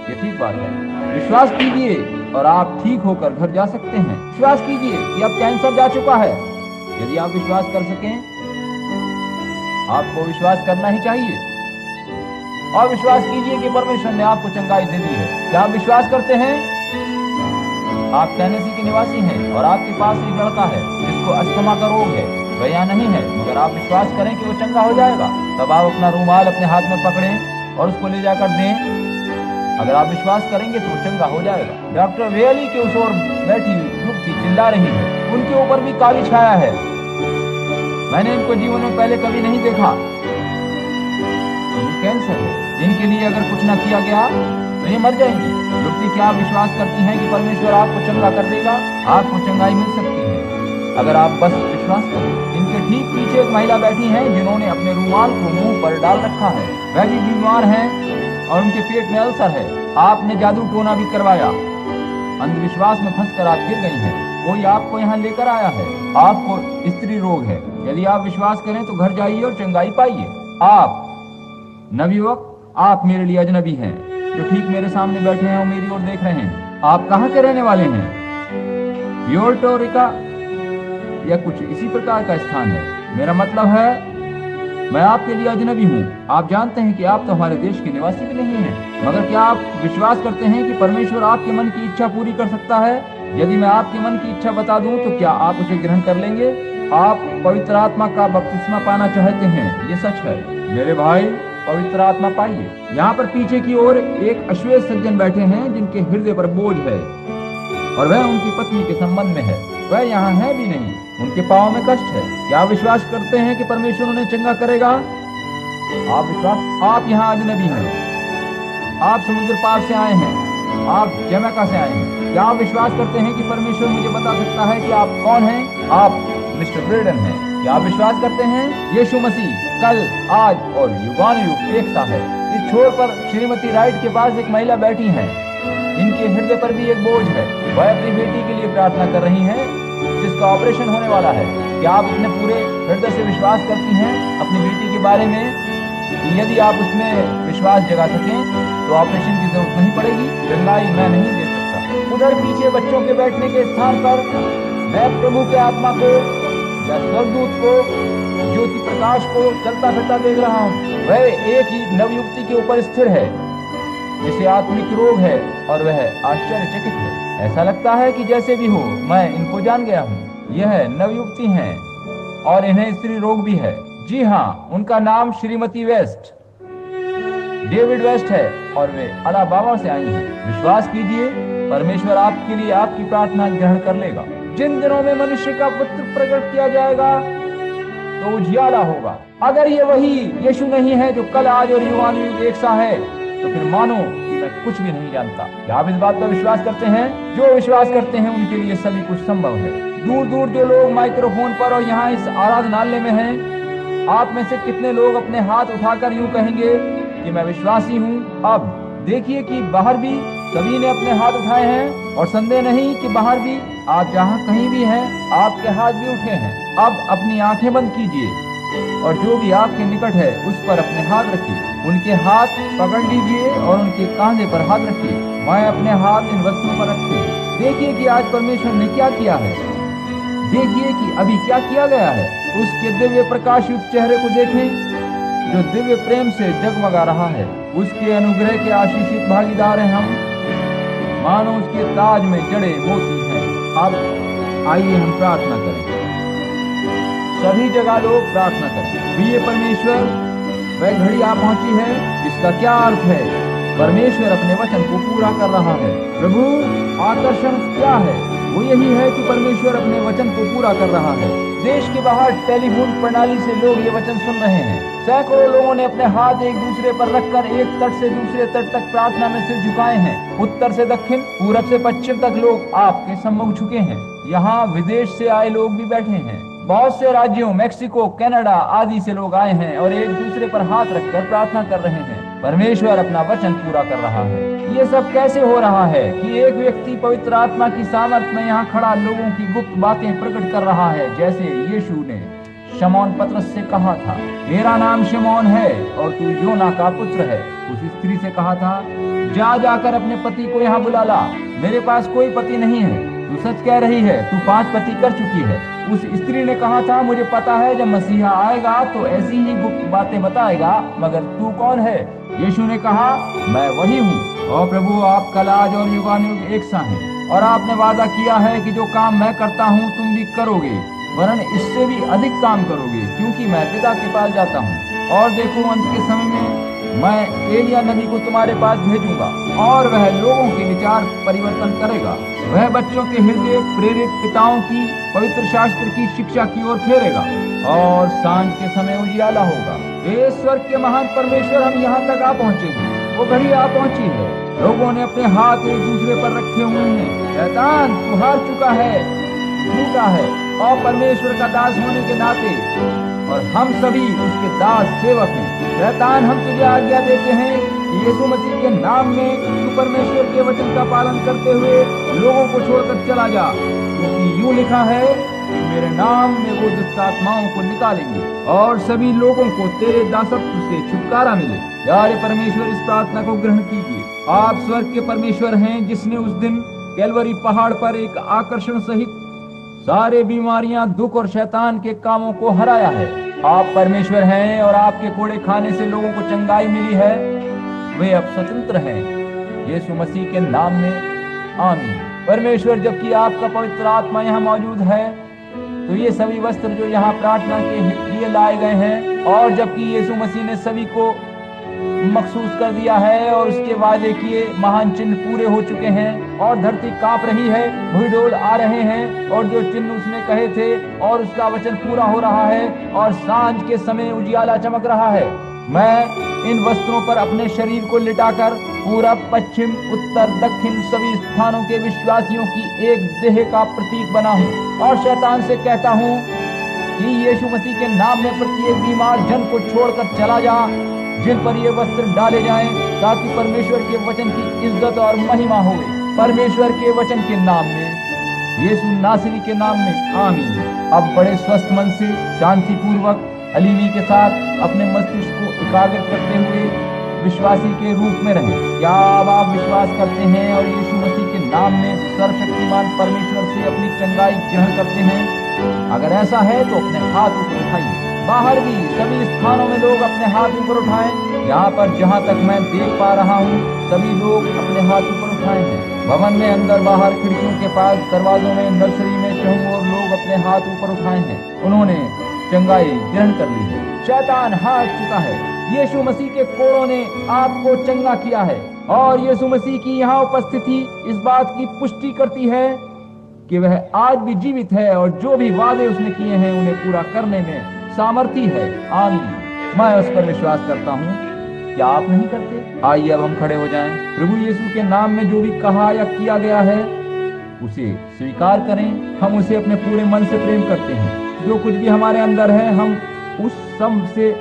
ये ठीक बात है। विश्वास कीजिए और आप ठीक होकर घर जा सकते हैं। विश्वास कीजिए कि अब कैंसर जा चुका है। यदि आप विश्वास कर सकें, आपको विश्वास करना ही चाहिए। और विश्वास कीजिए कि परमेश्वर ने आपको चंगाई दे दी है। क्या आप विश्वास करते हैं? आप टेनेसी के निवासी हैं और आपके पास एक लड़का है जिसको अस्थमा का रोग है। वह यहाँ नहीं है, मगर आप विश्वास करें कि वो चंगा हो जाएगा। तब आप अपना रूमाल अपने हाथ में पकड़ें और उसको ले जाकर दें। अगर आप विश्वास करेंगे तो वो चंगा हो जाएगा। डॉक्टर वेली के उस ओर बैठी युवती चिल्ला रही है। उनके ऊपर भी काली छाया है। मैंने इनको जीवन में पहले कभी नहीं देखा। कैंसर है, इनके लिए अगर कुछ ना किया गया तो ये मर जाएंगी। युवती, क्या आप विश्वास करती हैं कि परमेश्वर आपको चंगा कर देगा? आपको चंगाई मिल सकती है अगर आप बस विश्वास करें। इनके ठीक पीछे एक महिला बैठी है जिन्होंने अपने रूमाल को मुंह पर डाल रखा है। वह भी बीमार हैं और उनके पेट में अल्सर है। आपने जादू टोना भी करवाया। अंधविश्वास में फंसकर आप गिर गई हैं। कोई आपको यहाँ लेकर आया है। आपको स्त्री रोग है। यदि आप विश्वास करें तो घर जाइए और चंगाई पाइए। आप नवयुवक, आप मेरे लिए अजनबी हैं जो ठीक मेरे सामने बैठे हैं और मेरी ओर देख रहे हैं। आप कहाँ के रहने वाले हैं? प्योर्टो रिका या कुछ इसी प्रकार का स्थान है। मेरा मतलब है, मैं आपके लिए अजनबी हूँ। आप जानते हैं कि आप तो हमारे देश के निवासी भी नहीं हैं, मगर क्या आप विश्वास करते हैं कि परमेश्वर आपके मन की इच्छा पूरी कर सकता है? यदि मैं आपके मन की इच्छा बता दूं तो क्या आप उसे ग्रहण कर लेंगे? आप पवित्र आत्मा का बपतिस्मा पाना चाहते हैं, ये सच है। मेरे भाई, पवित्र आत्मा पाइए। यहाँ पर पीछे की ओर एक अश्वेत सज्जन बैठे हैं जिनके हृदय पर बोझ है और वह उनकी पत्नी के संबंध में है। वह यहाँ है भी नहीं, उनके पांव में कष्ट है। क्या आप विश्वास करते हैं कि परमेश्वर उन्हें चंगा करेगा? आप यहाँ अजनबी हैं। आप समुद्र पार से आए हैं। आप जमैका से आए हैं। क्या आप विश्वास करते हैं कि परमेश्वर मुझे बता सकता है कि आप कौन हैं? आप मिस्टर ब्रेडन हैं। क्या आप विश्वास करते हैं यीशु मसीह कल, आज और युगानुयुग एक सा है? इस छोर पर श्रीमती राइट के पास एक महिला बैठी है। इनके हृदय पर भी एक बोझ है। वह अपनी बेटी के लिए प्रार्थना कर रही हैं जिसका ऑपरेशन होने वाला है। क्या आप अपने पूरे हृदय से विश्वास करती हैं अपनी बेटी के बारे में कि यदि आप उसमें विश्वास जगा सकें तो ऑपरेशन की जरूरत नहीं पड़ेगी? चंगाई मैं नहीं दे सकता। उधर पीछे बच्चों के बैठने के स्थान पर मैं प्रभु के आत्मा को या स्वर्गदूत को, ज्योति प्रकाश को चलता फिरता देख रहा हूँ। वह एक ही नवयुवती के ऊपर स्थिर है जिसे आत्मिक रोग है और वह आश्चर्यचकित है। ऐसा लगता है कि जैसे भी हो मैं इनको जान गया हूँ। यह नवयुवती हैं और इन्हें स्त्री रोग भी है। जी हाँ, उनका नाम श्रीमती वेस्ट, डेविड वेस्ट है और वे अलाबामा से आई हैं। विश्वास कीजिए, परमेश्वर आपके लिए आपकी प्रार्थना ग्रहण कर लेगा। जिन दिनों में मनुष्य का पुत्र प्रकट किया जाएगा तो उजियाला होगा। अगर ये वही यीशु नहीं है जो कल, आज और युगानुयुग एक सा है, तो फिर मानो कि मैं कुछ भी नहीं जानता। क्या आप इस बात पर विश्वास करते हैं? जो विश्वास करते हैं उनके लिए सभी कुछ संभव है। दूर दूर जो लोग माइक्रोफोन पर और यहाँ इस आराधनालय में हैं, आप में से कितने लोग अपने हाथ उठाकर यूं कहेंगे कि मैं विश्वासी हूँ? अब देखिए कि बाहर भी सभी ने अपने हाथ उठाए हैं और संदेह नहीं कि बाहर भी आप जहाँ कहीं भी हैं आपके हाथ भी उठे हैं। अब अपनी आंखें बंद कीजिए और जो भी आपके निकट है उस पर अपने हाथ रखिए। उनके हाथ पकड़ लीजिए और उनके कांधे पर हाथ रखिए। मैं अपने हाथ इन वस्त्रों पर रखे। देखिए कि आज परमेश्वर ने क्या किया है। देखिए कि अभी क्या किया गया है। उसके दिव्य प्रकाश युक्त चेहरे को देखें जो दिव्य प्रेम से जगमगा रहा है। उसके अनुग्रह के आशीषित भागीदार हैं हम, मानो उसके ताज में जड़े मोती हैं। अब आइए हम प्रार्थना करें। सभी जगह लोग प्रार्थना करें। प्रिय परमेश्वर, वह घड़ी आ पहुंची है जिसका क्या अर्थ है? परमेश्वर अपने वचन को पूरा कर रहा है। प्रभु, आकर्षण क्या है? वो यही है कि परमेश्वर अपने वचन को पूरा कर रहा है। देश के बाहर टेलीफोन प्रणाली से लोग ये वचन सुन रहे हैं। सैकड़ों लोगों ने अपने हाथ एक दूसरे पर रखकर एक तट से दूसरे तट तक प्रार्थना में सिर झुकाए हैं। उत्तर से दक्षिण, पूरब से पश्चिम तक लोग आपके सम्मुख झुके हैं। यहाँ विदेश से आए लोग भी बैठे हैं। बहुत से राज्यों, मैक्सिको, कनाडा आदि से लोग आए हैं और एक दूसरे पर हाथ रखकर प्रार्थना कर रहे हैं। परमेश्वर अपना वचन पूरा कर रहा है। ये सब कैसे हो रहा है कि एक व्यक्ति पवित्र आत्मा की सामर्थ में यहाँ खड़ा लोगों की गुप्त बातें प्रकट कर रहा है, जैसे यीशु ने शमौन पतरस से कहा था, मेरा नाम शमौन है और तू योना का पुत्र है। उस स्त्री से कहा था, जा जाकर अपने पति को यहाँ बुला ला, मेरे पास कोई पति नहीं है। तू सच कह रही है, तू 5 पति कर चुकी है। उस स्त्री ने कहा था, मुझे पता है जब मसीहा आएगा तो ऐसी ही गुप्त बातें बताएगा, मगर तू कौन है? यीशु ने कहा, मैं वही हूँ। और प्रभु, आप कल आज और युगानुयुग एक सा हैं, और आपने वादा किया है कि जो काम मैं करता हूँ तुम भी करोगे, वरन इससे भी अधिक काम करोगे, क्योंकि मैं पिता के पास जाता हूँ। और देखो, अंत के समय में मैं एलिया नबी को तुम्हारे पास भेजूंगा, और वह लोगों के विचार परिवर्तन करेगा। वह बच्चों के हृदय प्रेरित पिताओं की पवित्र शास्त्र की शिक्षा की ओर फेरेगा, और सांझ के समय उजियाला होगा। हे स्वर्ग के महान परमेश्वर, हम यहाँ तक आ पहुँचे हैं, वो घड़ी आ पहुँची है। लोगों ने अपने हाथ एक दूसरे पर रखे हुए हैं। शैतान, तू हार चुका है, झूठा है, और परमेश्वर का दास होने के नाते, और हम सभी उसके दास सेवक हैं। शैतान, हम तुझे आज्ञा देते हैं कि यीशु मसीह के नाम में तू परमेश्वर के वचन का पालन करते हुए लोगों को छोड़कर चला जा, क्योंकि यूं लिखा है कि मेरे नाम में वो दुष्ट आत्माओं को निकालेंगे और सभी लोगों को तेरे दासत्व से छुटकारा मिले। प्यारे परमेश्वर, इस प्रार्थना को ग्रहण कीजिए। आप स्वर्ग के परमेश्वर हैं, जिसने उस दिन कैलवरी पहाड़ पर एक आकर्षण सहित सारे बीमारियां, दुख और शैतान के कामों को हराया है। आप परमेश्वर हैं और आपके कोड़े खाने से लोगों को चंगाई मिली है। वे अब स्वतंत्र हैं यीशु मसीह के नाम में, आमीन। परमेश्वर, जबकि आपका पवित्र आत्मा यहाँ मौजूद है, तो ये सभी वस्त्र जो यहाँ प्रार्थना के लिए लाए गए हैं, और जबकि यीशु मसीह ने सभी को मखसूस कर दिया है और उसके वादे किए महान चिन्ह पूरे हो चुके हैं, और धरती कांप रही है, भूडोल आ रहे हैं, और जो चिन्ह उसने कहे थे और उसका वचन पूरा हो रहा है, और सांझ के समय उजियाला चमक रहा है। मैं इन वस्त्रों पर अपने शरीर को लिटाकर पूरब, पश्चिम, उत्तर, दक्षिण सभी स्थानों के विश्वासियों की एक देह का प्रतीक बना हूँ, और शैतान से कहता हूँ कि यीशु मसीह के नाम में प्रत्येक बीमार जन को छोड़कर चला जा, जिन पर ये वस्त्र डाले जाएं, ताकि परमेश्वर के वचन की इज्जत और महिमा हो। परमेश्वर के वचन के नाम में, यीशु नासरी के नाम में, आमीन। अब बड़े स्वस्थ मन से, शांति पूर्वक, हलीमी के साथ अपने मस्तिष्क को एकाग्र करते हुए विश्वासी के रूप में रहें। क्या अब आप विश्वास करते हैं और यीशु मसीह के नाम में सर्वशक्तिमान परमेश्वर से अपनी चंगाई ग्रहण करते हैं? अगर ऐसा है तो अपने हाथ ऊपर उठाइए। बाहर भी सभी स्थानों में लोग अपने हाथ ऊपर उठाएं। यहाँ पर जहाँ तक मैं देख पा रहा हूँ, सभी लोग अपने हाथ ऊपर उठाए हैं। भवन में अंदर बाहर, खिड़कियों के पास, दरवाजों में, नर्सरी में, चहुं ओर लोग अपने हाथ ऊपर उठाए हैं। उन्होंने चंगाई ग्रहण कर ली है। शैतान हार चुका है। यीशु मसीह के कोड़ों ने आपको चंगा किया है, और यीशु मसीह की यहाँ उपस्थिति इस बात की पुष्टि करती है कि वह आज भी जीवित है, और जो भी वादे उसने किए हैं उन्हें पूरा करने में सामर्थी है। आमीन। मैं उस पर विश्वास करता हूँ। क्या आप नहीं करते? आइए अब हम खड़े हो जाएं। प्रभु यीशु के नाम में जो भी कहा या किया गया है उसे स्वीकार करें। हम उसे अपने पूरे मन से प्रेम करते हैं। जो कुछ भी हमारे अंदर है, हम उस सब से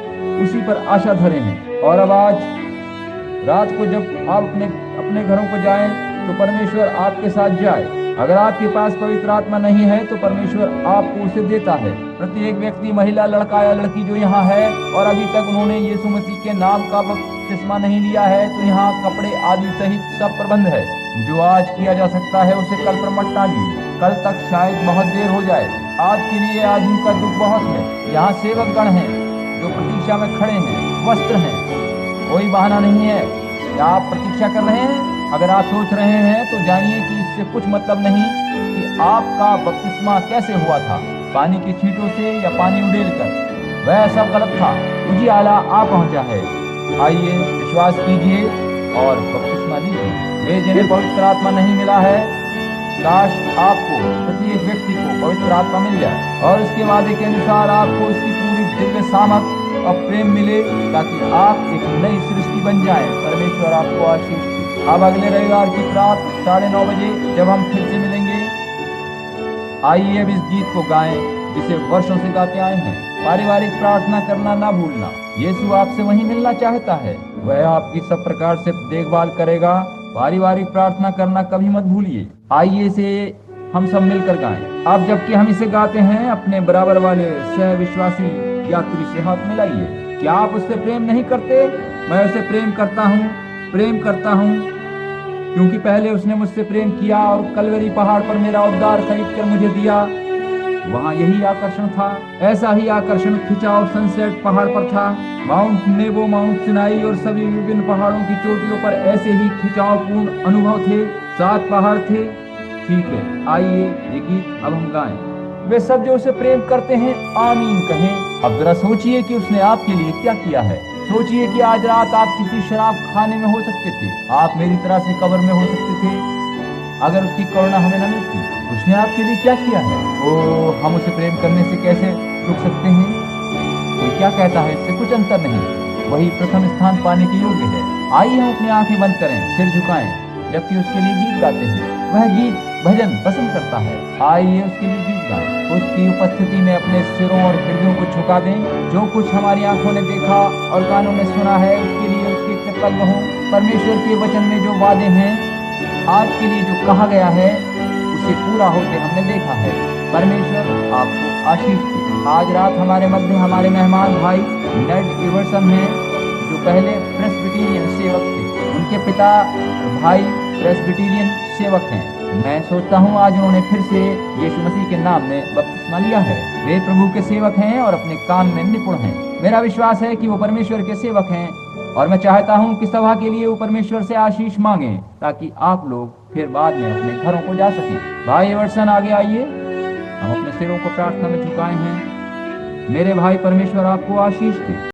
उसी पर आशा धरे हैं। और अब आज रात को जब आप अपने घरों को जाएं, तो परमेश्वर आपके साथ जाए। अगर आपके पास पवित्र आत्मा नहीं है तो परमेश्वर आपको उसे देता है। प्रत्येक व्यक्ति, महिला, लड़का या लड़की जो यहाँ है और अभी तक उन्होंने यीशु मसीह के नाम का बपतिस्मा नहीं लिया है, तो यहाँ कपड़े आदि सहित सब प्रबंध है। जो आज किया जा सकता है उसे कल पर मत टालिए। कल तक शायद बहुत देर हो जाए। आज के लिए आज उनका दुख बहुत है। यहाँ सेवक गण हैं जो प्रतीक्षा में खड़े हैं, वस्त्र हैं, कोई बहाना नहीं है। क्या आप प्रतीक्षा कर रहे हैं? अगर आप सोच रहे हैं तो जानिए कि इससे कुछ मतलब नहीं कि आपका बपतिस्मा कैसे हुआ था, पानी की छींटों से या पानी उड़ेलकर। वह सब गलत था। उजियाला आ पहुंचा है। आइए विश्वास कीजिए और बपतिस्मा लीजिए। वे जिन्हें पवित्र आत्मा नहीं मिला है, काश आपको, प्रत्येक व्यक्ति को पवित्र आत्मा मिल जाए और उसके वादे के अनुसार आपको उसकी पूरी दिव्य सामर्थ और प्रेम मिले, ताकि आप एक नई सृष्टि बन जाएं। परमेश्वर आपको आशीष दे। अब अगले रविवार की रात 9:30 बजे जब हम फिर से मिलेंगे, आइए अब इस गीत को गाएं जिसे वर्षों से गाते आए हैं। पारिवारिक प्रार्थना करना ना भूलना। यीशु आपसे वहीं मिलना चाहता है। वह आपकी सब प्रकार से देखभाल करेगा। पारिवारिक प्रार्थना करना कभी मत भूलिए। आइए इसे हम सब मिलकर गाएं। अब जबकि हम इसे गाते हैं, अपने बराबर वाले सह विश्वासी यात्री से हाथ मिलाइए। क्या आप उससे प्रेम नहीं करते? मैं उसे प्रेम करता हूँ, क्योंकि पहले उसने मुझसे प्रेम किया और कलवरी पहाड़ पर मेरा उद्धार खरीद कर मुझे दिया। वहाँ यही आकर्षण था। ऐसा ही आकर्षण खिंचाव सनसेट पहाड़ पर था। माउंट नेबो, माउंट सिनाई और सभी विभिन्न पहाड़ों की चोटियों पर ऐसे ही खिंचावपूर्ण अनुभव थे। 7 पहाड़ थे। ठीक है, आइए ये गीत अब हम गाएं। वे सब जो उसे प्रेम करते हैं आमीन कहें। अब जरा सोचिए कि उसने आपके लिए क्या किया है। सोचिए कि आज रात आप किसी शराब खाने में हो सकते थे। आप मेरी तरह से कब्र में हो सकते थे अगर उसकी करुणा हमें न मिलती। उसने आपके लिए क्या किया है? ओ, हम उसे प्रेम करने से कैसे रुक सकते हैं? कोई क्या कहता है, इससे कुछ अंतर नहीं। वही प्रथम स्थान पाने के योग्य है। आइए हम अपनी आंखें बंद करें, सिर झुकाएं, जबकि उसके लिए गीत गाते हैं। वह गीत भजन पसंद करता है। आइए उसके लिए गीत गाएं। उसकी उपस्थिति में अपने सिरों और हृदयों को झुका दें। जो कुछ हमारी आंखों ने देखा और कानों ने सुना है, उसके लिए उसके कृतज्ञ हों। परमेश्वर के वचन में जो वादे हैं, आज के लिए जो कहा गया है, उसे पूरा होते हमने देखा है। परमेश्वर आपको आशीष दे। आज रात हमारे मध्य हमारे मेहमान भाई नेड इवर्सन हैं, जो पहले प्रेस्बिटेरियन सेवक थे। उनके पिता भाई प्रेस्बिटेरियन सेवक हैं। मैं सोचता हूँ आज उन्होंने फिर से यीशु मसीह के नाम में बपतिस्मा लिया है। वे प्रभु के सेवक हैं और अपने काम में निपुण हैं। मेरा विश्वास है कि वो परमेश्वर के सेवक हैं और मैं चाहता हूँ कि सभा के लिए वो परमेश्वर से आशीष मांगें, ताकि आप लोग फिर बाद में अपने घरों को जा सकें। भाई एवर्सन आगे आइए। हम अपने सिरों को प्रार्थना में झुकाए हैं। मेरे भाई, परमेश्वर आपको आशीष दे।